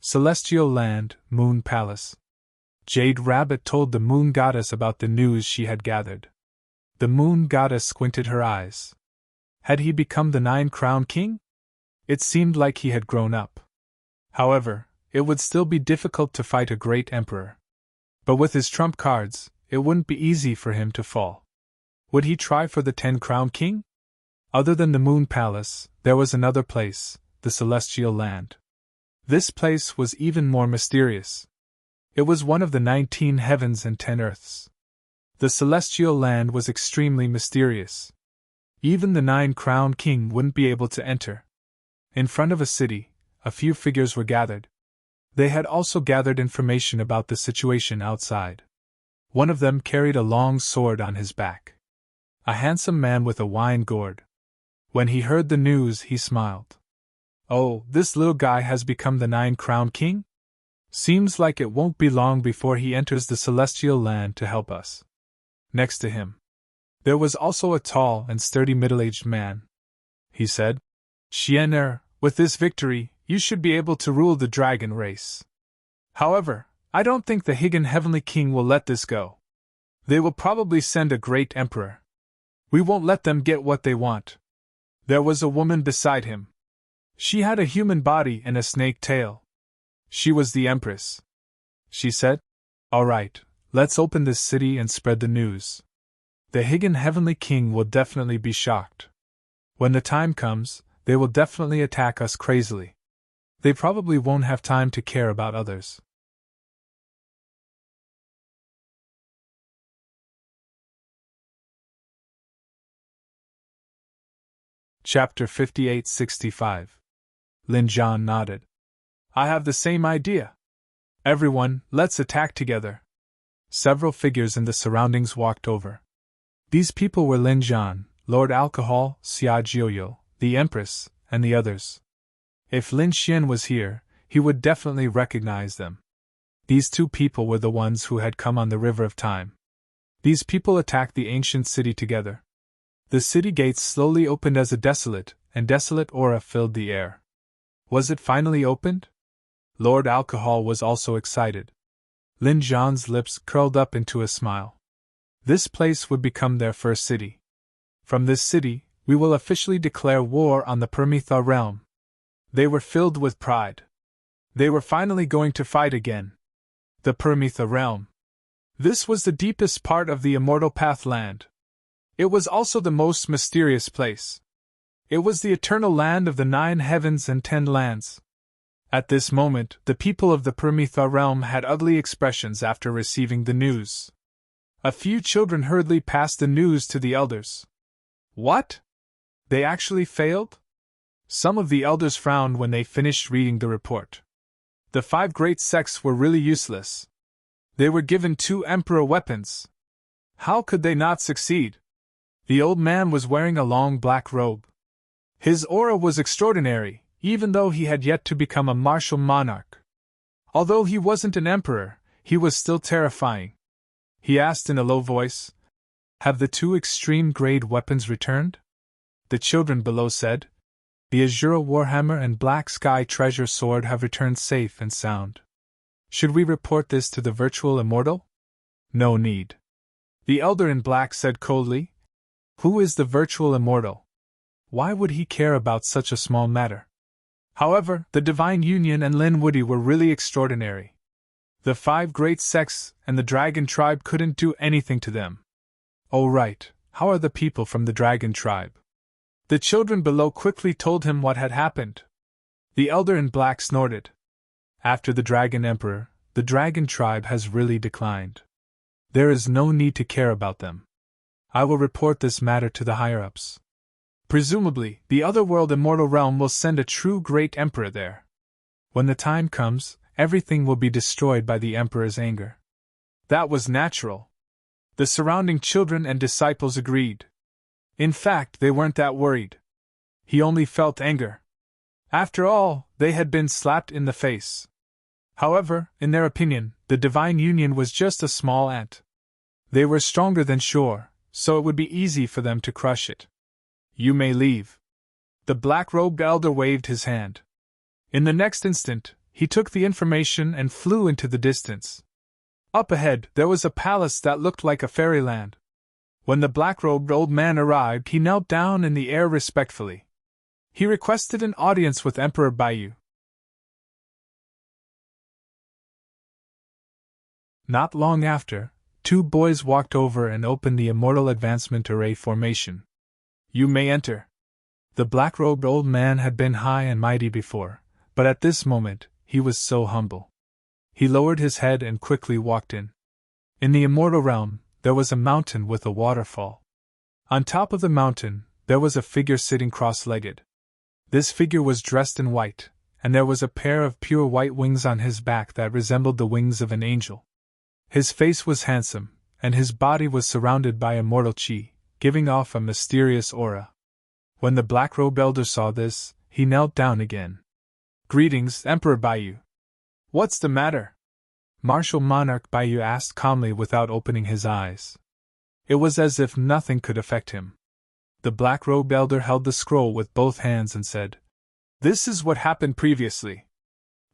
Celestial land, Moon Palace. Jade Rabbit told the Moon Goddess about the news she had gathered. The Moon Goddess squinted her eyes. Had he become the 9-crown king? It seemed like he had grown up. However, it would still be difficult to fight a great emperor. But with his trump cards, it wouldn't be easy for him to fall. Would he try for the 10-crown king? Other than the Moon Palace, there was another place, the Celestial Land. This place was even more mysterious. It was one of the 19 heavens and 10 earths. The Celestial Land was extremely mysterious. Even the 9-crowned king wouldn't be able to enter. In front of a city, a few figures were gathered. They had also gathered information about the situation outside. One of them carried a long sword on his back. A handsome man with a wine gourd. When he heard the news, he smiled. Oh, this little guy has become the 9-crowned king? Seems like it won't be long before he enters the Celestial Land to help us. Next to him, there was also a tall and sturdy middle-aged man. He said, Xian'er, with this victory, you should be able to rule the dragon race. However, I don't think the Higan Heavenly King will let this go. They will probably send a great emperor. We won't let them get what they want. There was a woman beside him. She had a human body and a snake tail. She was the Empress. She said, All right, let's open this city and spread the news. The Higan Heavenly King will definitely be shocked. When the time comes, they will definitely attack us crazily. They probably won't have time to care about others. Chapter 5865. Lin Jian nodded. I have the same idea. Everyone, let's attack together. Several figures in the surroundings walked over. These people were Lin Jian, Lord Alcohol, Xia Jiuyu, the Empress, and the others. If Lin Xian was here, he would definitely recognize them. These two people were the ones who had come on the River of Time. These people attacked the ancient city together. The city gates slowly opened as a desolate aura filled the air. Was it finally opened? Lord Alcohol was also excited. Lin Jian's lips curled up into a smile. This place would become their first city. From this city, we will officially declare war on the Permitha realm. They were filled with pride. They were finally going to fight again. The Permitha realm. This was the deepest part of the Immortal Path land. It was also the most mysterious place. It was the eternal land of the 9 heavens and 10 lands. At this moment, the people of the Permitha realm had ugly expressions after receiving the news. A few children hurriedly passed the news to the elders. What? They actually failed? Some of the elders frowned when they finished reading the report. The 5 great sects were really useless. They were given 2 emperor weapons. How could they not succeed? The old man was wearing a long black robe. His aura was extraordinary, even though he had yet to become a martial monarch. Although he wasn't an emperor, he was still terrifying. He asked in a low voice, Have the 2 extreme-grade weapons returned? The children below said, The Azura Warhammer and Black Sky Treasure Sword have returned safe and sound. Should we report this to the Virtual Immortal? No need. The Elder in Black said coldly, Who is the Virtual Immortal? Why would he care about such a small matter? However, the Divine Union and Lin Woody were really extraordinary. The 5 great sects and the Dragon Tribe couldn't do anything to them. Oh right, how are the people from the Dragon Tribe? The children below quickly told him what had happened. The Elder in Black snorted. After the Dragon Emperor, the Dragon Tribe has really declined. There is no need to care about them. I will report this matter to the higher-ups. Presumably, the Otherworld Immortal Realm will send a true great emperor there. When the time comes, everything will be destroyed by the emperor's anger. That was natural. The surrounding children and disciples agreed. In fact, they weren't that worried. He only felt anger. After all, they had been slapped in the face. However, in their opinion, the Divine Union was just a small ant. They were stronger than Shore, so it would be easy for them to crush it. You may leave. The black-robed elder waved his hand. In the next instant, he took the information and flew into the distance. Up ahead, there was a palace that looked like a fairyland. When the black-robed old man arrived, he knelt down in the air respectfully. He requested an audience with Emperor Baiyu. Not long after, two boys walked over and opened the Immortal Advancement Array formation. You may enter. The black-robed old man had been high and mighty before, but at this moment, he was so humble. He lowered his head and quickly walked in. In the immortal realm, there was a mountain with a waterfall. On top of the mountain, there was a figure sitting cross-legged. This figure was dressed in white, and there was a pair of pure white wings on his back that resembled the wings of an angel. His face was handsome, and his body was surrounded by immortal chi, giving off a mysterious aura. When the black-robed elder saw this, he knelt down again. Greetings, Emperor Baiyu. What's the matter? Martial Monarch Baiyu asked calmly without opening his eyes. It was as if nothing could affect him. The black-robed elder held the scroll with both hands and said, This is what happened previously.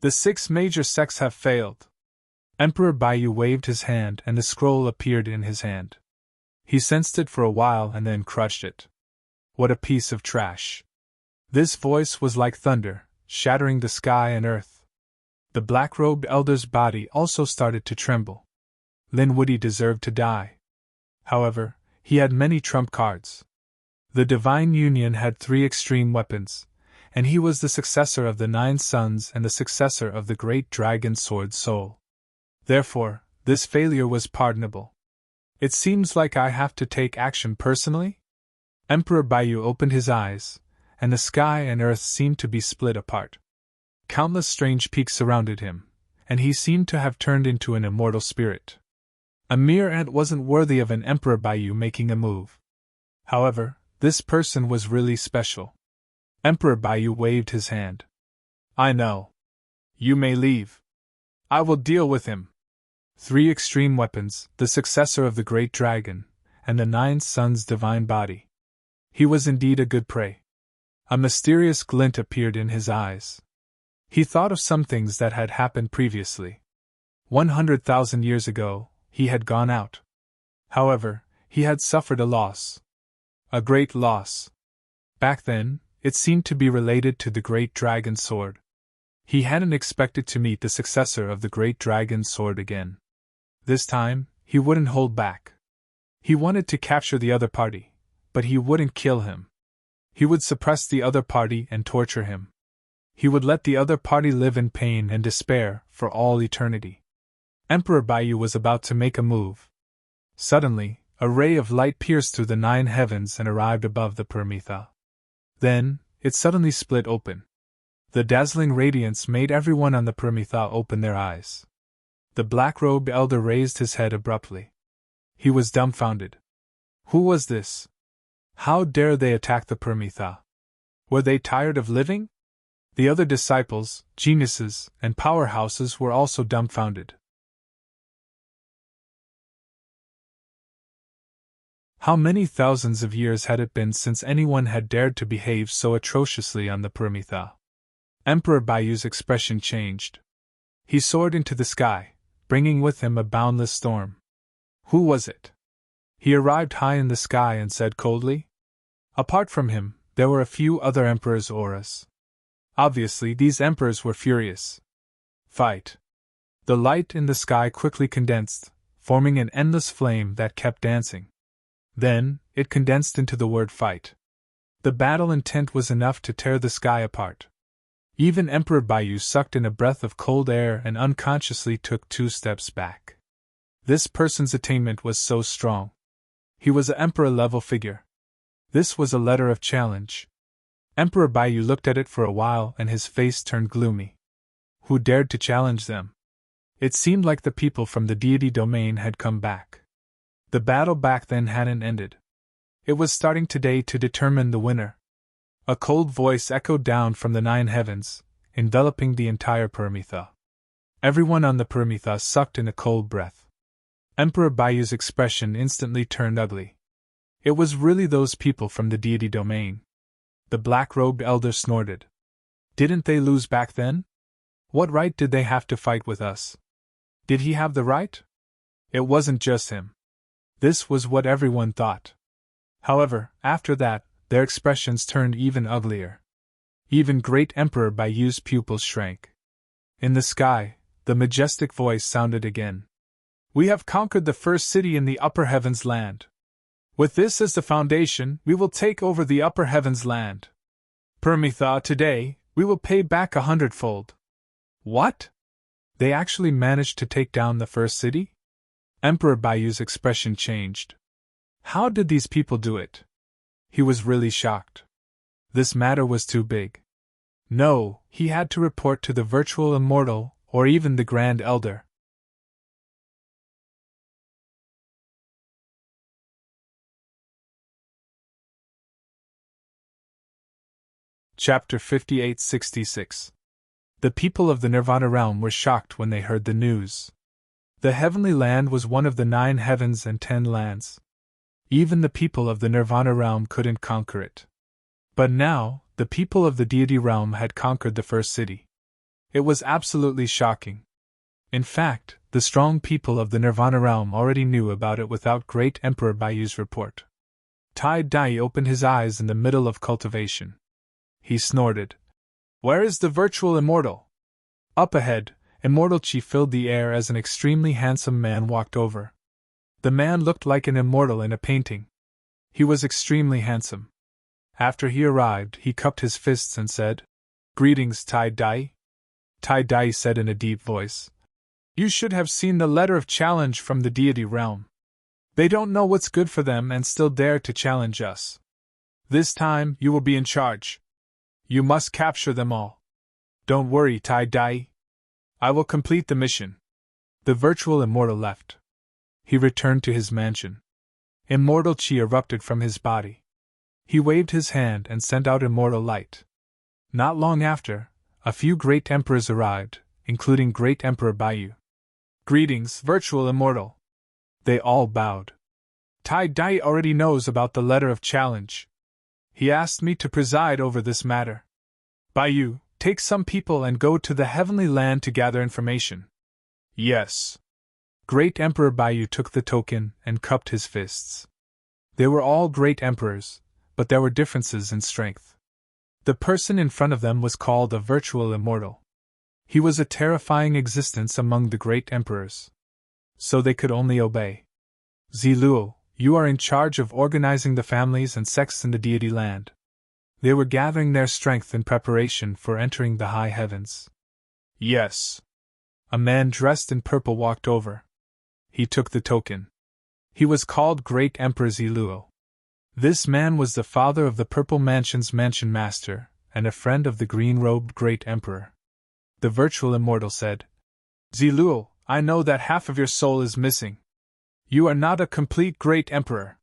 The 6 major sects have failed. Emperor Baiyu waved his hand and the scroll appeared in his hand. He sensed it for a while and then crushed it. What a piece of trash. This voice was like thunder, shattering the sky and earth. The black-robed elder's body also started to tremble. Lin Woody deserved to die. However, he had many trump cards. The Divine Union had 3 extreme weapons, and he was the successor of the 9 Suns and the successor of the Great Dragon Sword Soul. Therefore, this failure was pardonable. It seems like I have to take action personally? Emperor Baiyu opened his eyes, and the sky and earth seemed to be split apart. Countless strange peaks surrounded him, and he seemed to have turned into an immortal spirit. A mere ant wasn't worthy of an Emperor Baiyu making a move. However, this person was really special. Emperor Baiyu waved his hand. I know. You may leave. I will deal with him. 3 extreme weapons, the successor of the Great Dragon, and the 9 Suns' divine body. He was indeed a good prey. A mysterious glint appeared in his eyes. He thought of some things that had happened previously. 100,000 years ago, he had gone out. However, he had suffered a loss. A great loss. Back then, it seemed to be related to the Great Dragon Sword. He hadn't expected to meet the successor of the Great Dragon Sword again. This time, he wouldn't hold back. He wanted to capture the other party, but he wouldn't kill him. He would suppress the other party and torture him. He would let the other party live in pain and despair for all eternity. Emperor Baiyu was about to make a move. Suddenly, a ray of light pierced through the 9 heavens and arrived above the Paramitha. Then, it suddenly split open. The dazzling radiance made everyone on the Paramitha open their eyes. The black-robed elder raised his head abruptly. He was dumbfounded. Who was this? How dare they attack the Paramitha? Were they tired of living? The other disciples, geniuses, and powerhouses were also dumbfounded. How many thousands of years had it been since anyone had dared to behave so atrociously on the Paramitha? Emperor Baiyu's expression changed. He soared into the sky, bringing with him a boundless storm. Who was it? He arrived high in the sky and said coldly. Apart from him, there were a few other emperors' auras. Obviously, these emperors were furious. Fight. The light in the sky quickly condensed, forming an endless flame that kept dancing. Then, it condensed into the word fight. The battle intent was enough to tear the sky apart. Even Emperor Baiyu sucked in a breath of cold air and unconsciously took 2 steps back. This person's attainment was so strong. He was an emperor-level figure. This was a letter of challenge. Emperor Baiyu looked at it for a while and his face turned gloomy. Who dared to challenge them? It seemed like the people from the deity domain had come back. The battle back then hadn't ended. It was starting today to determine the winner. A cold voice echoed down from the 9 heavens, enveloping the entire Paramitha. Everyone on the Paramitha sucked in a cold breath. Emperor Baiyu's expression instantly turned ugly. It was really those people from the deity domain. The black-robed elder snorted. Didn't they lose back then? What right did they have to fight with us? Did he have the right? It wasn't just him. This was what everyone thought. However, after that, their expressions turned even uglier. Even great Emperor Baiyu's pupils shrank. In the sky, the majestic voice sounded again. We have conquered the first city in the upper heavens land. With this as the foundation, we will take over the upper heavens land. Permitha, today, we will pay back 100-fold. What? They actually managed to take down the first city? Emperor Baiyu's expression changed. How did these people do it? He was really shocked. This matter was too big. No, he had to report to the virtual immortal, or even the Grand Elder. Chapter 58-66. The people of the Nirvana realm were shocked when they heard the news. The heavenly land was one of the 9 heavens and 10 lands. Even the people of the Nirvana realm couldn't conquer it. But now, the people of the deity realm had conquered the first city. It was absolutely shocking. In fact, the strong people of the Nirvana realm already knew about it without Great Emperor Baiyu's report. Tai Dai opened his eyes in the middle of cultivation. He snorted. Where is the virtual immortal? Up ahead, Immortal Chi filled the air as an extremely handsome man walked over. The man looked like an immortal in a painting. He was extremely handsome. After he arrived, he cupped his fists and said, Greetings, Tai Dai. Tai Dai said in a deep voice. You should have seen the letter of challenge from the deity realm. They don't know what's good for them and still dare to challenge us. This time, you will be in charge. You must capture them all. Don't worry, Tai Dai. I will complete the mission. The virtual immortal left. He returned to his mansion. Immortal Chi erupted from his body. He waved his hand and sent out immortal light. Not long after, a few great emperors arrived, including Great Emperor Baiyu. Greetings, virtual immortal. They all bowed. Tai Dai already knows about the letter of challenge. He asked me to preside over this matter. Baiyu, take some people and go to the heavenly land to gather information. Yes. Great Emperor Baiyu took the token and cupped his fists. They were all great emperors, but there were differences in strength. The person in front of them was called a virtual immortal. He was a terrifying existence among the great emperors. So they could only obey. Ziluo, you are in charge of organizing the families and sects in the deity land. They were gathering their strength in preparation for entering the high heavens. Yes. A man dressed in purple walked over. He took the token. He was called Great Emperor Ziluo. This man was the father of the Purple Mansion's mansion master, and a friend of the green-robed Great Emperor. The virtual immortal said, Ziluo, I know that half of your soul is missing. You are not a complete Great Emperor.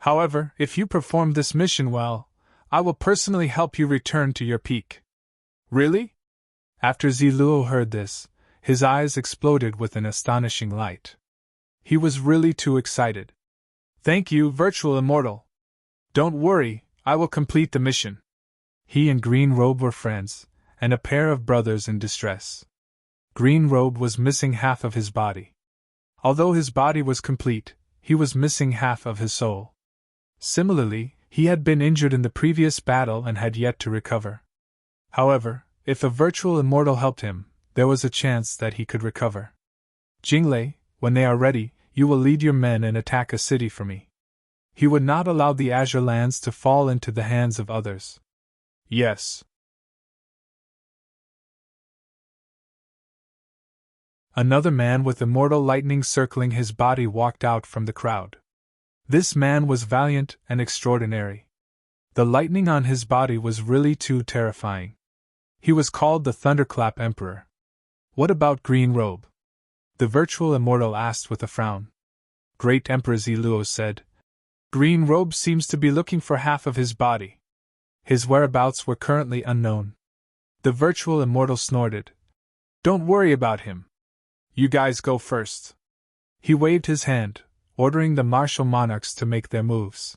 However, if you perform this mission well, I will personally help you return to your peak. Really? After Ziluo heard this, his eyes exploded with an astonishing light. He was really too excited. Thank you, virtual immortal. Don't worry, I will complete the mission. He and Green Robe were friends, and a pair of brothers in distress. Green Robe was missing half of his body. Although his body was complete, he was missing half of his soul. Similarly, he had been injured in the previous battle and had yet to recover. However, if a virtual immortal helped him, there was a chance that he could recover. Jinglei, when they are ready, you will lead your men and attack a city for me. He would not allow the Azure Lands to fall into the hands of others. Yes. Another man with immortal lightning circling his body walked out from the crowd. This man was valiant and extraordinary. The lightning on his body was really too terrifying. He was called the Thunderclap Emperor. What about Green Robe? The virtual immortal asked with a frown. Great Emperor Ziluo said, Green Robe seems to be looking for half of his body. His whereabouts were currently unknown. The virtual immortal snorted. Don't worry about him. You guys go first. He waved his hand, ordering the martial monarchs to make their moves.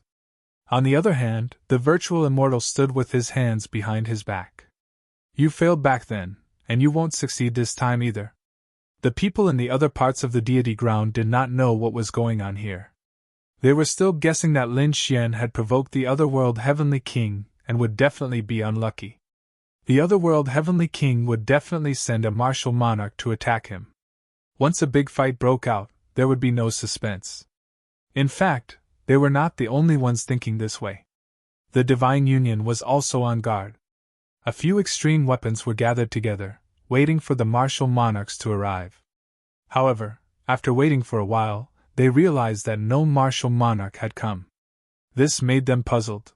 On the other hand, the virtual immortal stood with his hands behind his back. You failed back then, and you won't succeed this time either. The people in the other parts of the deity ground did not know what was going on here. They were still guessing that Lin Xian had provoked the otherworld heavenly king and would definitely be unlucky. The Otherworld Heavenly King would definitely send a martial monarch to attack him. Once a big fight broke out, there would be no suspense. In fact, they were not the only ones thinking this way. The Divine Union was also on guard. A few extreme weapons were gathered together, waiting for the martial monarchs to arrive. However, after waiting for a while, they realized that no martial monarch had come. This made them puzzled.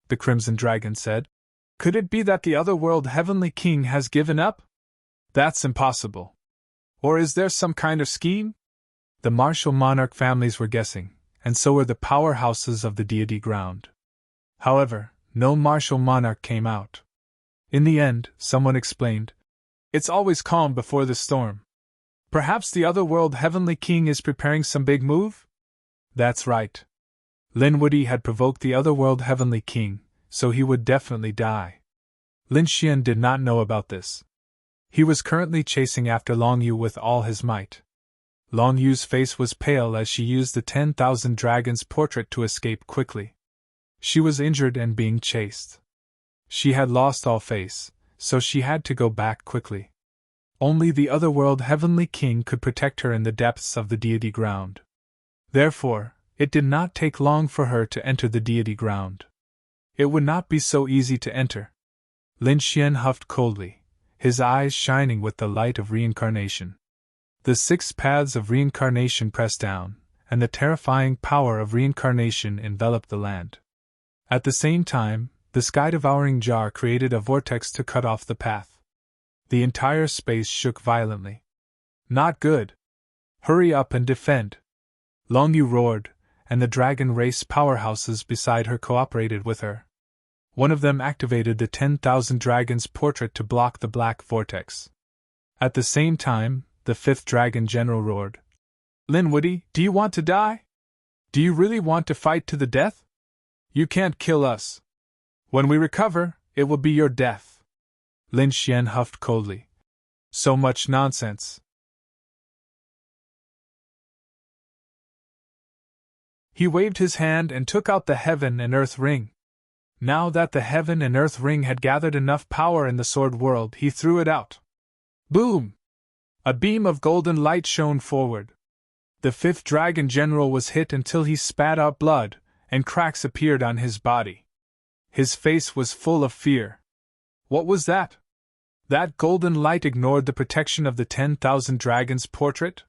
The Crimson Dragon said, "Could it be that the Otherworld Heavenly King has given up? That's impossible. Or is there some kind of scheme?" The martial monarch families were guessing, and so were the powerhouses of the deity ground. However, no martial monarch came out. In the end, someone explained, "It's always calm before the storm. Perhaps the Otherworld Heavenly King is preparing some big move?" That's right. Linwoody had provoked the Otherworld Heavenly King, so he would definitely die. Lin Xian did not know about this. He was currently chasing after Long Yu with all his might. Long Yu's face was pale as she used the 10,000 Dragons portrait to escape quickly. She was injured and being chased. She had lost all face, so she had to go back quickly. Only the Otherworld Heavenly King could protect her in the depths of the deity ground. Therefore, it did not take long for her to enter the deity ground. It would not be so easy to enter. Lin Xian huffed coldly, his eyes shining with the light of reincarnation. The 6 paths of reincarnation pressed down, and the terrifying power of reincarnation enveloped the land. At the same time, the sky-devouring jar created a vortex to cut off the path. The entire space shook violently. "Not good! Hurry up and defend!" Long Yu roared, and the dragon race powerhouses beside her cooperated with her. One of them activated the 10,000 Dragons portrait to block the black vortex. At the same time, the 5th Dragon General roared, "Linwoody, do you want to die? Do you really want to fight to the death? You can't kill us. When we recover, it will be your death." Lin Xian huffed coldly. "So much nonsense." He waved his hand and took out the Heaven and Earth ring. Now that the Heaven and Earth ring had gathered enough power in the Sword World, he threw it out. Boom! A beam of golden light shone forward. The 5th Dragon General was hit until he spat out blood, and cracks appeared on his body. His face was full of fear. What was that? That golden light ignored the protection of the 10,000 Dragons portrait?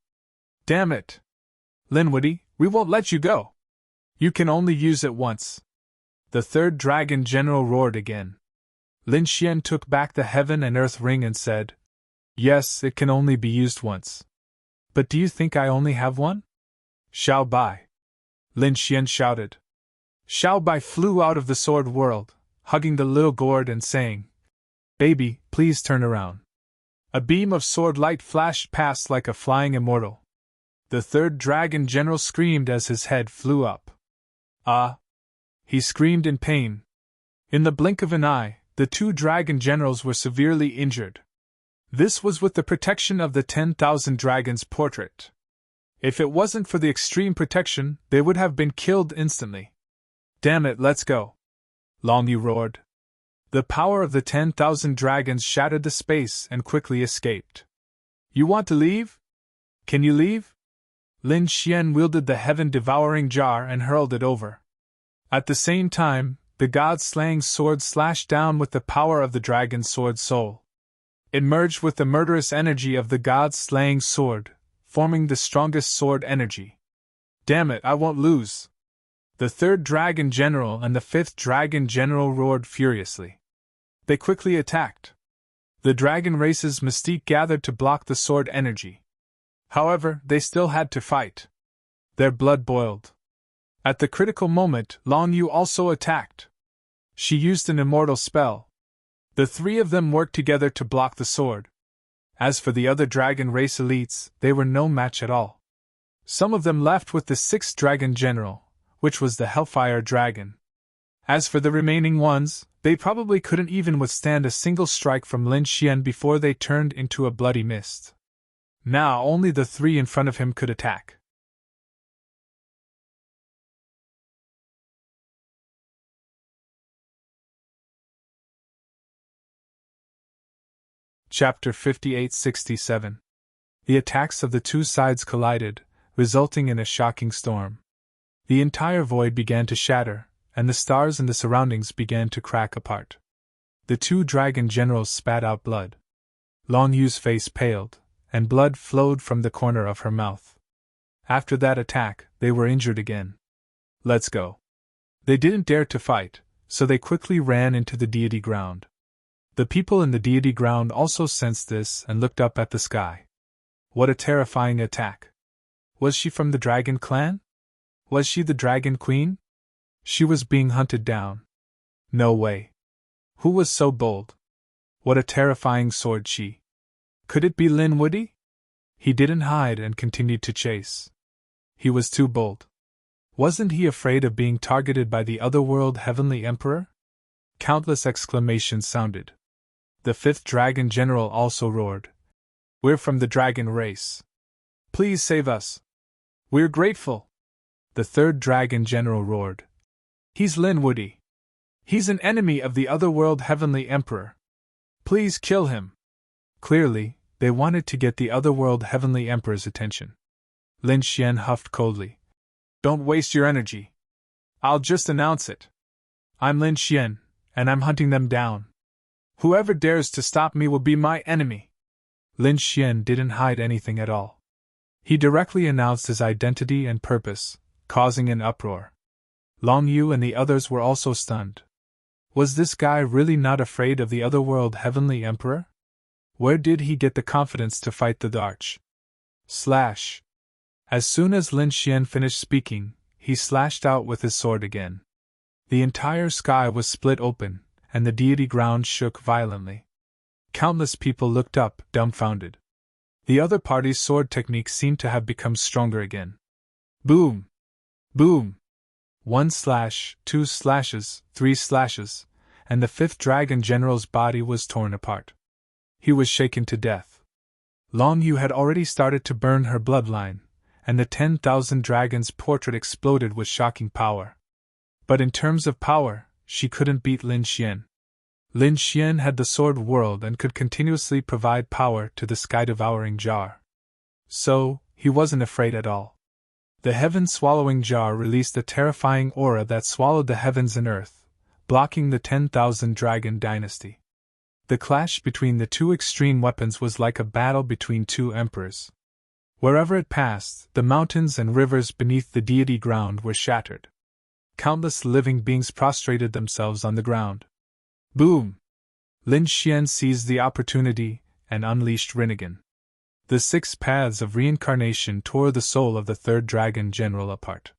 Damn it! Linwoody, we won't let you go. You can only use it once. The 3rd Dragon General roared again. Lin Xian took back the Heaven and Earth ring and said, "Yes, it can only be used once. But do you think I only have one?" "Xiao Bai!" Lin Xian shouted. Xiao Bai flew out of the Sword World, hugging the little gourd and saying, "Baby, please turn around." A beam of sword light flashed past like a flying immortal. The 3rd Dragon General screamed as his head flew up. "Ah!" He screamed in pain. In the blink of an eye, the 2 Dragon Generals were severely injured. This was with the protection of the 10,000 Dragons portrait. If it wasn't for the extreme protection, they would have been killed instantly. "Damn it, let's go!" Long Yu roared. The power of the 10,000 dragons shattered the space and quickly escaped. "You want to leave? Can you leave?" Lin Xian wielded the heaven-devouring jar and hurled it over. At the same time, the god-slaying sword slashed down with the power of the dragon sword soul. It merged with the murderous energy of the god-slaying sword, forming the strongest sword energy. "Damn it, I won't lose!" The 3rd Dragon General and the 5th Dragon General roared furiously. They quickly attacked. The dragon race's mystique gathered to block the sword energy. However, they still had to fight. Their blood boiled. At the critical moment, Long Yu also attacked. She used an immortal spell. The 3 of them worked together to block the sword. As for the other dragon race elites, they were no match at all. Some of them left with the 6th Dragon General, which was the Hellfire Dragon. As for the remaining ones, they probably couldn't even withstand a single strike from Lin Xian before they turned into a bloody mist. Now only the 3 in front of him could attack. Chapter 58-67. The attacks of the two sides collided, resulting in a shocking storm. The entire void began to shatter, and the stars in the surroundings began to crack apart. The two dragon generals spat out blood. Long Yu's face paled, and blood flowed from the corner of her mouth. After that attack, they were injured again. Let's go. They didn't dare to fight, so they quickly ran into the deity ground. The people in the deity ground also sensed this and looked up at the sky. What a terrifying attack! Was she from the dragon clan? Was she the dragon queen? She was being hunted down. No way. Who was so bold? What a terrifying sword she! Could it be Lin Woody? He didn't hide and continued to chase. He was too bold. Wasn't he afraid of being targeted by the otherworld heavenly emperor? Countless exclamations sounded. The fifth dragon general also roared. We're from the dragon race. Please save us. We're grateful. The third dragon general roared. He's Lin Woody. He's an enemy of the otherworld heavenly emperor. Please kill him. Clearly, they wanted to get the otherworld heavenly emperor's attention. Lin Xian huffed coldly. Don't waste your energy. I'll just announce it. I'm Lin Xian, and I'm hunting them down. Whoever dares to stop me will be my enemy. Lin Xian didn't hide anything at all. He directly announced his identity and purpose, causing an uproar. Long Yu and the others were also stunned. Was this guy really not afraid of the otherworld heavenly emperor? Where did he get the confidence to fight the Arch? Slash! As soon as Lin Xian finished speaking, he slashed out with his sword again. The entire sky was split open, and the deity ground shook violently. Countless people looked up, dumbfounded. The other party's sword technique seemed to have become stronger again. Boom! Boom! 1 slash, 2 slashes, 3 slashes, and the fifth dragon general's body was torn apart. He was shaken to death. Long Yu had already started to burn her bloodline, and the 10,000 dragons portrait exploded with shocking power. But in terms of power, she couldn't beat Lin Xian. Lin Xian had the sword world and could continuously provide power to the sky-devouring jar. So, he wasn't afraid at all. The heaven-swallowing jar released a terrifying aura that swallowed the heavens and earth, blocking the 10,000 dragon dynasty. The clash between the two extreme weapons was like a battle between two emperors. Wherever it passed, the mountains and rivers beneath the deity ground were shattered. Countless living beings prostrated themselves on the ground. Boom! Lin Xian seized the opportunity and unleashed Rinnegan. The 6 paths of reincarnation tore the soul of the third dragon general apart.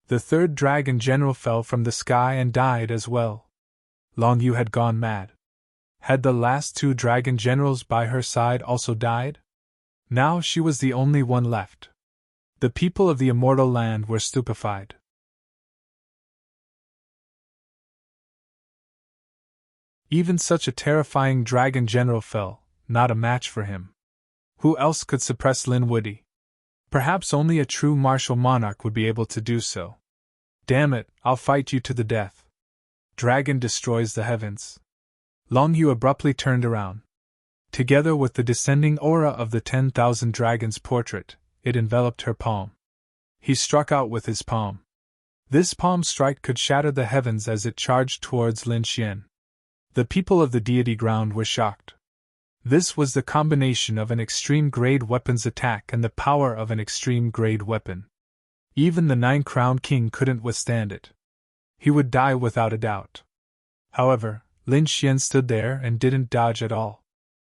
The third dragon general fell from the sky and died as well. Long Yu had gone mad. Had the last 2 dragon generals by her side also died? Now she was the only one left. The people of the immortal land were stupefied. Even such a terrifying dragon general fell, not a match for him. Who else could suppress Lin Woody? Perhaps only a true martial monarch would be able to do so. Damn it, I'll fight you to the death. Dragon destroys the heavens. Long Yu abruptly turned around. Together with the descending aura of the 10,000 dragons portrait, it enveloped her palm. He struck out with his palm. This palm strike could shatter the heavens as it charged towards Lin Xian. The people of the deity ground were shocked. This was the combination of an extreme-grade weapon's attack and the power of an extreme-grade weapon. Even the 9-crowned king couldn't withstand it. He would die without a doubt. However, Lin Xian stood there and didn't dodge at all.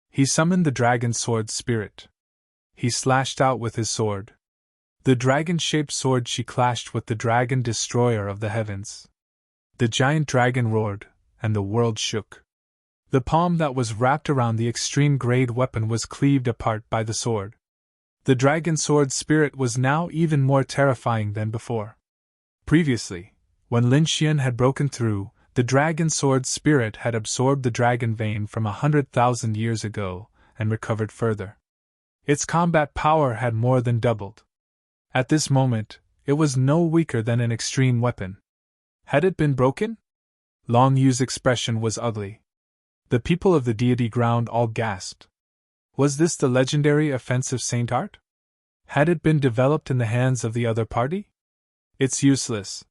He summoned the dragon sword spirit. He slashed out with his sword. The dragon-shaped sword she clashed with the dragon destroyer of the heavens. The giant dragon roared, and the world shook. The palm that was wrapped around the extreme-grade weapon was cleaved apart by the sword. The dragon sword spirit was now even more terrifying than before. Previously, when Lin Xian had broken through, the dragon sword spirit had absorbed the dragon vein from 100,000 years ago and recovered further. Its combat power had more than doubled. At this moment, it was no weaker than an extreme weapon. Had it been broken? Long Yu's expression was ugly. The people of the deity ground all gasped. Was this the legendary offensive Saint Art? Had it been developed in the hands of the other party? It's useless.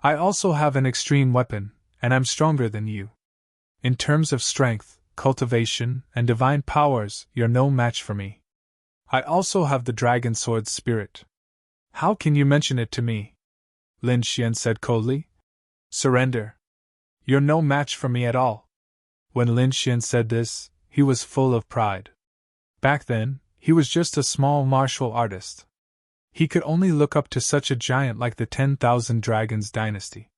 I also have an extreme weapon, and I'm stronger than you. In terms of strength, cultivation, and divine powers, you're no match for me. I also have the dragon sword's spirit. How can you mention it to me? Lin Xian said coldly. Surrender. You're no match for me at all. When Lin Xian said this, he was full of pride. Back then, he was just a small martial artist. He could only look up to such a giant like the 10,000 Dragons dynasty.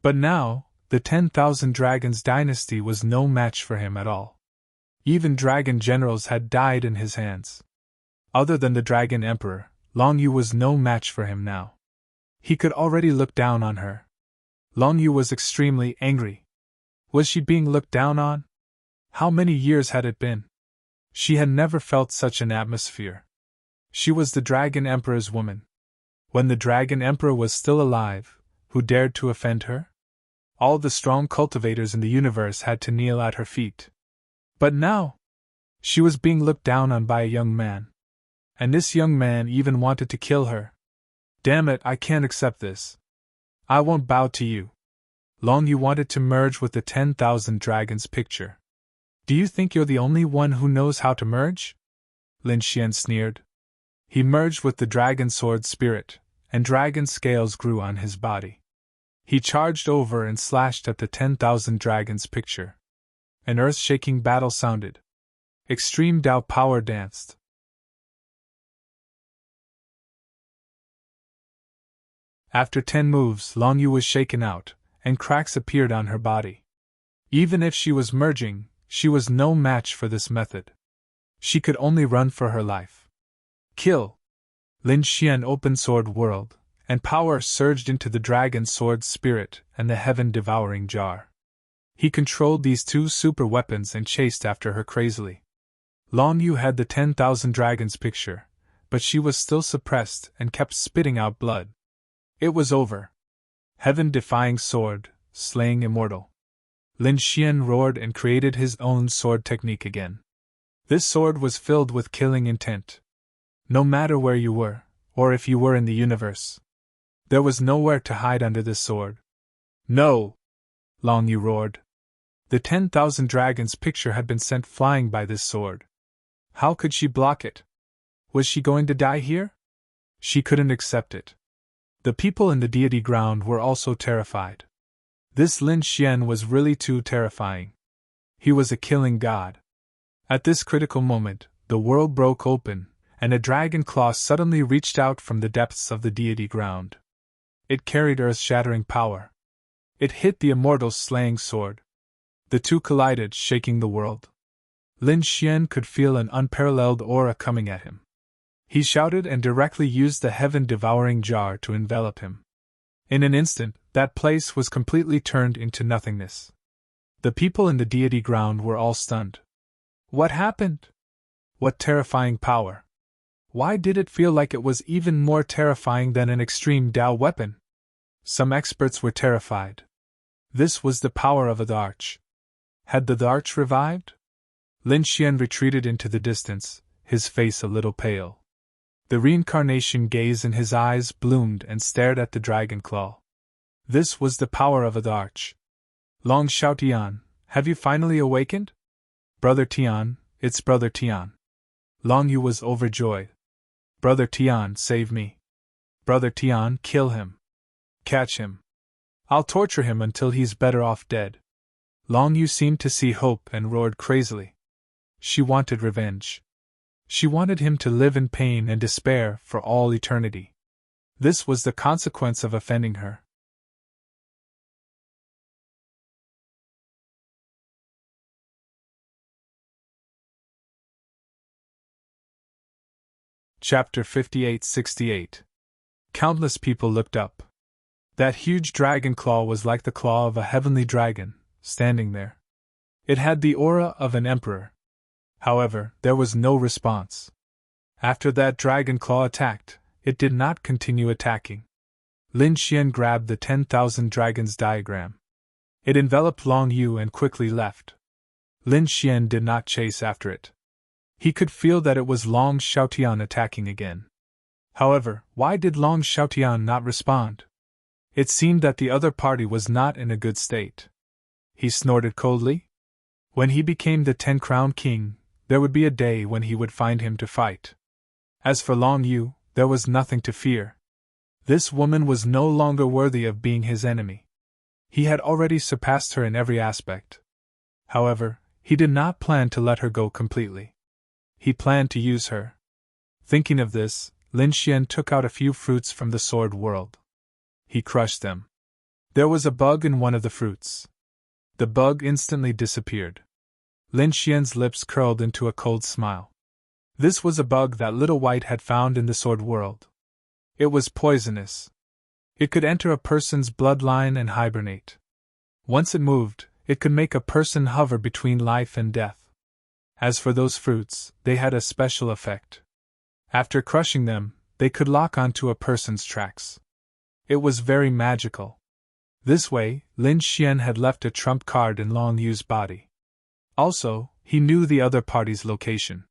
But now, the 10,000 Dragons dynasty was no match for him at all. Even dragon generals had died in his hands. Other than the Dragon Emperor, Long Yu was no match for him now. He could already look down on her. Long Yu was extremely angry. Was she being looked down on? How many years had it been? She had never felt such an atmosphere. She was the Dragon Emperor's woman. When the Dragon Emperor was still alive, who dared to offend her? All the strong cultivators in the universe had to kneel at her feet. But now, she was being looked down on by a young man. And this young man even wanted to kill her. Damn it, I can't accept this. I won't bow to you. Long Yu wanted to merge with the 10,000 Dragons picture. Do you think you're the only one who knows how to merge? Lin Xian sneered. He merged with the dragon sword spirit, and dragon scales grew on his body. He charged over and slashed at the 10,000 Dragons picture. An earth-shaking battle sounded. Extreme Dao power danced. After 10 moves, Long Yu was shaken out, and cracks appeared on her body. Even if she was merging, she was no match for this method. She could only run for her life. Kill! Lin Xian opened Sword World, and power surged into the Dragon Sword Spirit and the Heaven-Devouring Jar. He controlled these two super weapons and chased after her crazily. Long Yu had the 10,000 Dragons picture, but she was still suppressed and kept spitting out blood. It was over. Heaven-defying sword, slaying immortal. Lin Xian roared and created his own sword technique again. This sword was filled with killing intent. No matter where you were, or if you were in the universe, there was nowhere to hide under this sword. No! Long Yu roared. The 10,000 Dragons picture had been sent flying by this sword. How could she block it? Was she going to die here? She couldn't accept it. The people in the deity ground were also terrified. This Lin Xian was really too terrifying. He was a killing god. At this critical moment, the world broke open, and a dragon claw suddenly reached out from the depths of the deity ground. It carried earth-shattering power. It hit the immortal's slaying sword. The two collided, shaking the world. Lin Xian could feel an unparalleled aura coming at him. He shouted and directly used the heaven-devouring jar to envelop him. In an instant, that place was completely turned into nothingness. The people in the deity ground were all stunned. What happened? What terrifying power! Why did it feel like it was even more terrifying than an extreme Dao weapon? Some experts were terrified. This was the power of the Arch. Had the Arch revived? Lin Xian retreated into the distance, his face a little pale. The reincarnation gaze in his eyes bloomed and stared at the dragon claw. This was the power of the Arch. Long Xiao Tian, have you finally awakened? Brother Tian, it's Brother Tian. Long Yu was overjoyed. Brother Tian, save me. Brother Tian, kill him. Catch him. I'll torture him until he's better off dead. Long Yu seemed to see hope and roared crazily. She wanted revenge. She wanted him to live in pain and despair for all eternity. This was the consequence of offending her. Chapter 58-68. Countless people looked up. That huge dragon claw was like the claw of a heavenly dragon, standing there. It had the aura of an emperor. However, there was no response. After that dragon claw attacked, it did not continue attacking. Lin Xian grabbed the 10,000 Dragons diagram. It enveloped Long Yu and quickly left. Lin Xian did not chase after it. He could feel that it was Long Xiaotian attacking again. However, why did Long Xiaotian not respond? It seemed that the other party was not in a good state. He snorted coldly. When he became the 10-crown king, there would be a day when he would find him to fight. As for Long Yu, there was nothing to fear. This woman was no longer worthy of being his enemy. He had already surpassed her in every aspect. However, he did not plan to let her go completely. He planned to use her. Thinking of this, Lin Xian took out a few fruits from the sword world. He crushed them. There was a bug in one of the fruits. The bug instantly disappeared. Lin Xian's lips curled into a cold smile. This was a bug that Little White had found in the sword world. It was poisonous. It could enter a person's bloodline and hibernate. Once it moved, it could make a person hover between life and death. As for those fruits, they had a special effect. After crushing them, they could lock onto a person's tracks. It was very magical. This way, Lin Xian had left a trump card in Long Yu's body. Also, he knew the other party's location.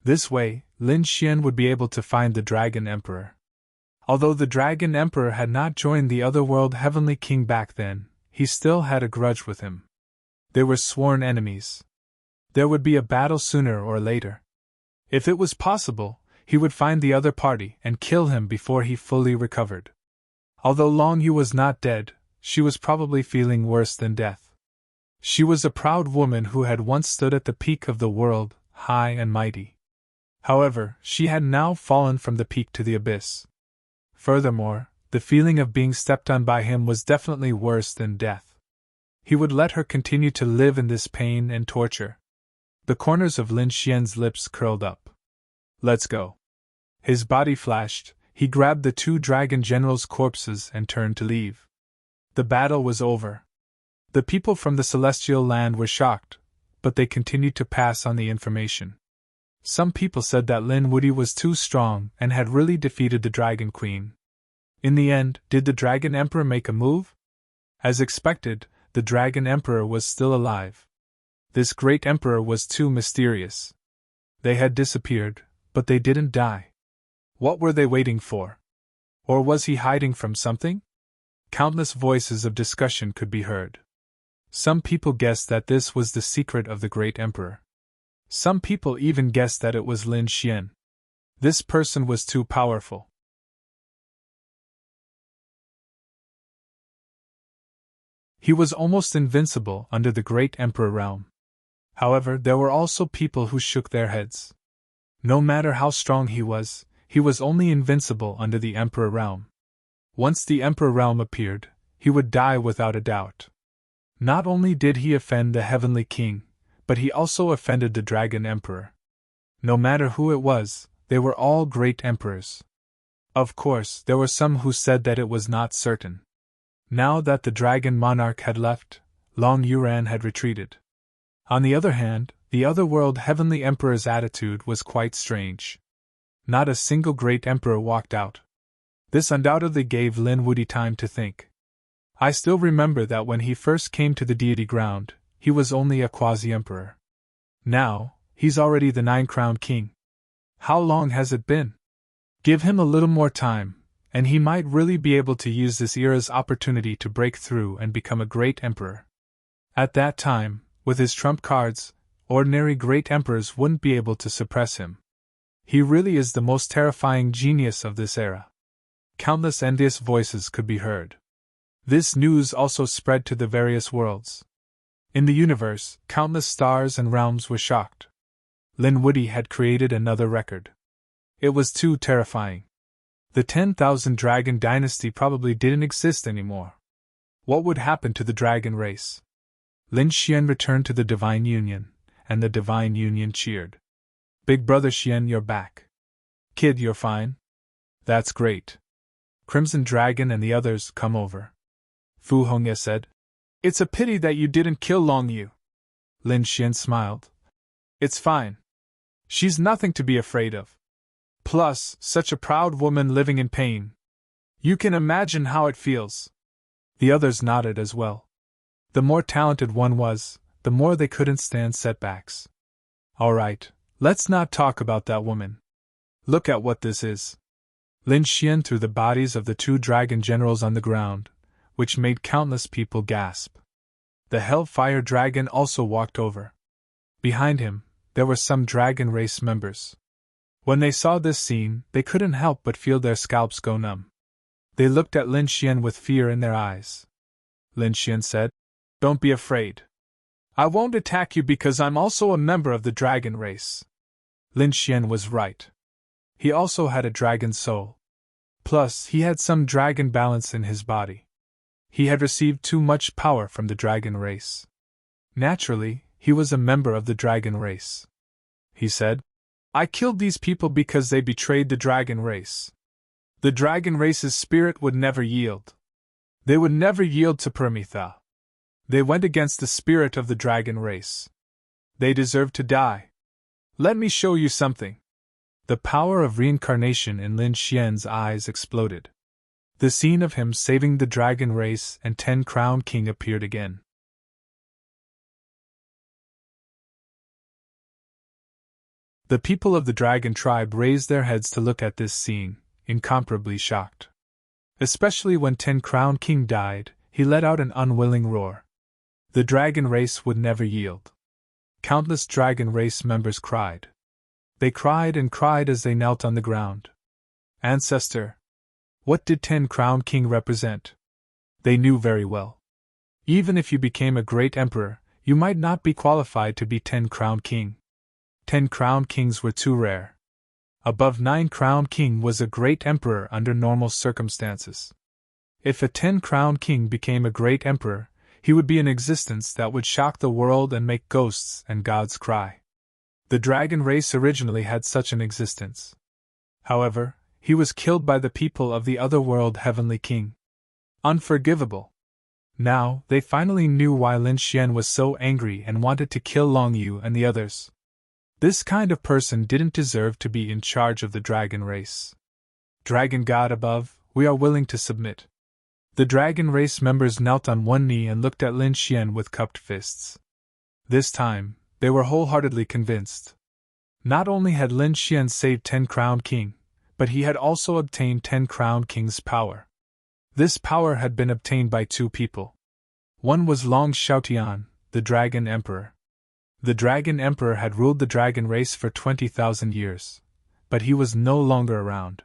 This way, Lin Xian would be able to find the Dragon Emperor. Although the Dragon Emperor had not joined the Otherworld Heavenly King back then, he still had a grudge with him. They were sworn enemies. There would be a battle sooner or later. If it was possible, he would find the other party and kill him before he fully recovered. Although Long Yu was not dead, she was probably feeling worse than death. She was a proud woman who had once stood at the peak of the world, high and mighty. However, she had now fallen from the peak to the abyss. Furthermore, the feeling of being stepped on by him was definitely worse than death. He would let her continue to live in this pain and torture. The corners of Lin Xian's lips curled up. Let's go. His body flashed, he grabbed the 2 dragon generals' corpses and turned to leave. The battle was over. The people from the celestial land were shocked, but they continued to pass on the information. Some people said that Lin Wuyi was too strong and had really defeated the Dragon Queen. In the end, did the Dragon Emperor make a move? As expected, the Dragon Emperor was still alive. This great emperor was too mysterious. They had disappeared, but they didn't die. What were they waiting for? Or was he hiding from something? Countless voices of discussion could be heard. Some people guessed that this was the secret of the great emperor. Some people even guessed that it was Lin Xian. This person was too powerful. He was almost invincible under the great emperor realm. However, there were also people who shook their heads. No matter how strong he was only invincible under the emperor realm. Once the emperor realm appeared, he would die without a doubt. Not only did he offend the heavenly king, but he also offended the dragon emperor. No matter who it was, they were all great emperors. Of course, there were some who said that it was not certain. Now that the dragon monarch had left, Long Yuran had retreated. On the other hand, the Otherworld Heavenly Emperor's attitude was quite strange. Not a single great emperor walked out. This undoubtedly gave Lin Wuyi time to think. I still remember that when he first came to the deity ground, he was only a quasi-emperor. Now, he's already the 9-crowned king. How long has it been? Give him a little more time, and he might really be able to use this era's opportunity to break through and become a great emperor. At that time, with his trump cards, ordinary great emperors wouldn't be able to suppress him. He really is the most terrifying genius of this era. Countless envious voices could be heard. This news also spread to the various worlds. In the universe, countless stars and realms were shocked. Lin Wuyi had created another record. It was too terrifying. The 10,000 Dragon Dynasty probably didn't exist anymore. What would happen to the dragon race? Lin Xian returned to the Divine Union, and the Divine Union cheered. Big Brother Xian, you're back. Kid, you're fine? That's great. Crimson Dragon and the others, come over. Fu Hongye said. It's a pity that you didn't kill Long Yu. Lin Xian smiled. It's fine. She's nothing to be afraid of. Plus, such a proud woman living in pain. You can imagine how it feels. The others nodded as well. The more talented one was, the more they couldn't stand setbacks. All right, Let's not talk about that woman. Look at what this is. Lin Xian threw the bodies of the two dragon generals on the ground, which made countless people gasp. The Hellfire Dragon also walked over. Behind him, there were some dragon race members. When they saw this scene, they couldn't help but feel their scalps go numb. They looked at Lin Xian with fear in their eyes. Lin Xian said, "Don't be afraid. I won't attack you because I'm also a member of the dragon race." Lin Xian was right. He also had a dragon soul. Plus, he had some dragon balance in his body. He had received too much power from the dragon race. Naturally, he was a member of the dragon race. He said, "I killed these people because they betrayed the dragon race. The dragon race's spirit would never yield. They would never yield to Paramitha. They went against the spirit of the dragon race. They deserve to die. Let me show you something." The power of reincarnation in Lin Xian's eyes exploded. The scene of him saving the dragon race and 10 Crown King appeared again. The people of the dragon tribe raised their heads to look at this scene, incomparably shocked. Especially when 10 Crown King died, he let out an unwilling roar. The dragon race would never yield. Countless dragon race members cried. They cried and cried as they knelt on the ground. Ancestor! What did 10 Crown King represent? They knew very well. Even if you became a great emperor, you might not be qualified to be 10 Crown King. 10 Crown Kings were too rare. Above 9 Crown King was a great emperor under normal circumstances. If a 10 Crown King became a great emperor, he would be an existence that would shock the world and make ghosts and gods cry. The dragon race originally had such an existence. However, he was killed by the people of the otherworld Heavenly King. Unforgivable. Now, they finally knew why Lin Xian was so angry and wanted to kill Long Yu and the others. This kind of person didn't deserve to be in charge of the dragon race. Dragon God above, we are willing to submit. The dragon race members knelt on one knee and looked at Lin Xian with cupped fists. This time, they were wholeheartedly convinced. Not only had Lin Xian saved 10 Crown King, but he had also obtained 10 Crown King's power. This power had been obtained by two people. One was Long Xiaotian, the Dragon Emperor. The Dragon Emperor had ruled the dragon race for 20,000 years, but he was no longer around.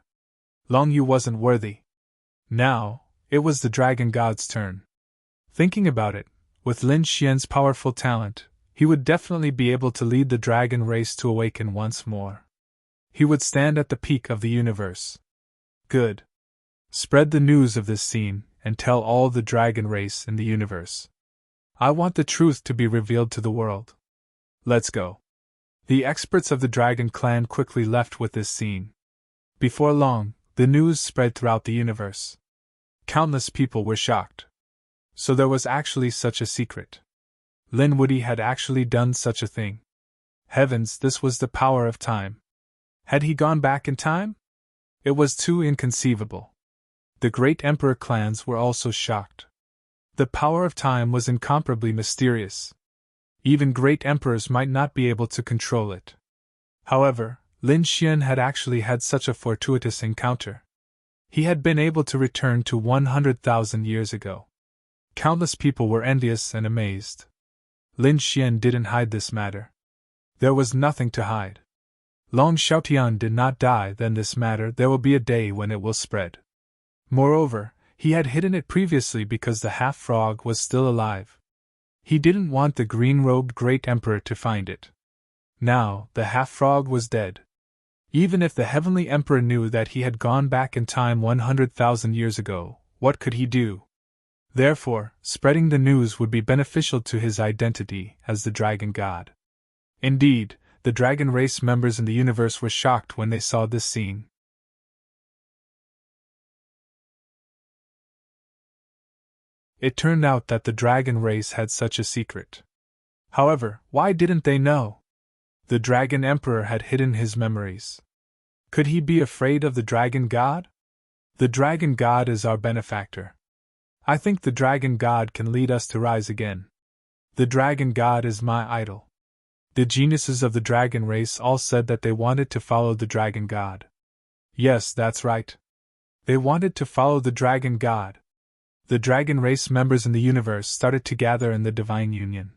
Long Yu wasn't worthy. Now, it was the Dragon God's turn. Thinking about it, with Lin Xian's powerful talent, he would definitely be able to lead the dragon race to awaken once more. He would stand at the peak of the universe. Good. Spread the news of this scene, and tell all the dragon race in the universe. I want the truth to be revealed to the world. Let's go. The experts of the dragon clan quickly left with this scene. Before long, the news spread throughout the universe. Countless people were shocked. So there was actually such a secret. Lin Woody had actually done such a thing. Heavens, this was the power of time. Had he gone back in time? It was too inconceivable. The great emperor clans were also shocked. The power of time was incomparably mysterious. Even great emperors might not be able to control it. However, Lin Xian had actually had such a fortuitous encounter. He had been able to return to 100,000 years ago. Countless people were envious and amazed. Lin Xian didn't hide this matter. There was nothing to hide. Long Xiaotian did not die, then this matter there will be a day when it will spread. Moreover, he had hidden it previously because the half-frog was still alive. He didn't want the green-robed great emperor to find it. Now, the half-frog was dead. Even if the heavenly emperor knew that he had gone back in time 100,000 years ago, what could he do? Therefore, spreading the news would be beneficial to his identity as the dragon god. Indeed, the dragon race members in the universe were shocked when they saw this scene. It turned out that the dragon race had such a secret. However, why didn't they know? The dragon emperor had hidden his memories. Could he be afraid of the dragon god? The dragon god is our benefactor. I think the dragon god can lead us to rise again. The dragon god is my idol. The geniuses of the dragon race all said that they wanted to follow the dragon god. Yes, that's right. They wanted to follow the dragon god. The dragon race members in the universe started to gather in the divine union.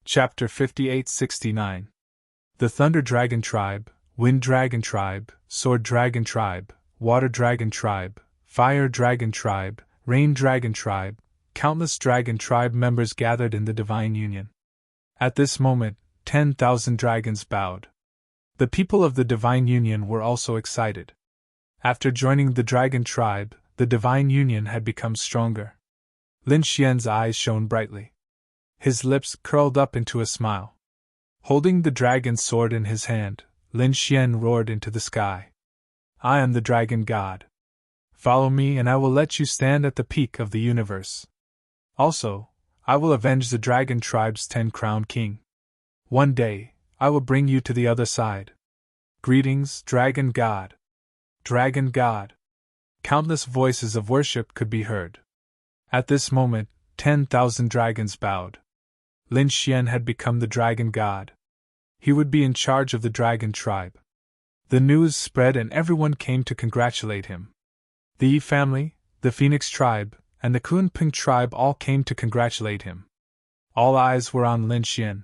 Chapter 58-69. The Thunder Dragon Tribe, Wind Dragon Tribe, Sword Dragon Tribe, Water Dragon Tribe, Fire Dragon Tribe, Rain Dragon Tribe, countless Dragon Tribe members gathered in the divine union. At this moment, 10,000 dragons bowed. The people of the divine union were also excited. After joining the Dragon Tribe, the divine union had become stronger. Lin Xian's eyes shone brightly. His lips curled up into a smile. Holding the dragon's sword in his hand, Lin Xian roared into the sky. I am the dragon god. Follow me and I will let you stand at the peak of the universe. Also, I will avenge the dragon tribe's 10-crowned king. One day, I will bring you to the other side. Greetings, dragon god. Dragon god. Countless voices of worship could be heard. At this moment, 10,000 dragons bowed. Lin Xian had become the dragon god. He would be in charge of the dragon tribe. The news spread and everyone came to congratulate him. The Yi family, the Phoenix tribe, and the Kunping tribe all came to congratulate him. All eyes were on Lin Xian.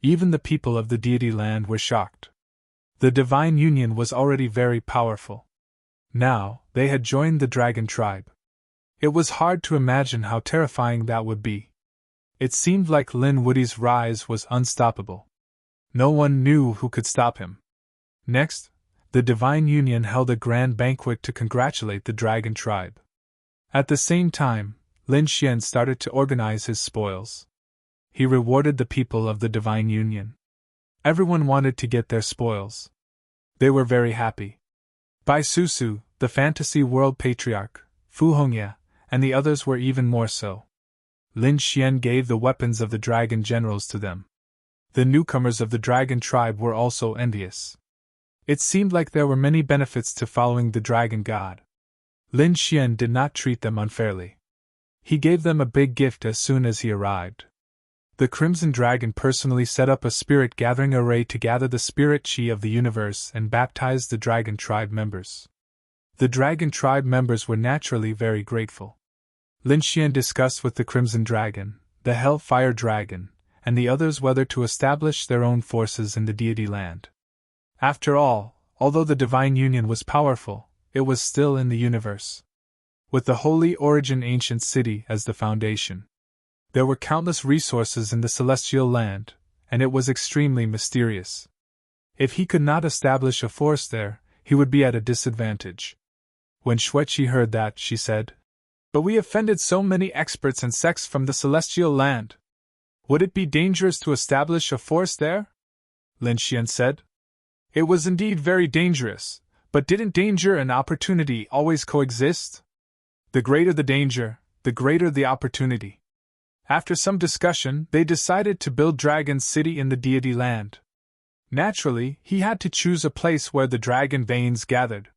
Even the people of the deity land were shocked. The divine union was already very powerful. Now, they had joined the dragon tribe. It was hard to imagine how terrifying that would be. It seemed like Lin Woody's rise was unstoppable. No one knew who could stop him. Next, the divine union held a grand banquet to congratulate the dragon tribe. At the same time, Lin Xian started to organize his spoils. He rewarded the people of the divine union. Everyone wanted to get their spoils. They were very happy. Bai Susu, the fantasy world patriarch, Fu Hongya, and the others were even more so. Lin Xian gave the weapons of the dragon generals to them. The newcomers of the dragon tribe were also envious. It seemed like there were many benefits to following the dragon god. Lin Xian did not treat them unfairly. He gave them a big gift as soon as he arrived. The Crimson Dragon personally set up a spirit gathering array to gather the spirit chi of the universe and baptize the dragon tribe members. The dragon tribe members were naturally very grateful. Lin Xian discussed with the Crimson Dragon, the Hellfire Dragon, and the others whether to establish their own forces in the deity land. After all, although the divine union was powerful, it was still in the universe. With the Holy Origin Ancient City as the foundation, there were countless resources in the celestial land, and it was extremely mysterious. If he could not establish a force there, he would be at a disadvantage. When Xueqi heard that, she said, "But we offended so many experts and sects from the celestial land. Would it be dangerous to establish a force there?" Lin Xian said. "It was indeed very dangerous, but didn't danger and opportunity always coexist? The greater the danger, the greater the opportunity." After some discussion, they decided to build Dragon City in the deity land. Naturally, he had to choose a place where the dragon veins gathered.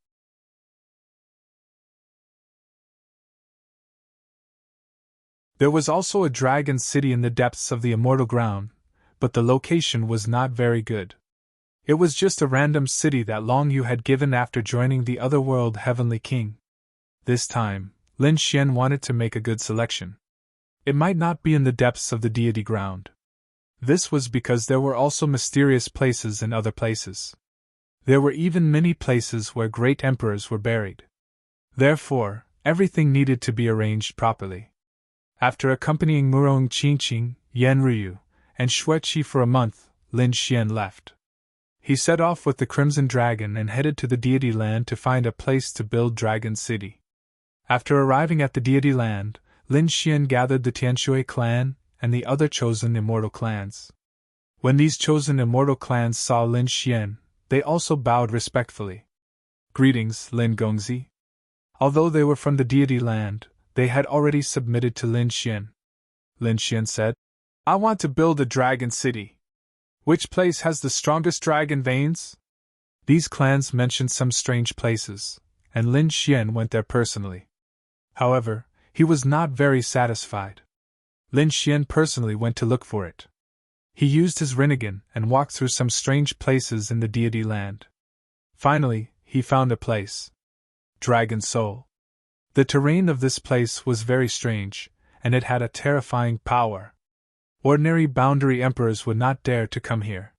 There was also a dragon city in the depths of the immortal ground, but the location was not very good. It was just a random city that Long Yu had given after joining the Otherworld Heavenly King. This time, Lin Xian wanted to make a good selection. It might not be in the depths of the deity ground. This was because there were also mysterious places in other places. There were even many places where great emperors were buried. Therefore, everything needed to be arranged properly. After accompanying Murong Qingqing, Yan Ryu, and Xueqi for a month, Lin Xian left. He set off with the Crimson Dragon and headed to the deity land to find a place to build Dragon City. After arriving at the deity land, Lin Xian gathered the Tianshui clan and the other chosen immortal clans. When these chosen immortal clans saw Lin Xian, they also bowed respectfully. "Greetings, Lin Gongzi." Although they were from the deity land, they had already submitted to Lin Xian. Lin Xian said, "I want to build a dragon city. Which place has the strongest dragon veins?" These clans mentioned some strange places, and Lin Xian went there personally. However, he was not very satisfied. Lin Xian personally went to look for it. He used his Rinnegan and walked through some strange places in the deity land. Finally, he found a place. Dragon Soul. The terrain of this place was very strange, and it had a terrifying power. Ordinary boundary emperors would not dare to come here.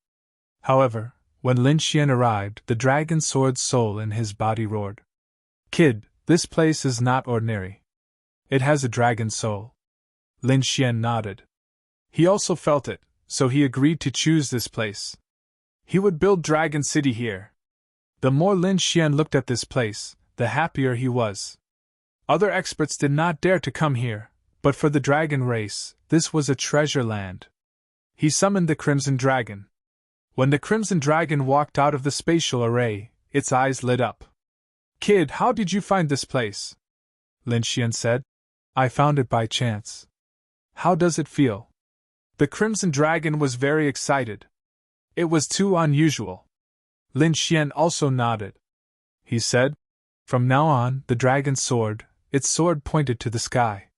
However, when Lin Xian arrived, the dragon sword soul in his body roared. Kid, this place is not ordinary. It has a dragon soul. Lin Xian nodded. He also felt it, so he agreed to choose this place. He would build Dragon City here. The more Lin Xian looked at this place, the happier he was. Other experts did not dare to come here, but for the dragon race, this was a treasure land. He summoned the Crimson Dragon. When the Crimson Dragon walked out of the spatial array, its eyes lit up. Kid, how did you find this place? Lin Xian said. I found it by chance. How does it feel? The Crimson Dragon was very excited. It was too unusual. Lin Xian also nodded. He said, From now on, the dragon's sword, its sword pointed to the sky.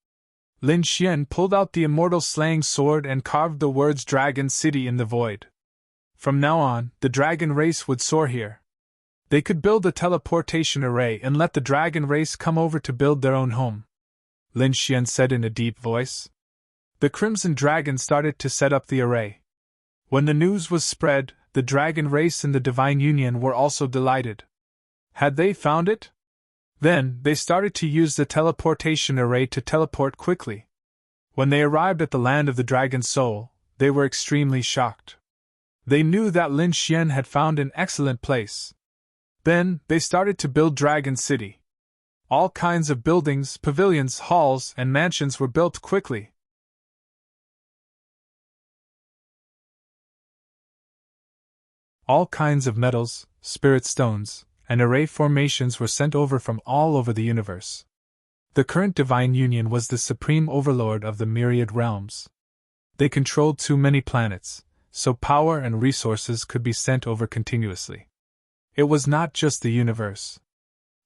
Lin Xian pulled out the immortal slaying sword and carved the words Dragon City in the void. From now on, the dragon race would soar here. They could build a teleportation array and let the dragon race come over to build their own home. Lin Xian said in a deep voice. The Crimson Dragon started to set up the array. When the news was spread, the dragon race and the Divine Union were also delighted. Had they found it? Then, they started to use the teleportation array to teleport quickly. When they arrived at the land of the Dragon Soul, they were extremely shocked. They knew that Lin Xian had found an excellent place. Then, they started to build Dragon City. All kinds of buildings, pavilions, halls, and mansions were built quickly. All kinds of metals, spirit stones, and array formations were sent over from all over the universe. The current Divine Union was the supreme overlord of the myriad realms. They controlled too many planets, so power and resources could be sent over continuously. It was not just the universe.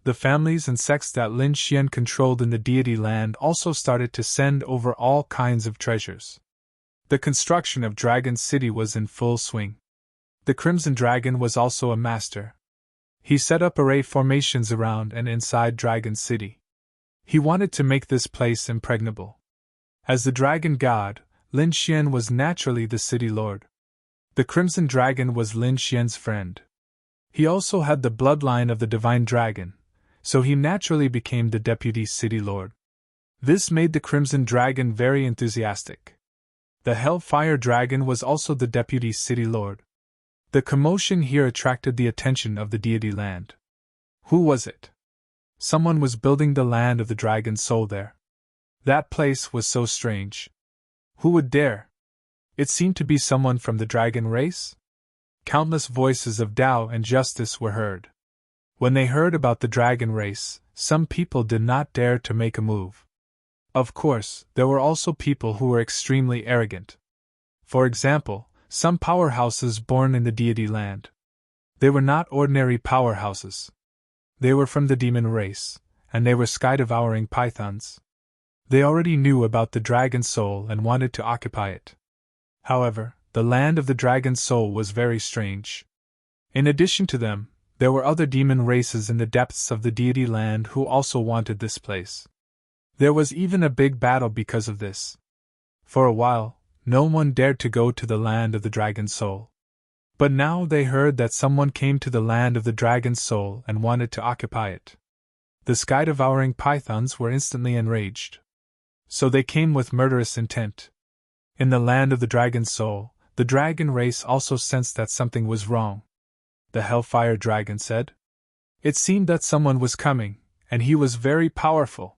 The families and sects that Lin Xian controlled in the deity land also started to send over all kinds of treasures. The construction of Dragon City was in full swing. The Crimson Dragon was also a master. He set up array formations around and inside Dragon City. He wanted to make this place impregnable. As the Dragon God, Lin Xian was naturally the city lord. The Crimson Dragon was Lin Xian's friend. He also had the bloodline of the Divine Dragon, so he naturally became the deputy city lord. This made the Crimson Dragon very enthusiastic. The Hellfire Dragon was also the deputy city lord. The commotion here attracted the attention of the deity land. Who was it? Someone was building the land of the Dragon Soul there. That place was so strange. Who would dare? It seemed to be someone from the dragon race? Countless voices of Tao and justice were heard. When they heard about the dragon race, some people did not dare to make a move. Of course, there were also people who were extremely arrogant. For example, some powerhouses born in the deity land. They were not ordinary powerhouses. They were from the demon race, and they were sky-devouring pythons. They already knew about the dragon soul and wanted to occupy it. However, the land of the dragon soul was very strange. In addition to them, there were other demon races in the depths of the deity land who also wanted this place. There was even a big battle because of this. For a while, no one dared to go to the land of the Dragon Soul. But now they heard that someone came to the land of the Dragon Soul and wanted to occupy it. The sky-devouring pythons were instantly enraged. So they came with murderous intent. In the land of the Dragon Soul, the dragon race also sensed that something was wrong. The Hellfire Dragon said. It seemed that someone was coming, and he was very powerful.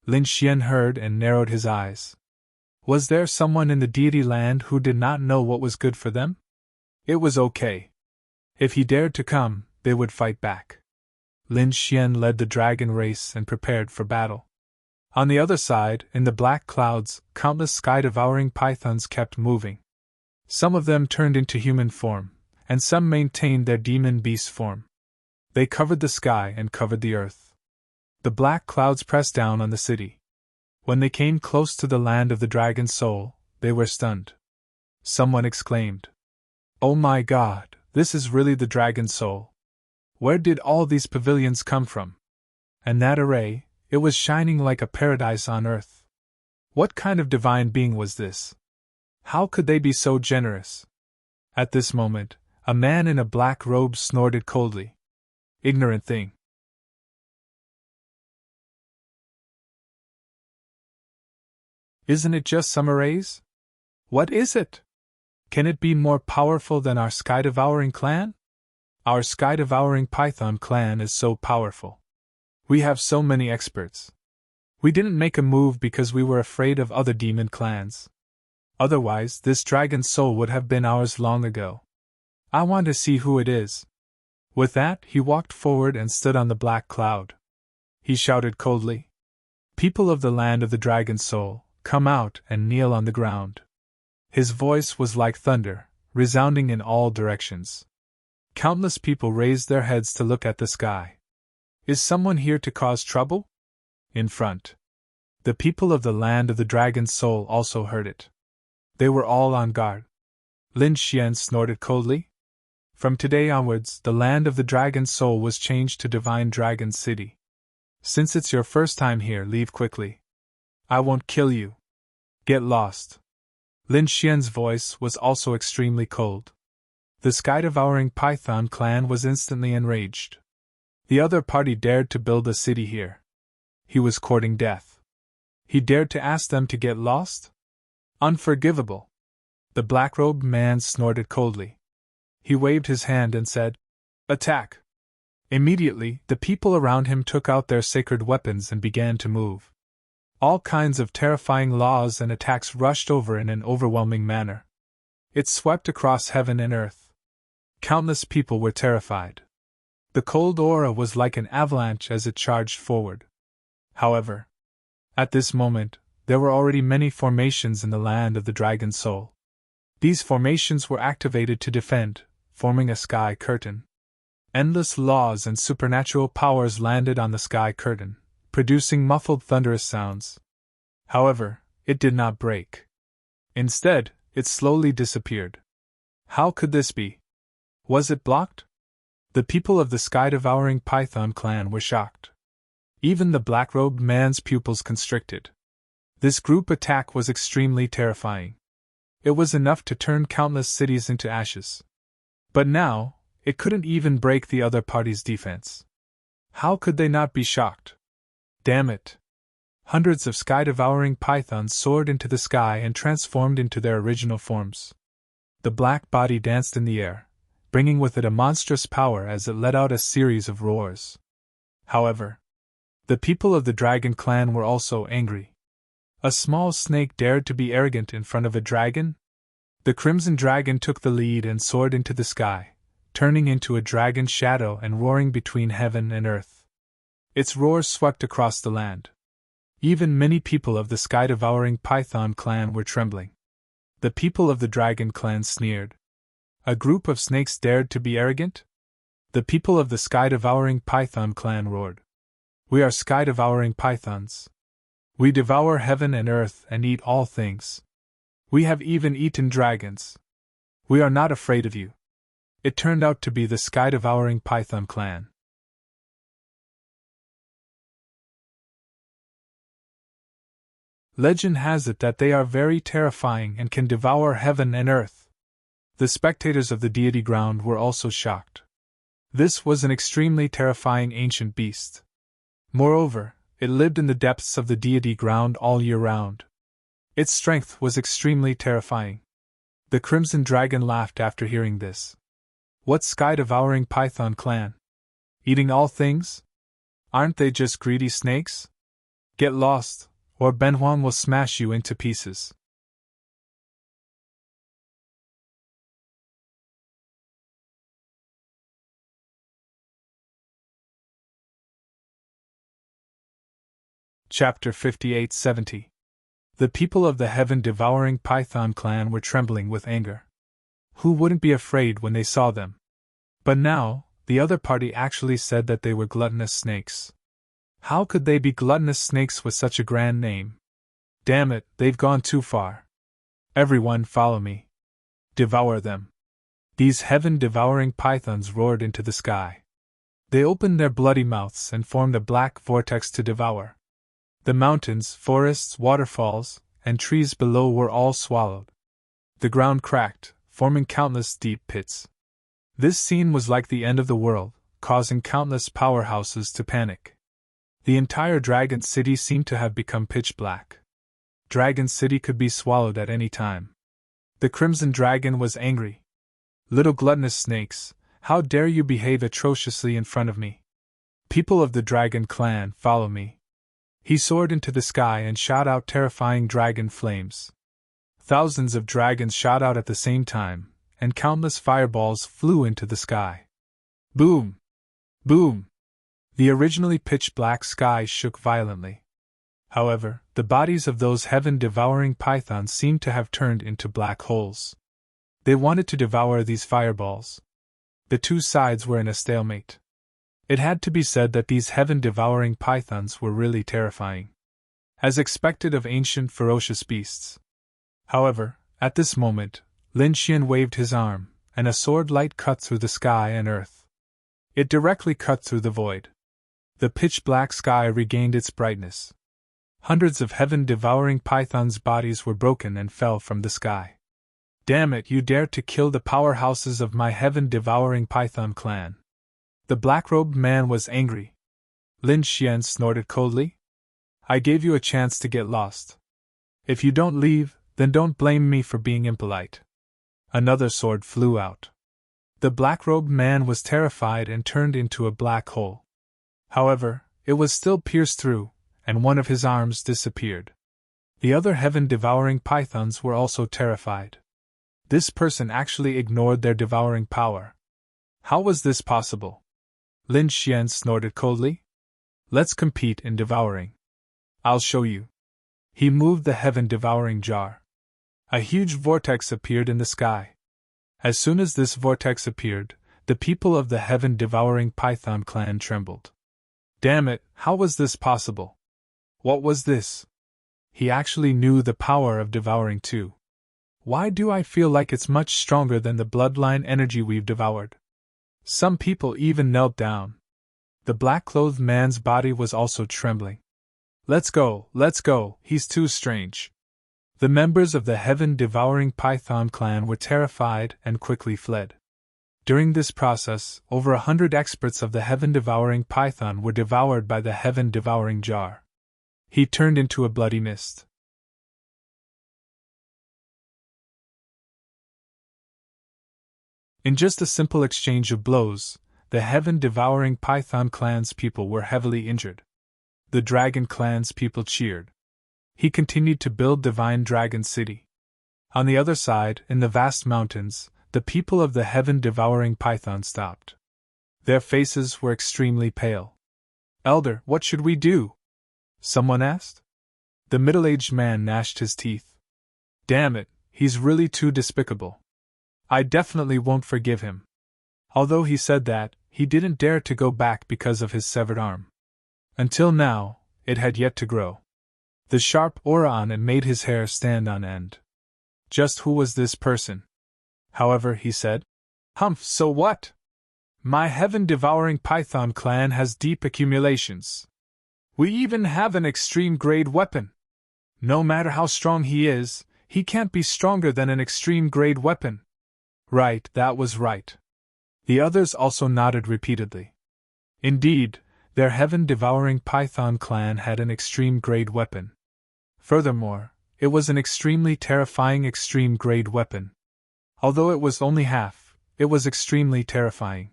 Lin Xian heard and narrowed his eyes. Was there someone in the deity land who did not know what was good for them? It was okay. If he dared to come, they would fight back. Lin Xian led the dragon race and prepared for battle. On the other side, in the black clouds, countless sky-devouring pythons kept moving. Some of them turned into human form, and some maintained their demon beast form. They covered the sky and covered the earth. The black clouds pressed down on the city. When they came close to the land of the dragon's soul, they were stunned. Someone exclaimed, "Oh my God, this is really the dragon's soul. Where did all these pavilions come from? And that array, it was shining like a paradise on earth. What kind of divine being was this? How could they be so generous?" At this moment, a man in a black robe snorted coldly. "Ignorant thing. Isn't it just some arrays? What is it? Can it be more powerful than our sky-devouring clan? Our sky-devouring python clan is so powerful. We have so many experts. We didn't make a move because we were afraid of other demon clans. Otherwise, this dragon's soul would have been ours long ago. I want to see who it is." With that, he walked forward and stood on the black cloud. He shouted coldly, "People of the land of the dragon's soul, come out and kneel on the ground." His voice was like thunder, resounding in all directions. Countless people raised their heads to look at the sky. Is someone here to cause trouble? In front. The people of the land of the dragon's soul also heard it. They were all on guard. Lin Xian snorted coldly. From today onwards, the land of the dragon's soul was changed to Divine Dragon City. Since it's your first time here, leave quickly. I won't kill you. Get lost. Lin Xian's voice was also extremely cold. The sky-devouring python clan was instantly enraged. The other party dared to build a city here. He was courting death. He dared to ask them to get lost? Unforgivable. The black-robed man snorted coldly. He waved his hand and said, "Attack!" Immediately, the people around him took out their sacred weapons and began to move. All kinds of terrifying laws and attacks rushed over in an overwhelming manner. It swept across heaven and earth. Countless people were terrified. The cold aura was like an avalanche as it charged forward. However, at this moment, there were already many formations in the land of the dragon's soul. These formations were activated to defend, forming a sky curtain. Endless laws and supernatural powers landed on the sky curtain, producing muffled thunderous sounds. However, it did not break. Instead, it slowly disappeared. How could this be? Was it blocked? The people of the sky-devouring python clan were shocked. Even the black-robed man's pupils constricted. This group attack was extremely terrifying. It was enough to turn countless cities into ashes. But now, it couldn't even break the other party's defense. How could they not be shocked? Damn it! Hundreds of sky-devouring pythons soared into the sky and transformed into their original forms. The black body danced in the air, bringing with it a monstrous power as it let out a series of roars. However, the people of the dragon clan were also angry. A small snake dared to be arrogant in front of a dragon? The crimson dragon took the lead and soared into the sky, turning into a dragon shadow and roaring between heaven and earth. Its roar swept across the land. Even many people of the sky-devouring python clan were trembling. The people of the dragon clan sneered. A group of snakes dared to be arrogant? The people of the sky-devouring python clan roared. We are sky-devouring pythons. We devour heaven and earth and eat all things. We have even eaten dragons. We are not afraid of you. It turned out to be the sky-devouring python clan. Legend has it that they are very terrifying and can devour heaven and earth. The spectators of the deity ground were also shocked. This was an extremely terrifying ancient beast. Moreover, it lived in the depths of the deity ground all year round. Its strength was extremely terrifying. The crimson dragon laughed after hearing this. What sky-devouring python clan? Eating all things? Aren't they just greedy snakes? Get lost, or Benhuan will smash you into pieces. Chapter 58-70. The people of the heaven-devouring python clan were trembling with anger. Who wouldn't be afraid when they saw them? But now, the other party actually said that they were gluttonous snakes. How could they be gluttonous snakes with such a grand name? Damn it, they've gone too far. Everyone follow me. Devour them. These heaven-devouring pythons roared into the sky. They opened their bloody mouths and formed a black vortex to devour. The mountains, forests, waterfalls, and trees below were all swallowed. The ground cracked, forming countless deep pits. This scene was like the end of the world, causing countless powerhouses to panic. The entire Dragon City seemed to have become pitch black. Dragon City could be swallowed at any time. The Crimson Dragon was angry. Little gluttonous snakes, how dare you behave atrociously in front of me? People of the Dragon clan, follow me. He soared into the sky and shot out terrifying dragon flames. Thousands of dragons shot out at the same time, and countless fireballs flew into the sky. Boom! Boom! The originally pitch-black sky shook violently. However, the bodies of those heaven-devouring pythons seemed to have turned into black holes. They wanted to devour these fireballs. The two sides were in a stalemate. It had to be said that these heaven-devouring pythons were really terrifying, as expected of ancient ferocious beasts. However, at this moment, Lin Xian waved his arm, and a sword light cut through the sky and earth. It directly cut through the void. The pitch-black sky regained its brightness. Hundreds of heaven-devouring pythons' bodies were broken and fell from the sky. Damn it, you dared to kill the powerhouses of my heaven-devouring python clan. The black-robed man was angry. Lin Xian snorted coldly. I gave you a chance to get lost. If you don't leave, then don't blame me for being impolite. Another sword flew out. The black-robed man was terrified and turned into a black hole. However, it was still pierced through, and one of his arms disappeared. The other heaven-devouring pythons were also terrified. This person actually ignored their devouring power. How was this possible? Lin Xian snorted coldly. Let's compete in devouring. I'll show you. He moved the heaven-devouring jar. A huge vortex appeared in the sky. As soon as this vortex appeared, the people of the heaven-devouring python clan trembled. Damn it, how was this possible? What was this? He actually knew the power of devouring too. Why do I feel like it's much stronger than the bloodline energy we've devoured? Some people even knelt down. The black-clothed man's body was also trembling. Let's go, he's too strange. The members of the heaven-devouring python clan were terrified and quickly fled. During this process, over 100 experts of the heaven-devouring python were devoured by the heaven-devouring jar. He turned into a bloody mist. In just a simple exchange of blows, the heaven-devouring python clan's people were heavily injured. The dragon clan's people cheered. He continued to build Divine Dragon City. On the other side, in the vast mountains, the people of the heaven-devouring python stopped. Their faces were extremely pale. Elder, what should we do? Someone asked. The middle-aged man gnashed his teeth. Damn it, he's really too despicable. I definitely won't forgive him. Although he said that, he didn't dare to go back because of his severed arm. Until now, it had yet to grow. The sharp aura on it made his hair stand on end. Just who was this person? However, he said, Humph, so what? My heaven-devouring python clan has deep accumulations. We even have an extreme-grade weapon. No matter how strong he is, he can't be stronger than an extreme-grade weapon. Right, that was right. The others also nodded repeatedly. Indeed, their heaven-devouring python clan had an extreme-grade weapon. Furthermore, it was an extremely terrifying extreme-grade weapon. Although it was only half, it was extremely terrifying.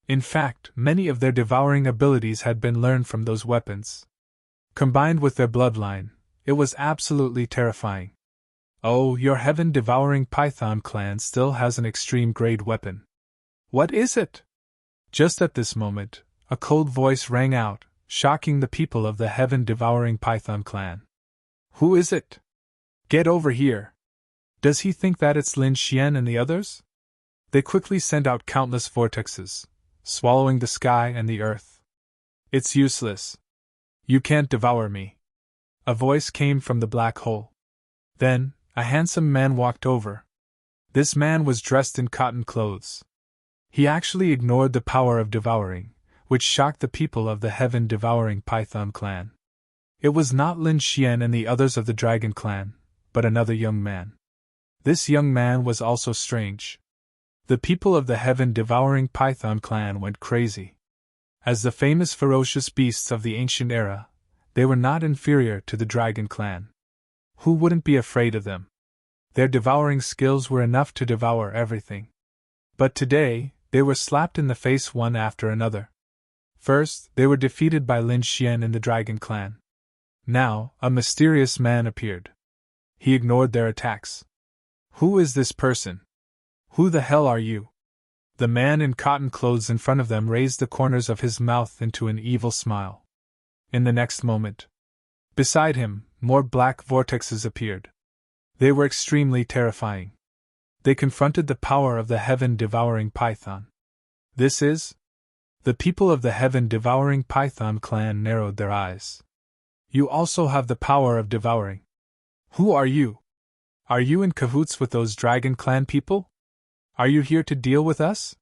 In fact, many of their devouring abilities had been learned from those weapons. Combined with their bloodline, it was absolutely terrifying. Oh, your heaven-devouring python clan still has an extreme-grade weapon. What is it? Just at this moment, a cold voice rang out, shocking the people of the heaven-devouring python clan. Who is it? Get over here. Does he think that it's Lin Xian and the others? They quickly sent out countless vortexes, swallowing the sky and the earth. It's useless. You can't devour me. A voice came from the black hole. Then, a handsome man walked over. This man was dressed in cotton clothes. He actually ignored the power of devouring, which shocked the people of the heaven-devouring Python clan. It was not Lin Xian and the others of the Dragon clan, but another young man. This young man was also strange. The people of the heaven-devouring Python clan went crazy. As the famous ferocious beasts of the ancient era, they were not inferior to the Dragon clan. Who wouldn't be afraid of them? Their devouring skills were enough to devour everything. But today, they were slapped in the face one after another. First, they were defeated by Lin Xian in the Dragon clan. Now, a mysterious man appeared. He ignored their attacks. Who is this person? Who the hell are you? The man in cotton clothes in front of them raised the corners of his mouth into an evil smile. In the next moment, beside him, more black vortexes appeared. They were extremely terrifying. They confronted the power of the heaven-devouring Python. This is? The people of the heaven-devouring Python clan narrowed their eyes. You also have the power of devouring. Who are you? Are you in cahoots with those Dragon clan people? Are you here to deal with us?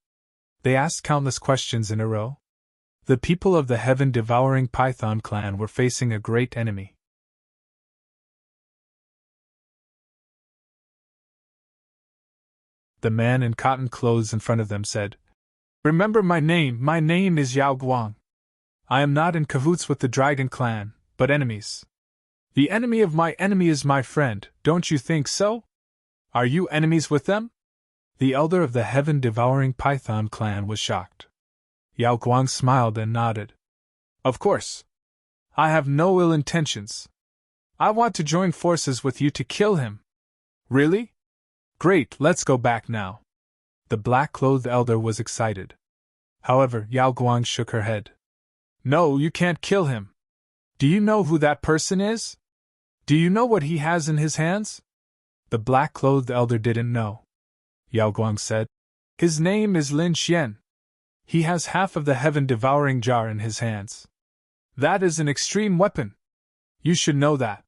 They asked countless questions in a row. The people of the heaven-devouring Python clan were facing a great enemy. The man in cotton clothes in front of them said, "Remember my name is Yao Guang. I am not in cahoots with the Dragon clan, but enemies. The enemy of my enemy is my friend, don't you think so? Are you enemies with them?" The elder of the heaven-devouring Python clan was shocked. Yao Guang smiled and nodded. "Of course. I have no ill intentions. I want to join forces with you to kill him." "Really? Great, let's go back now." The black-clothed elder was excited. However, Yao Guang shook her head. "No, you can't kill him. Do you know who that person is? Do you know what he has in his hands?" The black-clothed elder didn't know. Yao Guang said, "His name is Lin Xian. He has half of the heaven-devouring jar in his hands. That is an extreme weapon. You should know that."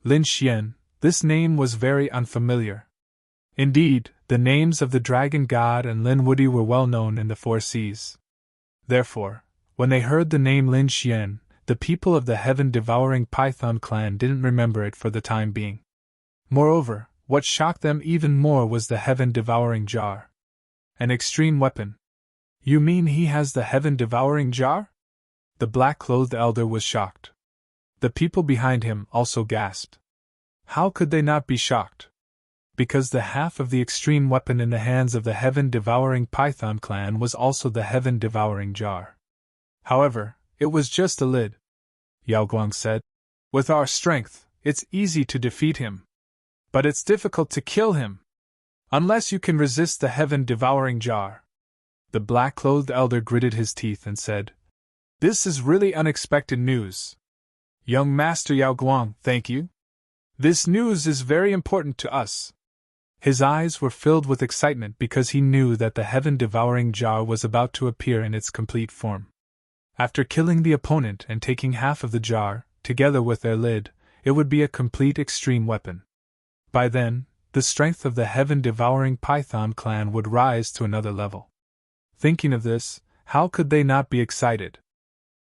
Lin Xian, this name was very unfamiliar. Indeed, the names of the Dragon God and Lin Wudi were well known in the Four Seas. Therefore, when they heard the name Lin Xian, the people of the heaven-devouring Python clan didn't remember it for the time being. Moreover, what shocked them even more was the heaven-devouring jar. An extreme weapon. "You mean he has the heaven-devouring jar?" The black-clothed elder was shocked. The people behind him also gasped. How could they not be shocked? Because the half of the extreme weapon in the hands of the heaven-devouring Python clan was also the heaven-devouring jar. However, it was just a lid. Yao Guang said, "With our strength, it's easy to defeat him. But it's difficult to kill him. Unless you can resist the heaven-devouring jar." The black-clothed elder gritted his teeth and said, "This is really unexpected news. Young Master Yao Guang, thank you. This news is very important to us." His eyes were filled with excitement because he knew that the heaven-devouring jar was about to appear in its complete form. After killing the opponent and taking half of the jar, together with their lid, it would be a complete extreme weapon. By then, the strength of the heaven-devouring Python clan would rise to another level. Thinking of this, how could they not be excited?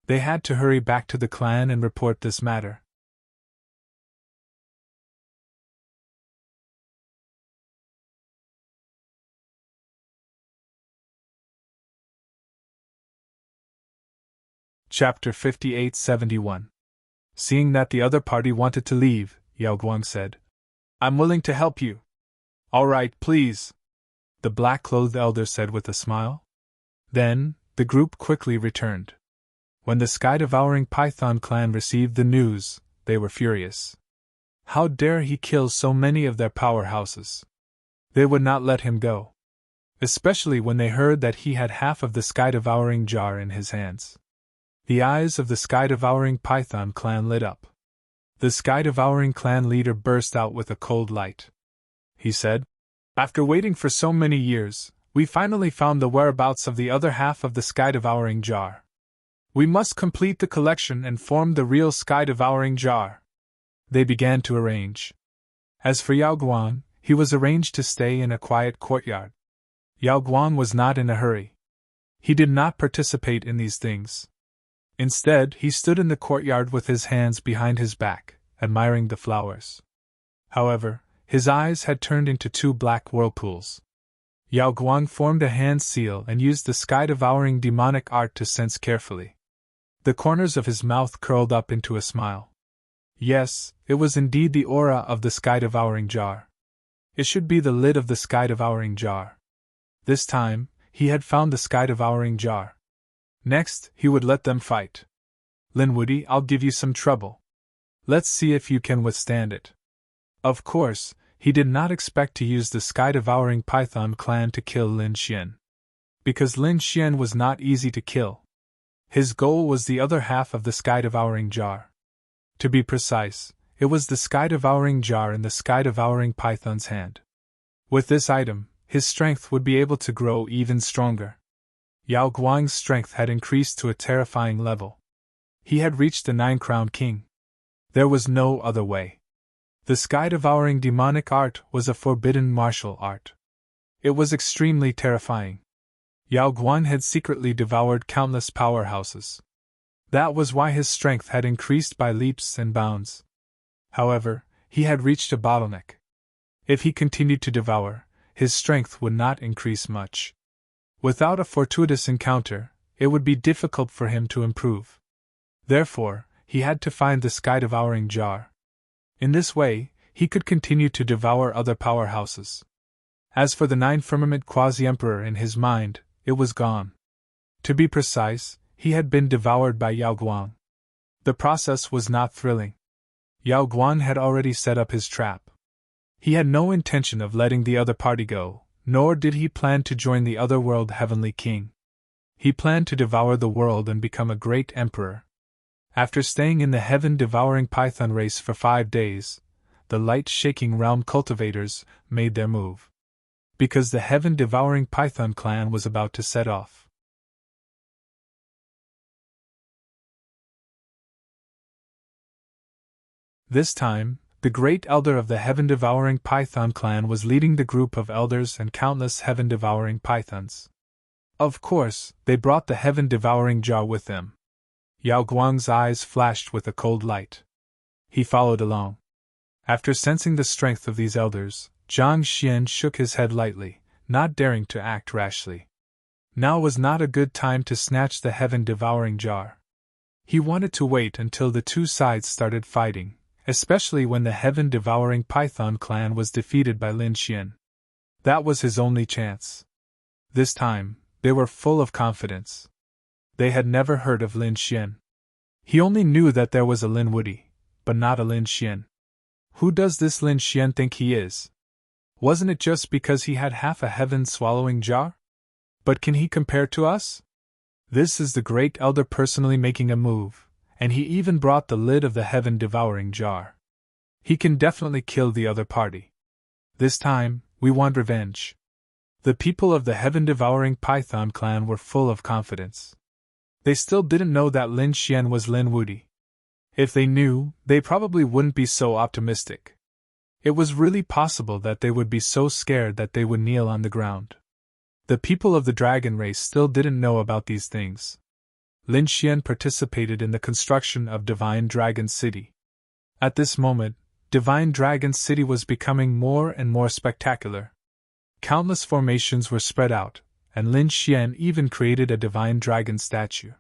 They had to hurry back to the clan and report this matter. Chapter 58-71. Seeing that the other party wanted to leave, Yao Guang said, "I'm willing to help you." "All right, please," the black-clothed elder said with a smile. Then, the group quickly returned. When the sky-devouring Python clan received the news, they were furious. How dare he kill so many of their powerhouses? They would not let him go. Especially when they heard that he had half of the sky-devouring jar in his hands. The eyes of the sky-devouring Python clan lit up. The sky-devouring clan leader burst out with a cold light. He said, "After waiting for so many years, We finally found the whereabouts of the other half of the sky-devouring jar. We must complete the collection and form the real sky-devouring jar. They began to arrange. As for Yao Guang, he was arranged to stay in a quiet courtyard. Yao Guang was not in a hurry. He did not participate in these things. Instead, he stood in the courtyard with his hands behind his back, admiring the flowers. However, his eyes had turned into two black whirlpools. Yao Guang formed a hand seal and used the sky-devouring demonic art to sense carefully. The corners of his mouth curled up into a smile. Yes, it was indeed the aura of the sky-devouring jar. It should be the lid of the sky-devouring jar. This time, he had found the sky-devouring jar. Next, he would let them fight. Linwoody, I'll give you some trouble. Let's see if you can withstand it. Of course, he did not expect to use the sky-devouring python clan to kill Lin Xian. Because Lin Xian was not easy to kill. His goal was the other half of the sky-devouring jar. To be precise, it was the sky-devouring jar in the sky-devouring python's hand. With this item, his strength would be able to grow even stronger. Yao Guang's strength had increased to a terrifying level. He had reached the 9-crowned king. There was no other way. The sky-devouring demonic art was a forbidden martial art. It was extremely terrifying. Yao Guang had secretly devoured countless powerhouses. That was why his strength had increased by leaps and bounds. However, he had reached a bottleneck. If he continued to devour, his strength would not increase much. Without a fortuitous encounter, it would be difficult for him to improve. Therefore, he had to find the sky-devouring jar. In this way, he could continue to devour other powerhouses. As for the 9-firmament quasi-emperor in his mind, it was gone. To be precise, he had been devoured by Yao Guang. The process was not thrilling. Yao Guang had already set up his trap. He had no intention of letting the other party go, nor did he plan to join the otherworld heavenly king. He planned to devour the world and become a great emperor. After staying in the heaven-devouring python race for 5 days, the light-shaking realm cultivators made their move. Because the heaven-devouring python clan was about to set off. This time, the great elder of the heaven-devouring python clan was leading the group of elders and countless heaven-devouring pythons. Of course, they brought the heaven-devouring jar with them. Yao Guang's eyes flashed with a cold light. He followed along. After sensing the strength of these elders, Zhang Xian shook his head lightly, not daring to act rashly. Now was not a good time to snatch the heaven-devouring jar. He wanted to wait until the two sides started fighting, especially when the heaven-devouring python clan was defeated by Lin Xian. That was his only chance. This time, they were full of confidence. They had never heard of Lin Xian. He only knew that there was a Lin Woody, but not a Lin Xian. Who does this Lin Xian think he is? Wasn't it just because he had half a heaven-swallowing jar? But can he compare to us? This is the great elder personally making a move, and he even brought the lid of the heaven-devouring jar. He can definitely kill the other party. This time, we want revenge. The people of the heaven-devouring python clan were full of confidence. They still didn't know that Lin Xian was Lin Woody. If they knew, they probably wouldn't be so optimistic. It was really possible that they would be so scared that they would kneel on the ground. The people of the dragon race still didn't know about these things. Lin Xian participated in the construction of Divine Dragon City. At this moment, Divine Dragon City was becoming more and more spectacular. Countless formations were spread out, and Lin Xian even created a divine dragon statue.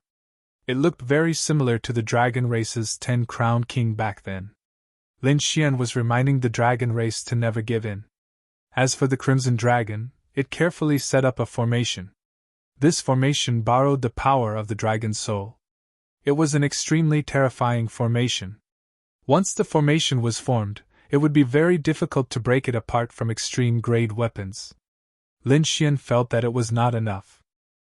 It looked very similar to the dragon race's 10-crowned king back then. Lin Xian was reminding the dragon race to never give in. As for the Crimson Dragon, it carefully set up a formation. This formation borrowed the power of the dragon's soul. It was an extremely terrifying formation. Once the formation was formed, it would be very difficult to break it apart from extreme-grade weapons. Lin Xian felt that it was not enough.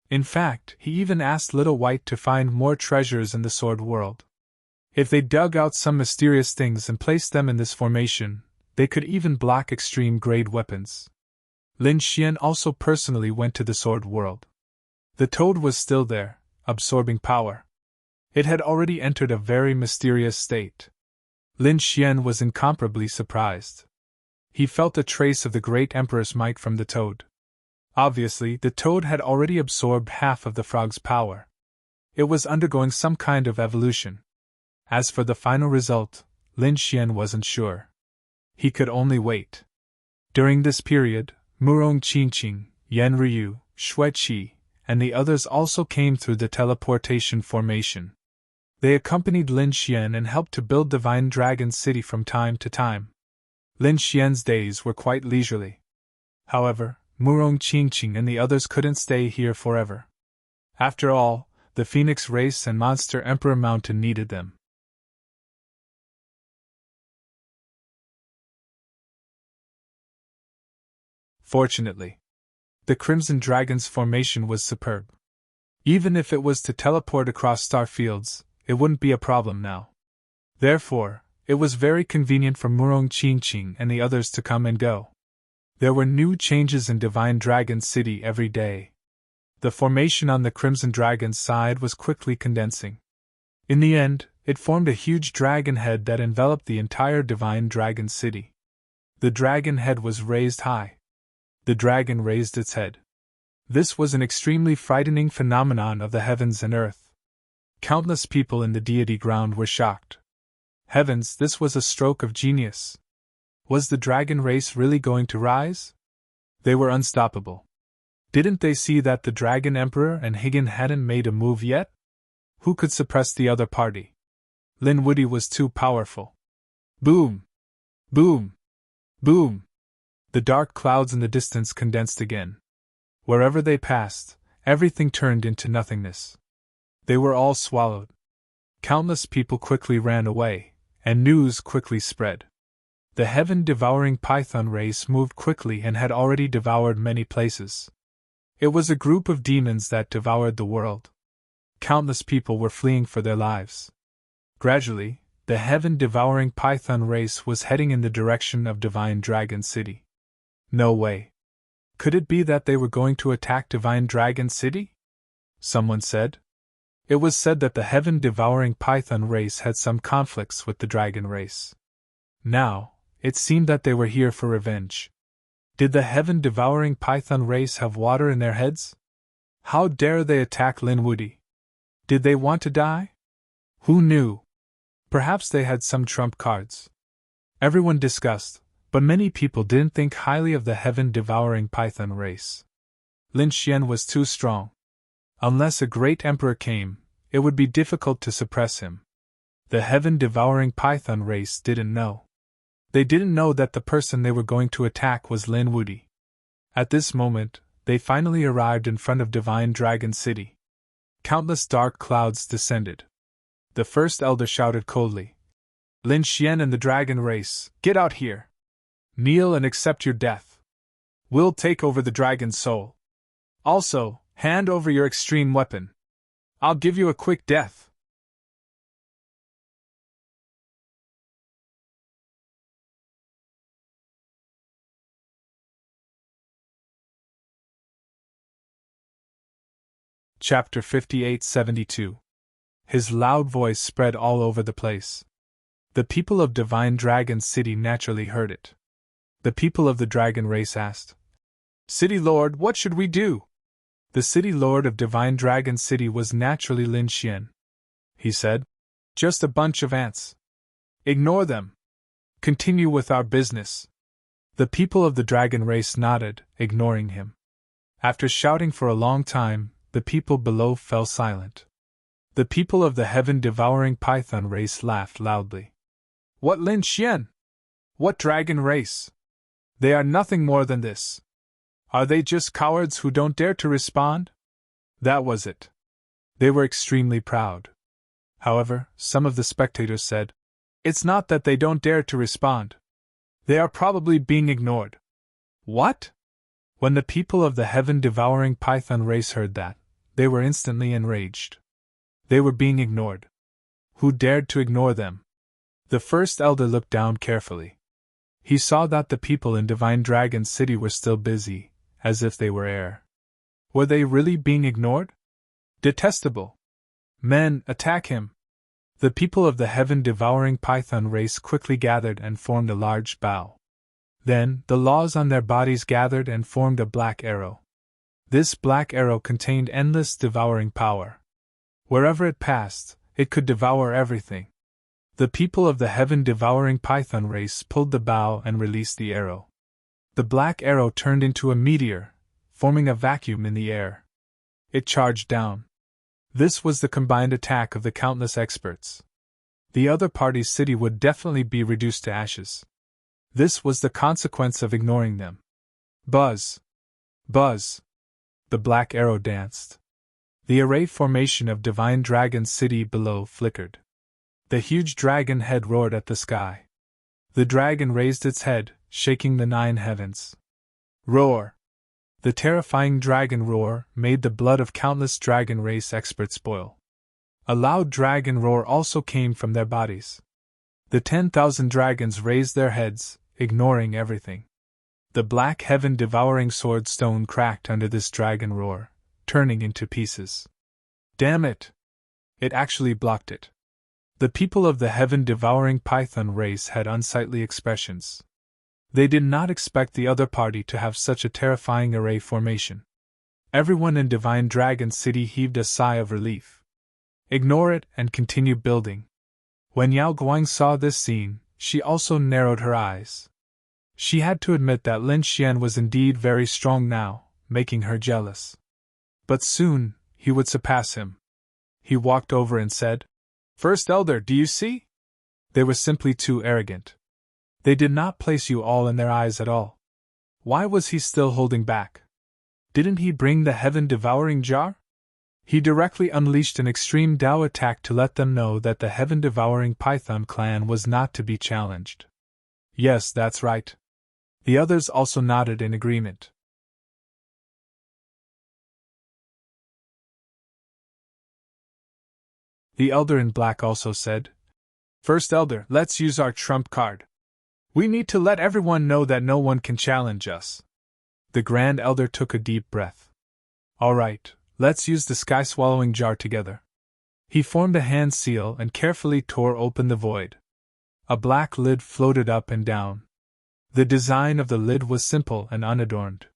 In fact, he even asked Little White to find more treasures in the sword world. If they dug out some mysterious things and placed them in this formation, they could even block extreme-grade weapons. Lin Xian also personally went to the Sword World. The toad was still there, absorbing power. It had already entered a very mysterious state. Lin Xian was incomparably surprised. He felt a trace of the great emperor's might from the toad. Obviously, the toad had already absorbed half of the frog's power. It was undergoing some kind of evolution. As for the final result, Lin Xian wasn't sure. He could only wait. During this period, Murong Qingqing, Yan Ryu, Shui Qi, and the others also came through the teleportation formation. They accompanied Lin Xian and helped to build Divine Dragon City from time to time. Lin Xian's days were quite leisurely. However, Murong Qingqing and the others couldn't stay here forever. After all, the Phoenix race and Monster Emperor Mountain needed them. Fortunately, the Crimson Dragon's formation was superb. Even if it was to teleport across star fields, it wouldn't be a problem now. Therefore, it was very convenient for Murong Qingqing and the others to come and go. There were new changes in Divine Dragon City every day. The formation on the Crimson Dragon's side was quickly condensing. In the end, it formed a huge dragon head that enveloped the entire Divine Dragon City. The dragon head was raised high. The dragon raised its head. This was an extremely frightening phenomenon of the heavens and earth. Countless people in the deity ground were shocked. Heavens, this was a stroke of genius. Was the dragon race really going to rise? They were unstoppable. Didn't they see that the Dragon Emperor and Higan hadn't made a move yet? Who could suppress the other party? Lin Wudy was too powerful. Boom! Boom! Boom! The dark clouds in the distance condensed again. Wherever they passed, everything turned into nothingness. They were all swallowed. Countless people quickly ran away, and news quickly spread. The heaven-devouring python race moved quickly and had already devoured many places. It was a group of demons that devoured the world. Countless people were fleeing for their lives. Gradually, the heaven-devouring python race was heading in the direction of Divine Dragon City. No way. Could it be that they were going to attack Divine Dragon City? Someone said. It was said that the heaven-devouring python race had some conflicts with the dragon race. Now, it seemed that they were here for revenge. Did the heaven-devouring python race have water in their heads? How dare they attack Lin Wudy? Did they want to die? Who knew? Perhaps they had some trump cards. Everyone discussed, but many people didn't think highly of the heaven-devouring python race. Lin Xian was too strong. Unless a great emperor came, it would be difficult to suppress him. The heaven-devouring python race didn't know. They didn't know that the person they were going to attack was Lin Wudy. At this moment, they finally arrived in front of Divine Dragon City. Countless dark clouds descended. The first elder shouted coldly, "Lin Xian and the dragon race, get out here! Kneel and accept your death. We'll take over the dragon's soul. Also, hand over your extreme weapon. I'll give you a quick death." Chapter 58-72. His loud voice spread all over the place. The people of Divine Dragon City naturally heard it. The people of the dragon race asked, "City Lord, what should we do?" The City Lord of Divine Dragon City was naturally Lin Xian. He said, "Just a bunch of ants. Ignore them. Continue with our business." The people of the dragon race nodded, ignoring him. After shouting for a long time, the people below fell silent. The people of the heaven-devouring python race laughed loudly. "What Lin Xian? What dragon race? They are nothing more than this. Are they just cowards who don't dare to respond?" That was it. They were extremely proud. However, some of the spectators said, "It's not that they don't dare to respond. They are probably being ignored." What? When the people of the heaven-devouring python race heard that, they were instantly enraged. They were being ignored. Who dared to ignore them? The first elder looked down carefully. He saw that the people in Divine Dragon's city were still busy, as if they were air. Were they really being ignored? Detestable! Men, attack him! The people of the heaven-devouring python race quickly gathered and formed a large bow. Then, the laws on their bodies gathered and formed a black arrow. This black arrow contained endless devouring power. Wherever it passed, it could devour everything. The people of the heaven-devouring python race pulled the bow and released the arrow. The black arrow turned into a meteor, forming a vacuum in the air. It charged down. This was the combined attack of the countless experts. The other party's city would definitely be reduced to ashes. This was the consequence of ignoring them. Buzz! Buzz! The black arrow danced. The array formation of Divine Dragon's city below flickered. The huge dragon head roared at the sky. The dragon raised its head, shaking the 9 heavens. Roar! The terrifying dragon roar made the blood of countless dragon race experts boil. A loud dragon roar also came from their bodies. The 10,000 dragons raised their heads, ignoring everything. The black heaven-devouring sword stone cracked under this dragon roar, turning into pieces. Damn it! It actually blocked it. The people of the heaven-devouring python race had unsightly expressions. They did not expect the other party to have such a terrifying array formation. Everyone in Divine Dragon City heaved a sigh of relief. Ignore it and continue building. When Yao Guang saw this scene, she also narrowed her eyes. She had to admit that Lin Xian was indeed very strong now, making her jealous. But soon, he would surpass him. He walked over and said, "First Elder, do you see? They were simply too arrogant. They did not place you all in their eyes at all. Why was he still holding back? Didn't he bring the heaven-devouring jar?" He directly unleashed an extreme Dao attack to let them know that the heaven-devouring python clan was not to be challenged. Yes, that's right. The others also nodded in agreement. The Elder in Black also said, "First Elder, let's use our trump card. We need to let everyone know that no one can challenge us." The Grand Elder took a deep breath. "All right, let's use the sky-swallowing jar together." He formed a hand seal and carefully tore open the void. A black lid floated up and down. The design of the lid was simple and unadorned.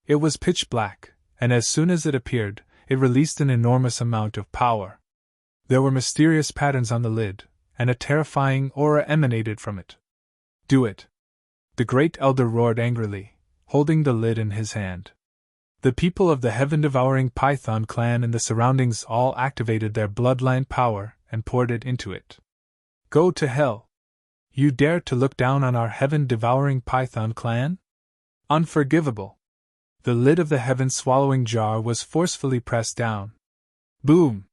It was pitch black, and as soon as it appeared, it released an enormous amount of power. There were mysterious patterns on the lid, and a terrifying aura emanated from it. "Do it!" The Great Elder roared angrily, holding the lid in his hand. The people of the heaven-devouring python clan in the surroundings all activated their bloodline power and poured it into it. "Go to hell! You dare to look down on our heaven-devouring python clan? Unforgivable!" The lid of the heaven-swallowing jar was forcefully pressed down. Boom!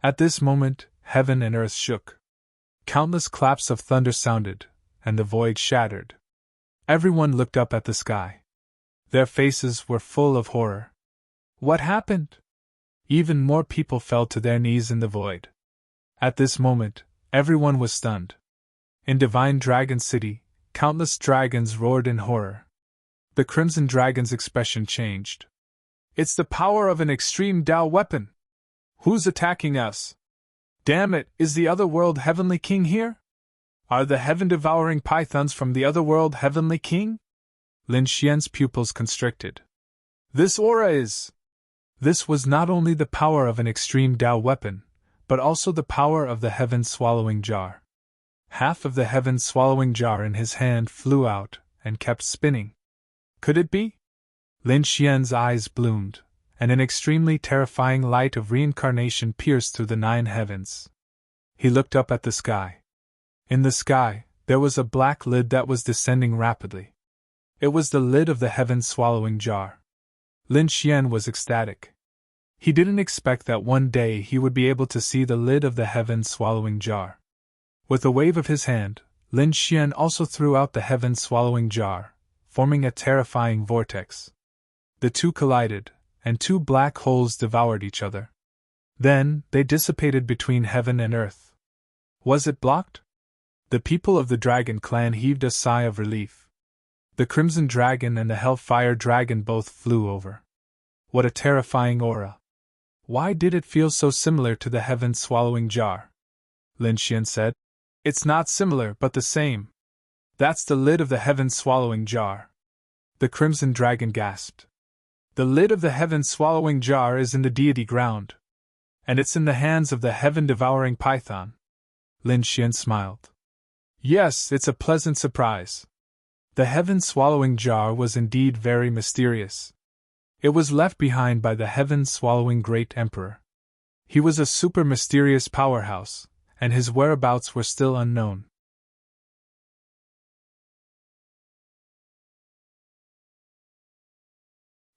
At this moment, heaven and earth shook. Countless claps of thunder sounded, and the void shattered. Everyone looked up at the sky. Their faces were full of horror. What happened? Even more people fell to their knees in the void. At this moment, everyone was stunned. In Divine Dragon City, countless dragons roared in horror. The Crimson Dragon's expression changed. "It's the power of an extreme Dao weapon! Who's attacking us? Damn it, is the Otherworld Heavenly King here? Are the heaven-devouring pythons from the Otherworld Heavenly King?" Lin Xian's pupils constricted. "This aura is..." This was not only the power of an extreme Dao weapon, but also the power of the heaven-swallowing jar. Half of the heaven-swallowing jar in his hand flew out and kept spinning. Could it be? Lin Xian's eyes bloomed, and an extremely terrifying light of reincarnation pierced through the 9 heavens. He looked up at the sky. In the sky, there was a black lid that was descending rapidly. It was the lid of the heaven-swallowing jar. Lin Xian was ecstatic. He didn't expect that one day he would be able to see the lid of the heaven-swallowing jar. With a wave of his hand, Lin Xian also threw out the heaven-swallowing jar, forming a terrifying vortex. The two collided, and 2 black holes devoured each other. Then, they dissipated between heaven and earth. Was it blocked? The people of the Dragon Clan heaved a sigh of relief. The Crimson Dragon and the Hellfire Dragon both flew over. What a terrifying aura! Why did it feel so similar to the heaven-swallowing jar? Lin Xian said. It's not similar, but the same. That's the lid of the heaven-swallowing jar. The Crimson Dragon gasped. The lid of the heaven-swallowing jar is in the deity ground. And it's in the hands of the heaven-devouring python. Lin Xian smiled. Yes, it's a pleasant surprise. The heaven-swallowing jar was indeed very mysterious. It was left behind by the heaven-swallowing great emperor. He was a super mysterious powerhouse, and his whereabouts were still unknown.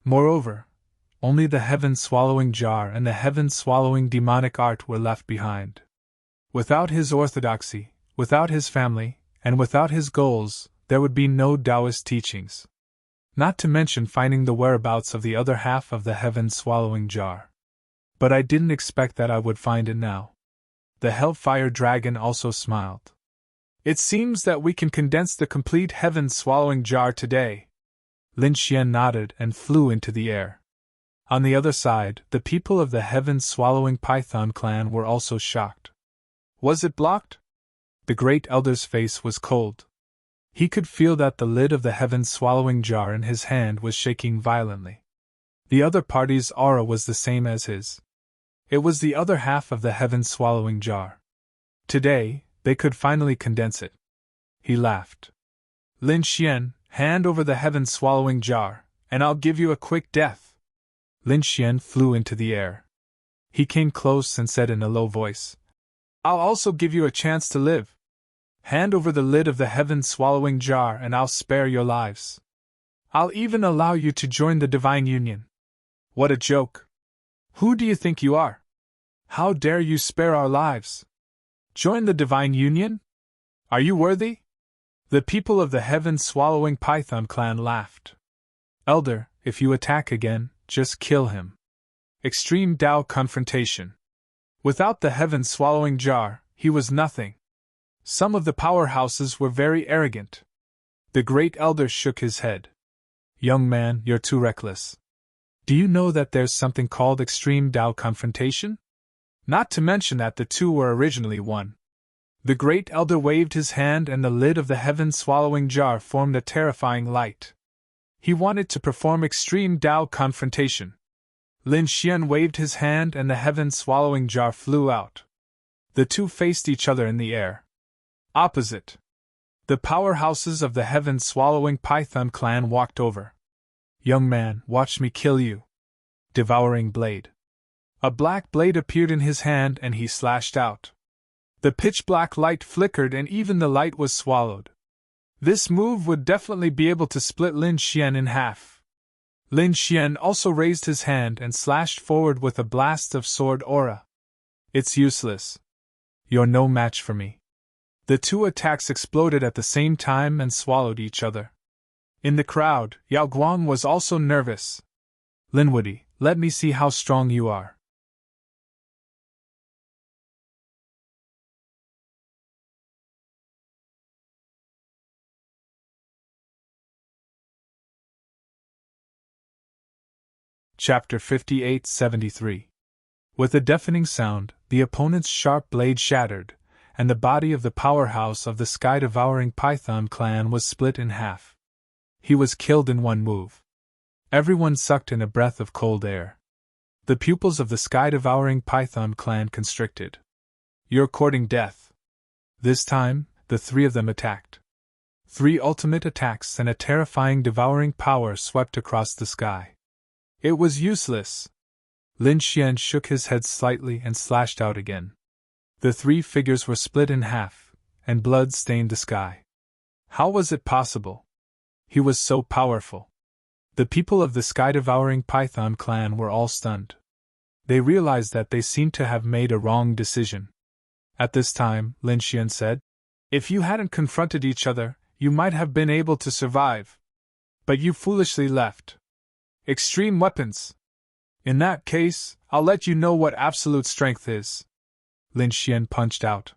Moreover, only the heaven-swallowing jar and the heaven-swallowing demonic art were left behind. Without his orthodoxy, without his family, and without his goals, there would be no Taoist teachings. Not to mention finding the whereabouts of the other half of the heaven-swallowing jar. But I didn't expect that I would find it now. The Hellfire Dragon also smiled. It seems that we can condense the complete heaven-swallowing jar today. Lin Xian nodded and flew into the air. On the other side, the people of the heaven-swallowing python clan were also shocked. Was it blocked? The Great Elder's face was cold. He could feel that the lid of the heaven-swallowing jar in his hand was shaking violently. The other party's aura was the same as his. It was the other half of the heaven-swallowing jar. Today, they could finally condense it. He laughed. Lin Xian, hand over the heaven-swallowing jar, and I'll give you a quick death. Lin Xian flew into the air. He came close and said in a low voice, I'll also give you a chance to live. Hand over the lid of the heaven-swallowing jar and I'll spare your lives. I'll even allow you to join the Divine Union. What a joke! Who do you think you are? How dare you spare our lives? Join the Divine Union? Are you worthy? The people of the heaven-swallowing python clan laughed. Elder, if you attack again, just kill him. Extreme Tao confrontation. Without the heaven-swallowing jar, he was nothing. Some of the powerhouses were very arrogant. The Great Elder shook his head. Young man, you're too reckless. Do you know that there's something called extreme Tao confrontation? Not to mention that the two were originally one. The Great Elder waved his hand and the lid of the heaven-swallowing jar formed a terrifying light. He wanted to perform extreme Tao confrontation. Lin Xian waved his hand and the heaven-swallowing jar flew out. The two faced each other in the air. Opposite. The powerhouses of the heaven-swallowing python clan walked over. Young man, watch me kill you. Devouring blade. A black blade appeared in his hand and he slashed out. The pitch-black light flickered and even the light was swallowed. This move would definitely be able to split Lin Xian in half. Lin Xian also raised his hand and slashed forward with a blast of sword aura. It's useless. You're no match for me. The two attacks exploded at the same time and swallowed each other. In the crowd, Yao Guang was also nervous. Linwoody, let me see how strong you are. Chapter 58-73. With a deafening sound, the opponent's sharp blade shattered, and the body of the powerhouse of the sky-devouring python clan was split in half. He was killed in one move. Everyone sucked in a breath of cold air. The pupils of the sky-devouring python clan constricted. You're courting death. This time, the three of them attacked. 3 ultimate attacks and a terrifying devouring power swept across the sky. It was useless. Lin Xian shook his head slightly and slashed out again. The 3 figures were split in half, and blood stained the sky. How was it possible? He was so powerful. The people of the sky-devouring python clan were all stunned. They realized that they seemed to have made a wrong decision. At this time, Lin Xian said, If you hadn't confronted each other, you might have been able to survive. But you foolishly left. Extreme weapons. In that case, I'll let you know what absolute strength is. Lin Xian punched out.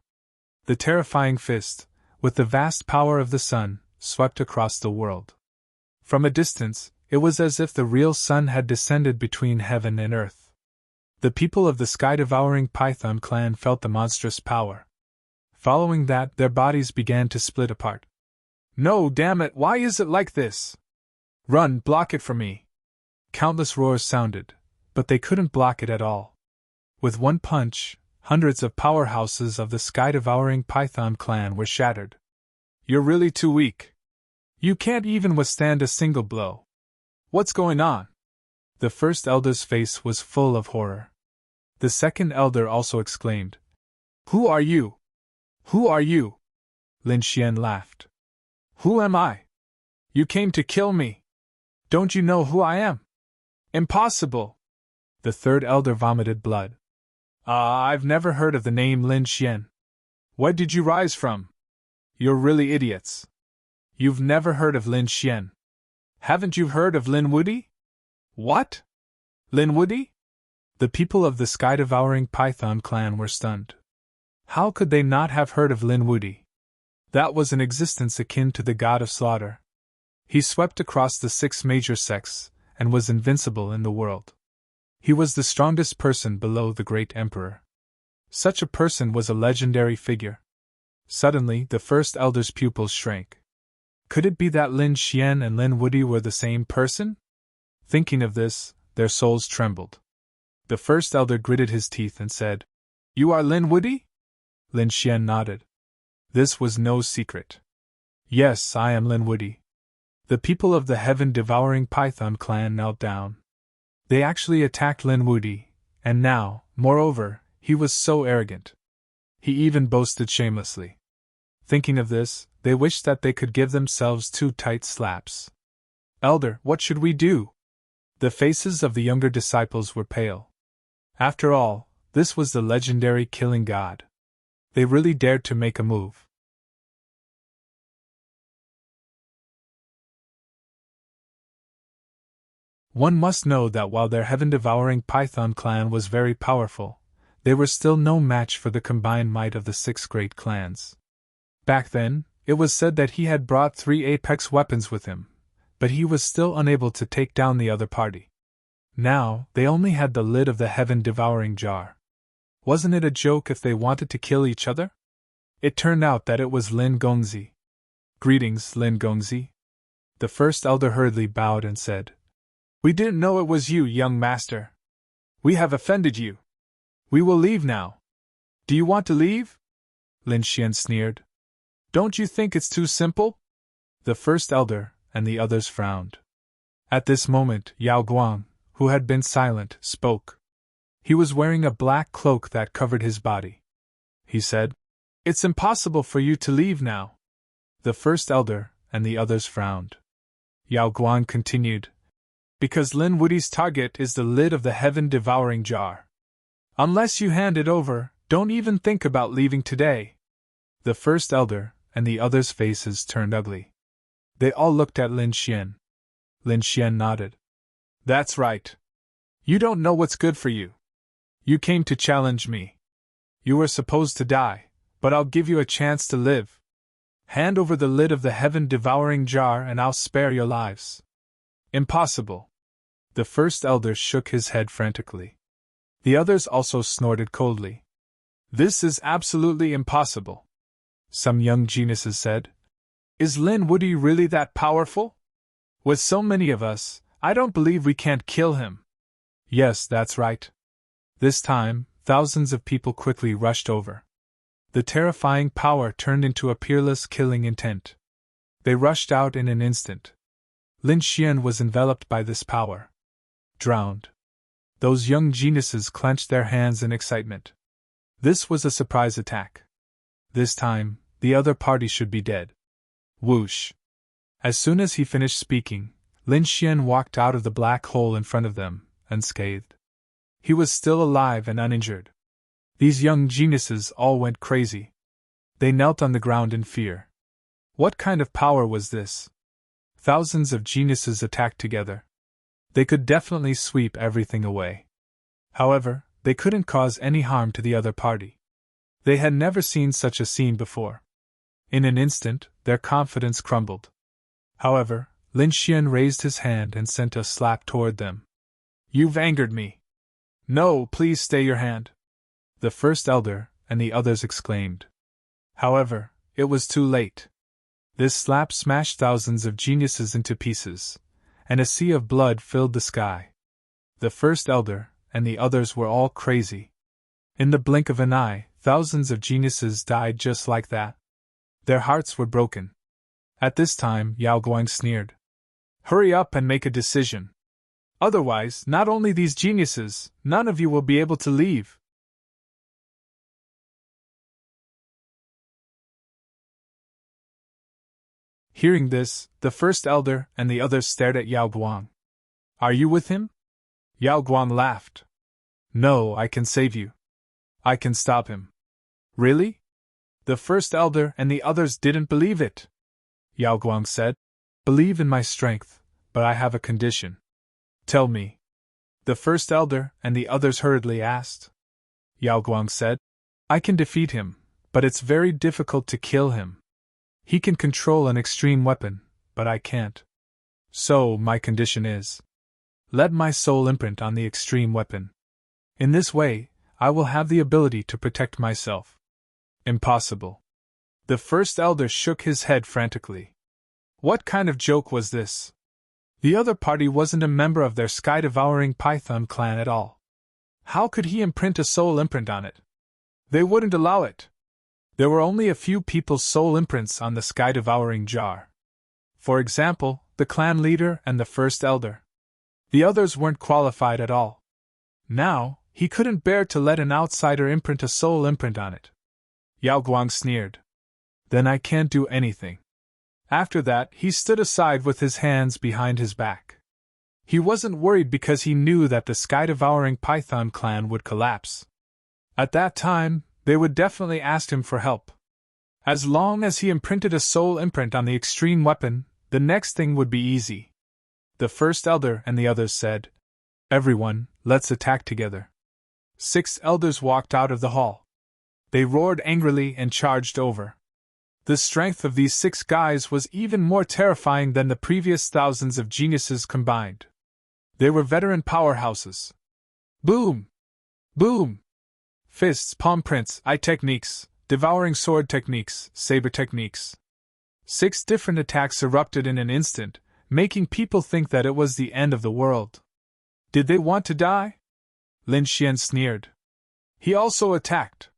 The terrifying fist, with the vast power of the sun, swept across the world. From a distance, it was as if the real sun had descended between heaven and earth. The people of the sky-devouring Python clan felt the monstrous power. Following that, their bodies began to split apart. "No, damn it, why is it like this? Run, block it for me!" Countless roars sounded, but they couldn't block it at all. With one punch, hundreds of powerhouses of the sky-devouring Python clan were shattered. "You're really too weak. You can't even withstand a single blow. What's going on?" The first elder's face was full of horror. The second elder also exclaimed, "Who are you? Who are you?" Lin Xian laughed. "Who am I? You came to kill me. Don't you know who I am? Impossible!" The third elder vomited blood. I've never heard of the name Lin Xian. Where did you rise from? You're really idiots. You've never heard of Lin Xian. Haven't you heard of Lin Wudy? What? Lin Wudy? The people of the sky-devouring Python clan were stunned. How could they not have heard of Lin Wudy? That was an existence akin to the god of slaughter. He swept across the 6 major sects, and was invincible in the world. He was the strongest person below the great emperor. Such a person was a legendary figure. Suddenly, the first elder's pupils shrank. Could it be that Lin Xian and Lin Wudy were the same person? Thinking of this, their souls trembled. The first elder gritted his teeth and said, "You are Lin Wudy?" Lin Xian nodded. This was no secret. "Yes, I am Lin Wudy." The people of the heaven-devouring Python clan knelt down. They actually attacked Lin Wudy, and now, moreover, he was so arrogant. He even boasted shamelessly. Thinking of this, they wished that they could give themselves 2 tight slaps. "Elder, what should we do?" The faces of the younger disciples were pale. After all, this was the legendary killing god. They really dared to make a move. One must know that while their heaven-devouring Python clan was very powerful, they were still no match for the combined might of the 6 great clans. Back then, it was said that he had brought 3 apex weapons with him, but he was still unable to take down the other party. Now, they only had the lid of the heaven-devouring jar. Wasn't it a joke if they wanted to kill each other? It turned out that it was Lin Gongzi. "Greetings, Lin Gongzi." The first elder hurriedly bowed and said, "We didn't know it was you, young master. We have offended you. We will leave now." "Do you want to leave?" Lin Xian sneered. "Don't you think it's too simple?" The first elder and the others frowned. At this moment, Yao Guang, who had been silent, spoke. He was wearing a black cloak that covered his body. He said, "It's impossible for you to leave now." The first elder and the others frowned. Yao Guang continued, "Because Lin Wudy's target is the lid of the heaven-devouring jar. Unless you hand it over, don't even think about leaving today." The first elder and the others' faces turned ugly. They all looked at Lin Xian. Lin Xian nodded. "That's right. You don't know what's good for you. You came to challenge me. You were supposed to die, but I'll give you a chance to live. Hand over the lid of the heaven-devouring jar and I'll spare your lives." "Impossible." The first elder shook his head frantically. The others also snorted coldly. "This is absolutely impossible." Some young geniuses said, "Is Lin Wudy really that powerful? With so many of us, I don't believe we can't kill him." "Yes, that's right." This time, thousands of people quickly rushed over. The terrifying power turned into a peerless killing intent. They rushed out in an instant. Lin Xian was enveloped by this power. Drowned. Those young geniuses clenched their hands in excitement. This was a surprise attack. This time, the other party should be dead. Whoosh! As soon as he finished speaking, Lin Xian walked out of the black hole in front of them, unscathed. He was still alive and uninjured. These young geniuses all went crazy. They knelt on the ground in fear. What kind of power was this? Thousands of geniuses attacked together. They could definitely sweep everything away. However, they couldn't cause any harm to the other party. They had never seen such a scene before. In an instant, their confidence crumbled. However, Lin Xian raised his hand and sent a slap toward them. "You've angered me." "No, please stay your hand," the first elder and the others exclaimed. However, it was too late. This slap smashed thousands of geniuses into pieces, and a sea of blood filled the sky. The first elder and the others were all crazy. In the blink of an eye, thousands of geniuses died just like that. Their hearts were broken. At this time, Yao Guang sneered. "Hurry up and make a decision. Otherwise, not only these geniuses, none of you will be able to leave." Hearing this, the first elder and the others stared at Yao Guang. "Are you with him?" Yao Guang laughed. "No, I can save you. I can stop him." "Really?" The first elder and the others didn't believe it. Yao Guang said, "Believe in my strength, but I have a condition." "Tell me." The first elder and the others hurriedly asked. Yao Guang said, "I can defeat him, but it's very difficult to kill him. He can control an extreme weapon, but I can't. So, my condition is, let my soul imprint on the extreme weapon. In this way, I will have the ability to protect myself." "Impossible." The first elder shook his head frantically. What kind of joke was this? The other party wasn't a member of their sky-devouring python clan at all. How could he imprint a soul imprint on it? They wouldn't allow it. There were only a few people's soul imprints on the sky-devouring jar. For example, the clan leader and the first elder. The others weren't qualified at all. Now, he couldn't bear to let an outsider imprint a soul imprint on it. Yao Guang sneered. "Then I can't do anything." After that, he stood aside with his hands behind his back. He wasn't worried because he knew that the sky-devouring python clan would collapse. At that time, they would definitely ask him for help. As long as he imprinted a soul imprint on the extreme weapon, the next thing would be easy. The first elder and the others said, "Everyone, let's attack together." 6 elders walked out of the hall. They roared angrily and charged over. The strength of these 6 guys was even more terrifying than the previous thousands of geniuses combined. They were veteran powerhouses. Boom! Boom! Fists, palm prints, eye techniques, devouring sword techniques, saber techniques. 6 different attacks erupted in an instant, making people think that it was the end of the world. Did they want to die? Lin Xian sneered. He also attacked.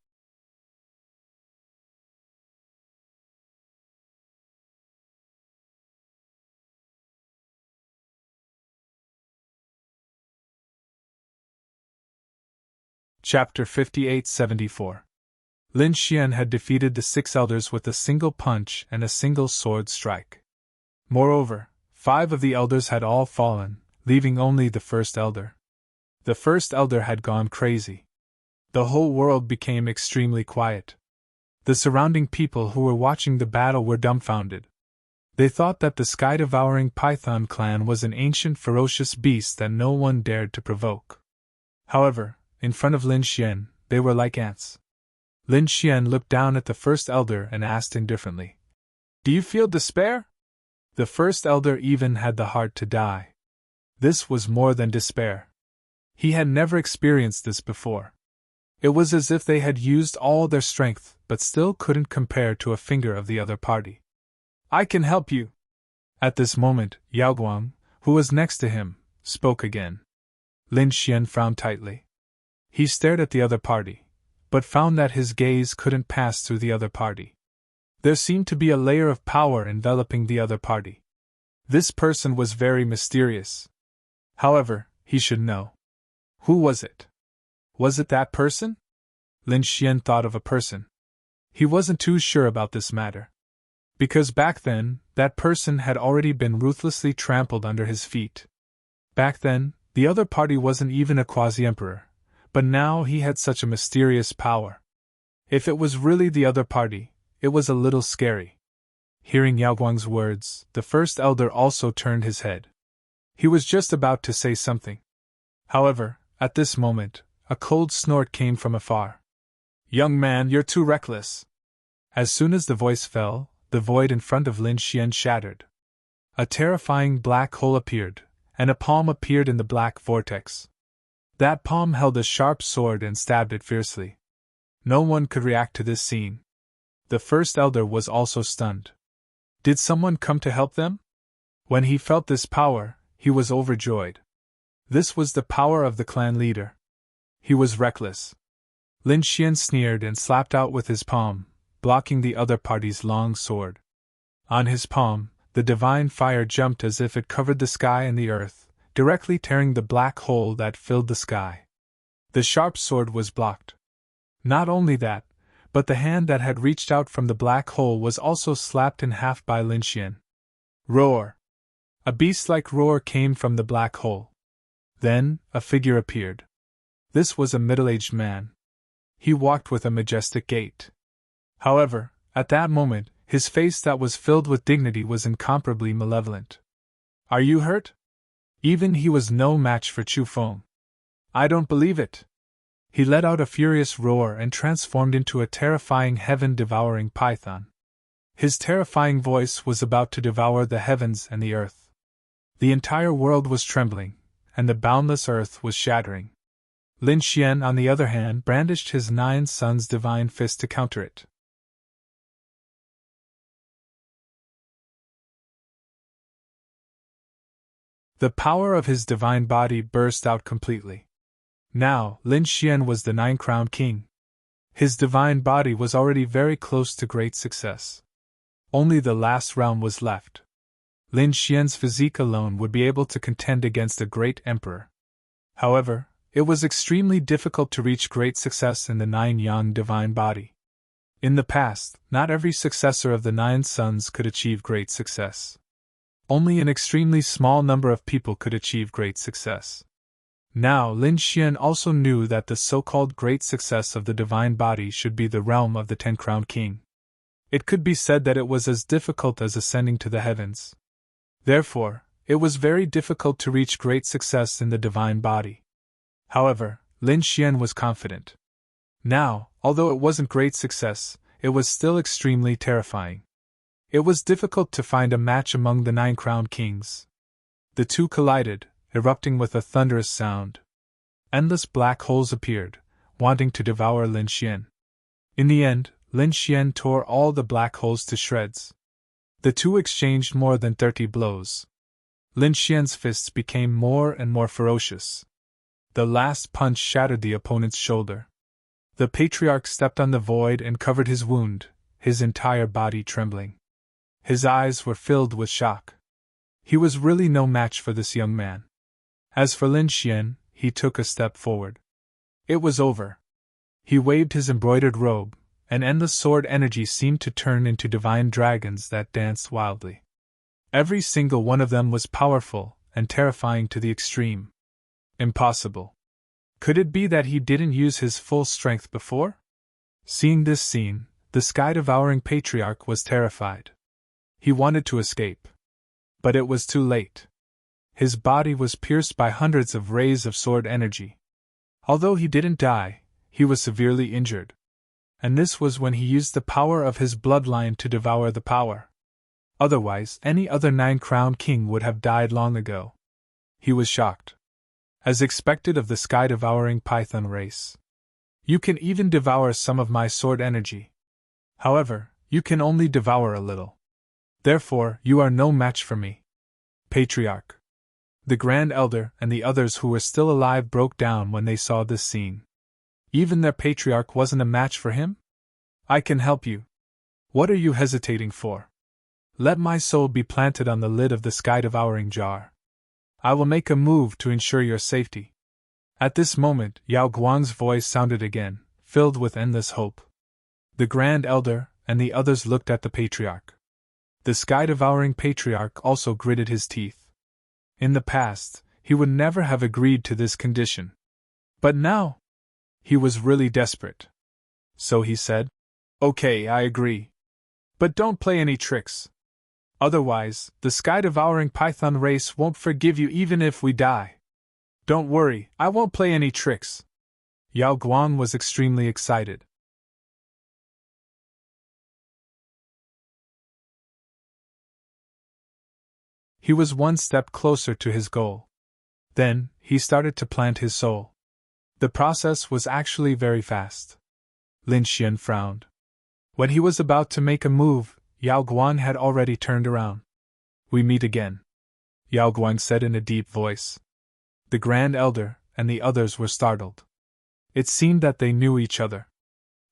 Chapter 58-74. Lin Xian had defeated the 6 elders with a single punch and a single sword strike. Moreover, 5 of the elders had all fallen, leaving only the first elder. The first elder had gone crazy. The whole world became extremely quiet. The surrounding people who were watching the battle were dumbfounded. They thought that the sky-devouring python clan was an ancient ferocious beast that no one dared to provoke. However, in front of Lin Xian, they were like ants. Lin Xian looked down at the first elder and asked indifferently, "Do you feel despair?" The first elder even had the heart to die. This was more than despair. He had never experienced this before. It was as if they had used all their strength but still couldn't compare to a finger of the other party. "I can help you." At this moment, Yao Guang, who was next to him, spoke again. Lin Xian frowned tightly. He stared at the other party, but found that his gaze couldn't pass through the other party. There seemed to be a layer of power enveloping the other party. This person was very mysterious. However, he should know. Who was it? Was it that person? Lin Xian thought of a person. He wasn't too sure about this matter. Because back then, that person had already been ruthlessly trampled under his feet. Back then, the other party wasn't even a quasi-emperor. But now he had such a mysterious power. If it was really the other party, it was a little scary. Hearing Yao Guang's words, the first elder also turned his head. He was just about to say something. However, at this moment, a cold snort came from afar. "Young man, you're too reckless." As soon as the voice fell, the void in front of Lin Xian shattered. A terrifying black hole appeared, and a palm appeared in the black vortex. That palm held a sharp sword and stabbed it fiercely. No one could react to this scene. The first elder was also stunned. Did someone come to help them? When he felt this power, he was overjoyed. This was the power of the clan leader. He was reckless. Lin Xian sneered and slapped out with his palm, blocking the other party's long sword. On his palm, the divine fire jumped as if it covered the sky and the earth, directly tearing the black hole that filled the sky. The sharp sword was blocked. Not only that, but the hand that had reached out from the black hole was also slapped in half by Lin Xian. Roar! A beast-like roar came from the black hole. Then, a figure appeared. This was a middle-aged man. He walked with a majestic gait. However, at that moment, his face that was filled with dignity was incomparably malevolent. Are you hurt? Even he was no match for Chu Feng. I don't believe it. He let out a furious roar and transformed into a terrifying heaven-devouring python. His terrifying voice was about to devour the heavens and the earth. The entire world was trembling, and the boundless earth was shattering. Lin Xian, on the other hand, brandished his 9 sons' divine fist to counter it. The power of his divine body burst out completely. Now, Lin Xian was the 9-crowned king. His divine body was already very close to great success. Only the last realm was left. Lin Xian's physique alone would be able to contend against a great emperor. However, it was extremely difficult to reach great success in the 9-yang divine body. In the past, not every successor of the 9 sons could achieve great success. Only an extremely small number of people could achieve great success. Now Lin Xian also knew that the so-called great success of the divine body should be the realm of the 10-crowned king. It could be said that it was as difficult as ascending to the heavens. Therefore, it was very difficult to reach great success in the divine body. However, Lin Xian was confident. Now, although it wasn't great success, it was still extremely terrifying. It was difficult to find a match among the 9-crowned kings. The two collided, erupting with a thunderous sound. Endless black holes appeared, wanting to devour Lin Xian. In the end, Lin Xian tore all the black holes to shreds. The two exchanged more than 30 blows. Lin Xian's fists became more and more ferocious. The last punch shattered the opponent's shoulder. The patriarch stepped on the void and covered his wound, his entire body trembling. His eyes were filled with shock. He was really no match for this young man. As for Lin Xian, he took a step forward. It was over. He waved his embroidered robe, and endless sword energy seemed to turn into divine dragons that danced wildly. Every single one of them was powerful and terrifying to the extreme. Impossible. Could it be that he didn't use his full strength before? Seeing this scene, the sky-devouring patriarch was terrified. He wanted to escape. But it was too late. His body was pierced by hundreds of rays of sword energy. Although he didn't die, he was severely injured. And this was when he used the power of his bloodline to devour the power. Otherwise, any other 9-crowned king would have died long ago. He was shocked. As expected of the sky-devouring python race. You can even devour some of my sword energy. However, you can only devour a little. Therefore, you are no match for me. Patriarch. The Grand Elder and the others who were still alive broke down when they saw this scene. Even their patriarch wasn't a match for him? I can help you. What are you hesitating for? Let my soul be planted on the lid of the sky-devouring jar. I will make a move to ensure your safety. At this moment, Yao Guang's voice sounded again, filled with endless hope. The Grand Elder and the others looked at the patriarch. The sky-devouring patriarch also gritted his teeth. In the past, he would never have agreed to this condition. But now, he was really desperate. So he said, "Okay, I agree. But don't play any tricks. Otherwise, the sky-devouring python race won't forgive you even if we die. Don't worry, I won't play any tricks." Yao Guang was extremely excited. He was one step closer to his goal. Then, he started to plant his soul. The process was actually very fast. Lin Xian frowned. When he was about to make a move, Yao Guang had already turned around. "We meet again," Yao Guang said in a deep voice. The Grand Elder and the others were startled. It seemed that they knew each other.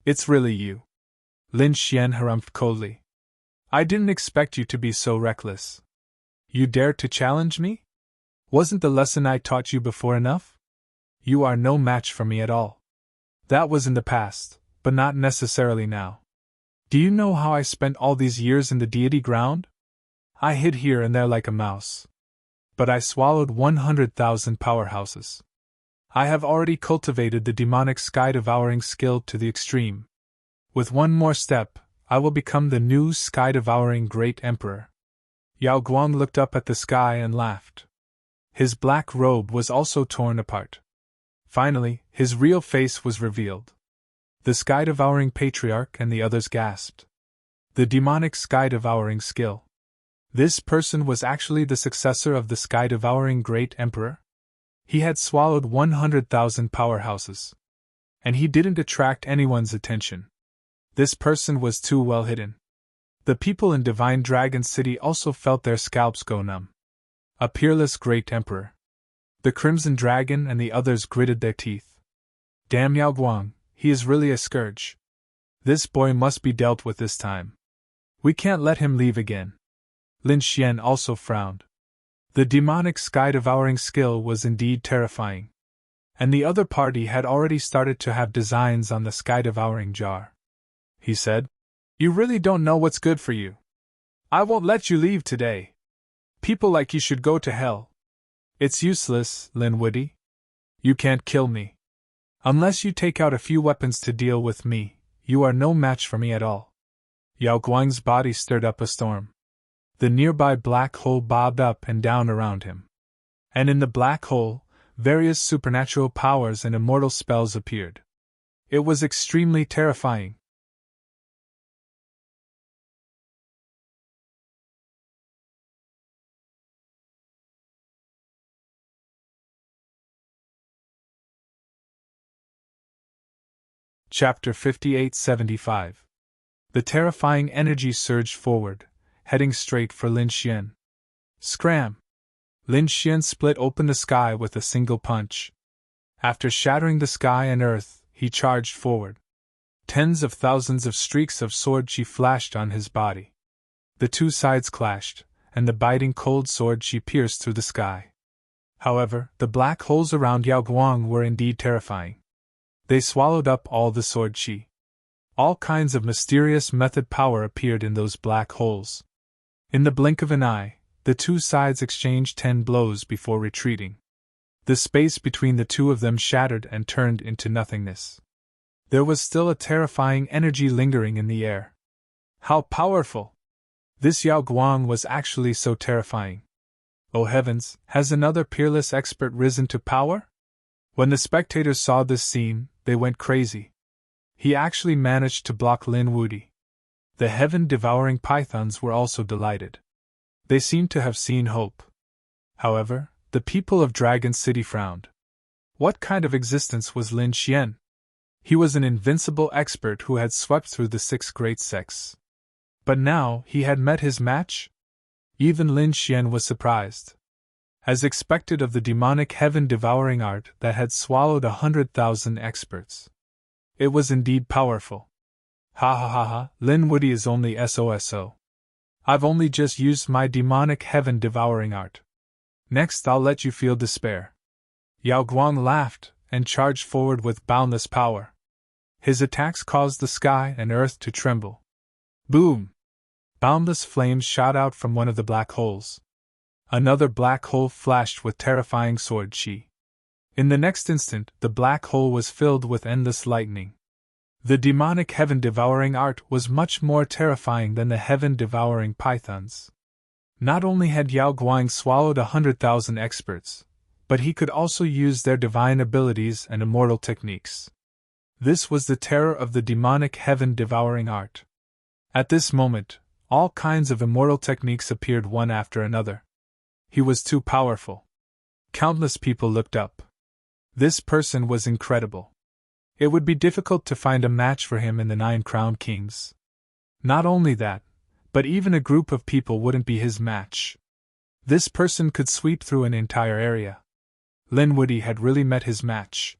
"It's really you," Lin Xian harumphed coldly. "I didn't expect you to be so reckless. You dared to challenge me? Wasn't the lesson I taught you before enough? You are no match for me at all. That was in the past, but not necessarily now. Do you know how I spent all these years in the deity ground? I hid here and there like a mouse. But I swallowed 100,000 powerhouses. I have already cultivated the demonic sky-devouring skill to the extreme. With one more step, I will become the new sky-devouring Great Emperor." Yao Guang looked up at the sky and laughed. His black robe was also torn apart. Finally, his real face was revealed. The sky-devouring patriarch and the others gasped. The demonic sky-devouring skill. This person was actually the successor of the sky-devouring Great Emperor? He had swallowed 100,000 powerhouses. And he didn't attract anyone's attention. This person was too well hidden. The people in Divine Dragon City also felt their scalps go numb. A peerless Great Emperor. The Crimson Dragon and the others gritted their teeth. "Damn Yao Guang, he is really a scourge. This boy must be dealt with this time. We can't let him leave again." Lin Xian also frowned. The demonic sky-devouring skill was indeed terrifying. And the other party had already started to have designs on the sky-devouring jar. He said, "You really don't know what's good for you. I won't let you leave today. People like you should go to hell." "It's useless, Lin Woody. You can't kill me. Unless you take out a few weapons to deal with me, you are no match for me at all." Yao Guang's body stirred up a storm. The nearby black hole bobbed up and down around him. And in the black hole, various supernatural powers and immortal spells appeared. It was extremely terrifying. Chapter 5875. The terrifying energy surged forward, heading straight for Lin Xian. Scram! Lin Xian split open the sky with a single punch. After shattering the sky and earth, he charged forward. Tens of thousands of streaks of sword chi flashed on his body. The two sides clashed, and the biting cold sword chi pierced through the sky. However, the black holes around Yao Guang were indeed terrifying. They swallowed up all the sword chi. All kinds of mysterious method power appeared in those black holes. In the blink of an eye, the two sides exchanged 10 blows before retreating. The space between the two of them shattered and turned into nothingness. There was still a terrifying energy lingering in the air. How powerful! This Yao Guang was actually so terrifying. Oh heavens, has another peerless expert risen to power? When the spectators saw this scene, they went crazy. He actually managed to block Lin Woody. The heaven-devouring pythons were also delighted. They seemed to have seen hope. However, the people of Dragon City frowned. What kind of existence was Lin Xian? He was an invincible expert who had swept through the 6 great sects. But now he had met his match? Even Lin Xian was surprised. As expected of the demonic heaven-devouring art that had swallowed 100,000 experts. It was indeed powerful. Ha ha ha ha, Lin Woody is only SOSO. I've only just used my demonic heaven-devouring art. Next I'll let you feel despair. Yao Guang laughed and charged forward with boundless power. His attacks caused the sky and earth to tremble. Boom! Boundless flames shot out from one of the black holes. Another black hole flashed with terrifying sword chi. In the next instant, the black hole was filled with endless lightning. The demonic heaven-devouring art was much more terrifying than the heaven-devouring pythons. Not only had Yao Guang swallowed 100,000 experts, but he could also use their divine abilities and immortal techniques. This was the terror of the demonic heaven-devouring art. At this moment, all kinds of immortal techniques appeared one after another. He was too powerful. Countless people looked up. This person was incredible. It would be difficult to find a match for him in the 9 crowned kings. Not only that, but even a group of people wouldn't be his match. This person could sweep through an entire area. Lin Wuyi had really met his match.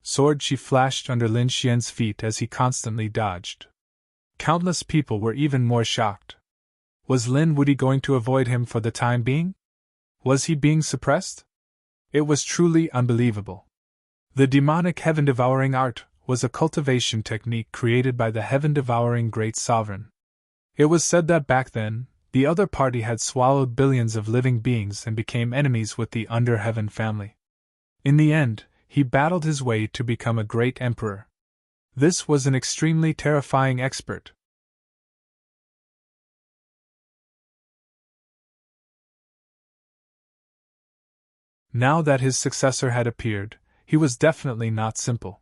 Sword Chi flashed under Lin Xian's feet as he constantly dodged. Countless people were even more shocked. Was Lin Wuyi going to avoid him for the time being? Was he being suppressed? It was truly unbelievable. The demonic heaven-devouring art was a cultivation technique created by the heaven-devouring great sovereign. It was said that back then, the other party had swallowed billions of living beings and became enemies with the under-heaven family. In the end, he battled his way to become a great emperor. This was an extremely terrifying expert. Now that his successor had appeared, he was definitely not simple.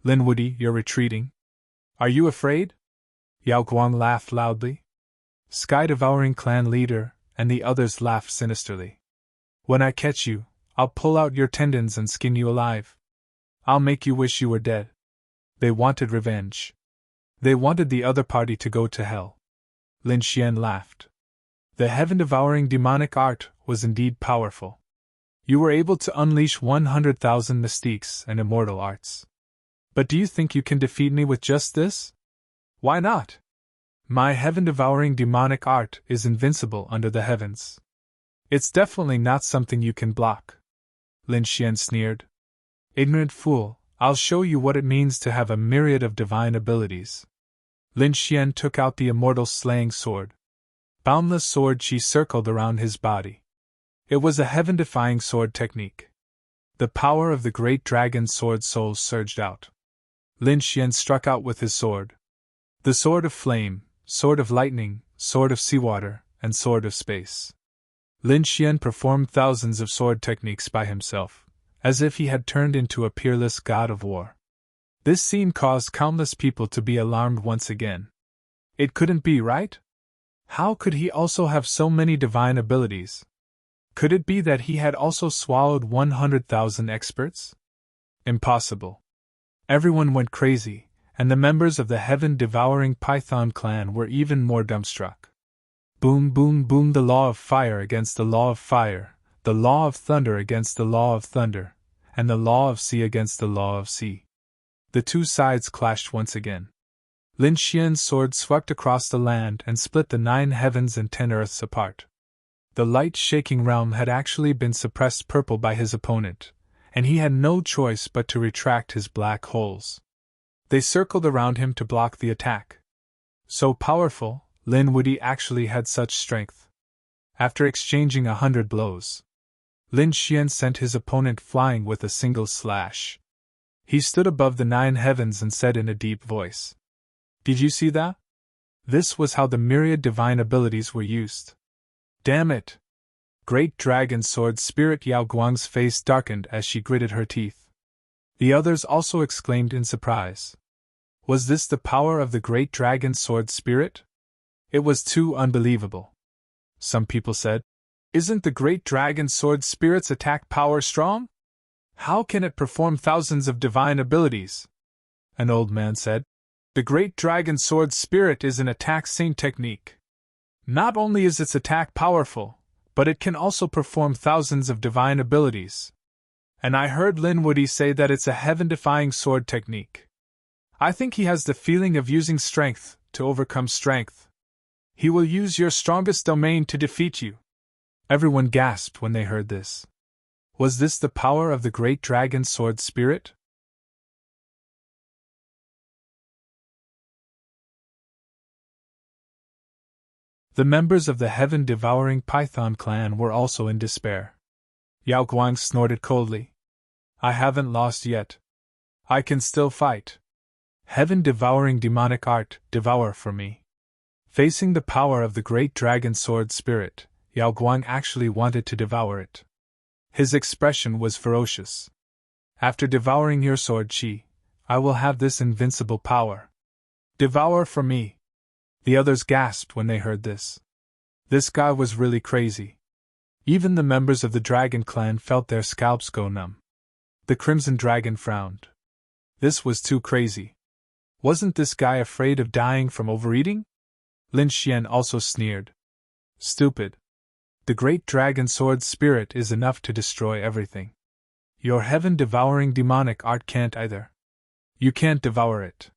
Lin Wuyi, you're retreating? Are you afraid? Yao Guang laughed loudly. Sky-devouring clan leader, and the others laughed sinisterly. When I catch you, I'll pull out your tendons and skin you alive. I'll make you wish you were dead. They wanted revenge. They wanted the other party to go to hell. Lin Xian laughed. The heaven-devouring demonic art was indeed powerful. You were able to unleash 100,000 mystiques and immortal arts. But do you think you can defeat me with just this? Why not? My heaven-devouring demonic art is invincible under the heavens. It's definitely not something you can block. Lin Xian sneered. Ignorant fool, I'll show you what it means to have a myriad of divine abilities. Lin Xian took out the immortal slaying sword. Boundless sword chi circled around his body. It was a heaven-defying sword technique. The power of the great dragon's sword souls surged out. Lin Xian struck out with his sword. The sword of flame, sword of lightning, sword of seawater, and sword of space. Lin Xian performed thousands of sword techniques by himself, as if he had turned into a peerless god of war. This scene caused countless people to be alarmed once again. It couldn't be, right? How could he also have so many divine abilities? Could it be that he had also swallowed 100,000 experts? Impossible. Everyone went crazy, and the members of the heaven-devouring Python clan were even more dumbstruck. Boom, boom, boom, the law of fire against the law of fire, the law of thunder against the law of thunder, and the law of sea against the law of sea. The two sides clashed once again. Lin Xian's sword swept across the land and split the 9 heavens and 10 earths apart. The light-shaking realm had actually been suppressed purple by his opponent, and he had no choice but to retract his black holes. They circled around him to block the attack. So powerful, Lin Wuyi actually had such strength. After exchanging 100 blows, Lin Xian sent his opponent flying with a single slash. He stood above the 9 heavens and said in a deep voice, "Did you see that? This was how the myriad divine abilities were used. Damn it! Great Dragon Sword Spirit!" Yao Guang's face darkened as she gritted her teeth. The others also exclaimed in surprise. Was this the power of the Great Dragon Sword Spirit? It was too unbelievable. Some people said, "Isn't the Great Dragon Sword Spirit's attack power strong? How can it perform thousands of divine abilities?" An old man said, "The Great Dragon Sword Spirit is an attack saint technique. Not only is its attack powerful, but it can also perform thousands of divine abilities. And I heard Lin Wuyi say that it's a heaven-defying sword technique. I think he has the feeling of using strength to overcome strength. He will use your strongest domain to defeat you." Everyone gasped when they heard this. Was this the power of the Great Dragon Sword Spirit? The members of the heaven-devouring Python clan were also in despair. Yao Guang snorted coldly. "I haven't lost yet. I can still fight. Heaven-devouring demonic art, devour for me." Facing the power of the Great Dragon Sword Spirit, Yao Guang actually wanted to devour it. His expression was ferocious. "After devouring your sword chi, I will have this invincible power. Devour for me." The others gasped when they heard this. This guy was really crazy. Even the members of the dragon clan felt their scalps go numb. The Crimson Dragon frowned. This was too crazy. Wasn't this guy afraid of dying from overeating? Lin Xian also sneered. Stupid. The great dragon sword spirit is enough to destroy everything. Your heaven-devouring demonic art can't either. You can't devour it.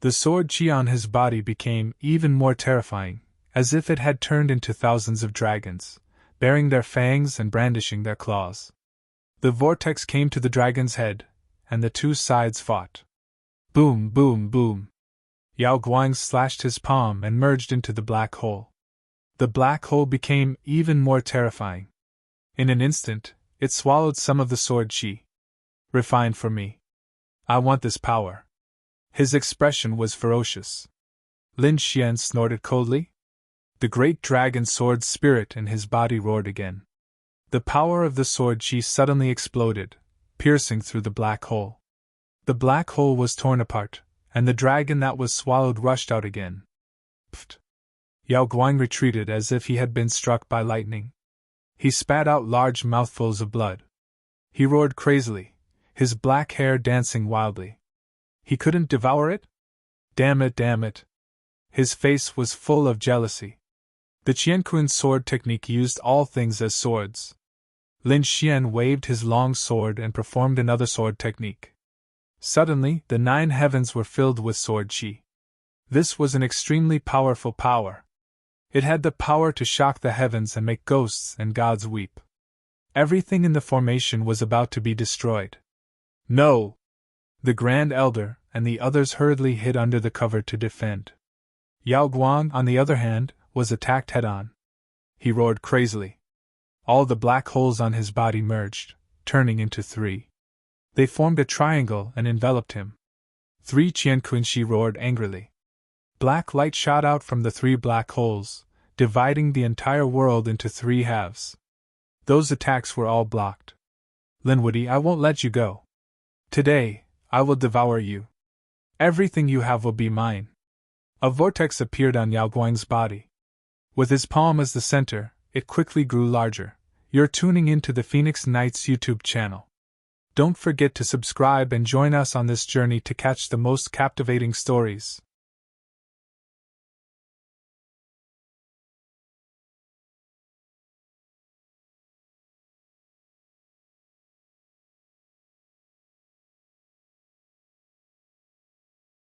The sword chi on his body became even more terrifying, as if it had turned into thousands of dragons, baring their fangs and brandishing their claws. The vortex came to the dragon's head, and the two sides fought. Boom, boom, boom. Yao Guang slashed his palm and merged into the black hole. The black hole became even more terrifying. In an instant, it swallowed some of the sword chi. Refined for me. I want this power. His expression was ferocious. Lin Xian snorted coldly. The great dragon sword spirit in his body roared again. The power of the sword chi suddenly exploded, piercing through the black hole. The black hole was torn apart, and the dragon that was swallowed rushed out again. Pfft! Yao Guang retreated as if he had been struck by lightning. He spat out large mouthfuls of blood. He roared crazily, his black hair dancing wildly. He couldn't devour it? Damn it, damn it. His face was full of jealousy. The Qianquan sword technique used all things as swords. Lin Xian waved his long sword and performed another sword technique. Suddenly, the 9 heavens were filled with sword chi. This was an extremely powerful power. It had the power to shock the heavens and make ghosts and gods weep. Everything in the formation was about to be destroyed. No! The Grand Elder and the others hurriedly hid under the cover to defend. Yao Guang, on the other hand, was attacked head-on. He roared crazily. All the black holes on his body merged, turning into 3. They formed a triangle and enveloped him. 3 Qianquan roared angrily. Black light shot out from the 3 black holes, dividing the entire world into 3 halves. Those attacks were all blocked. Linwoody, I won't let you go. Today, I will devour you. Everything you have will be mine. A vortex appeared on Yao Guang's body. With his palm as the center, it quickly grew larger. You're tuning into the Phoenix Knights YouTube channel. Don't forget to subscribe and join us on this journey to catch the most captivating stories.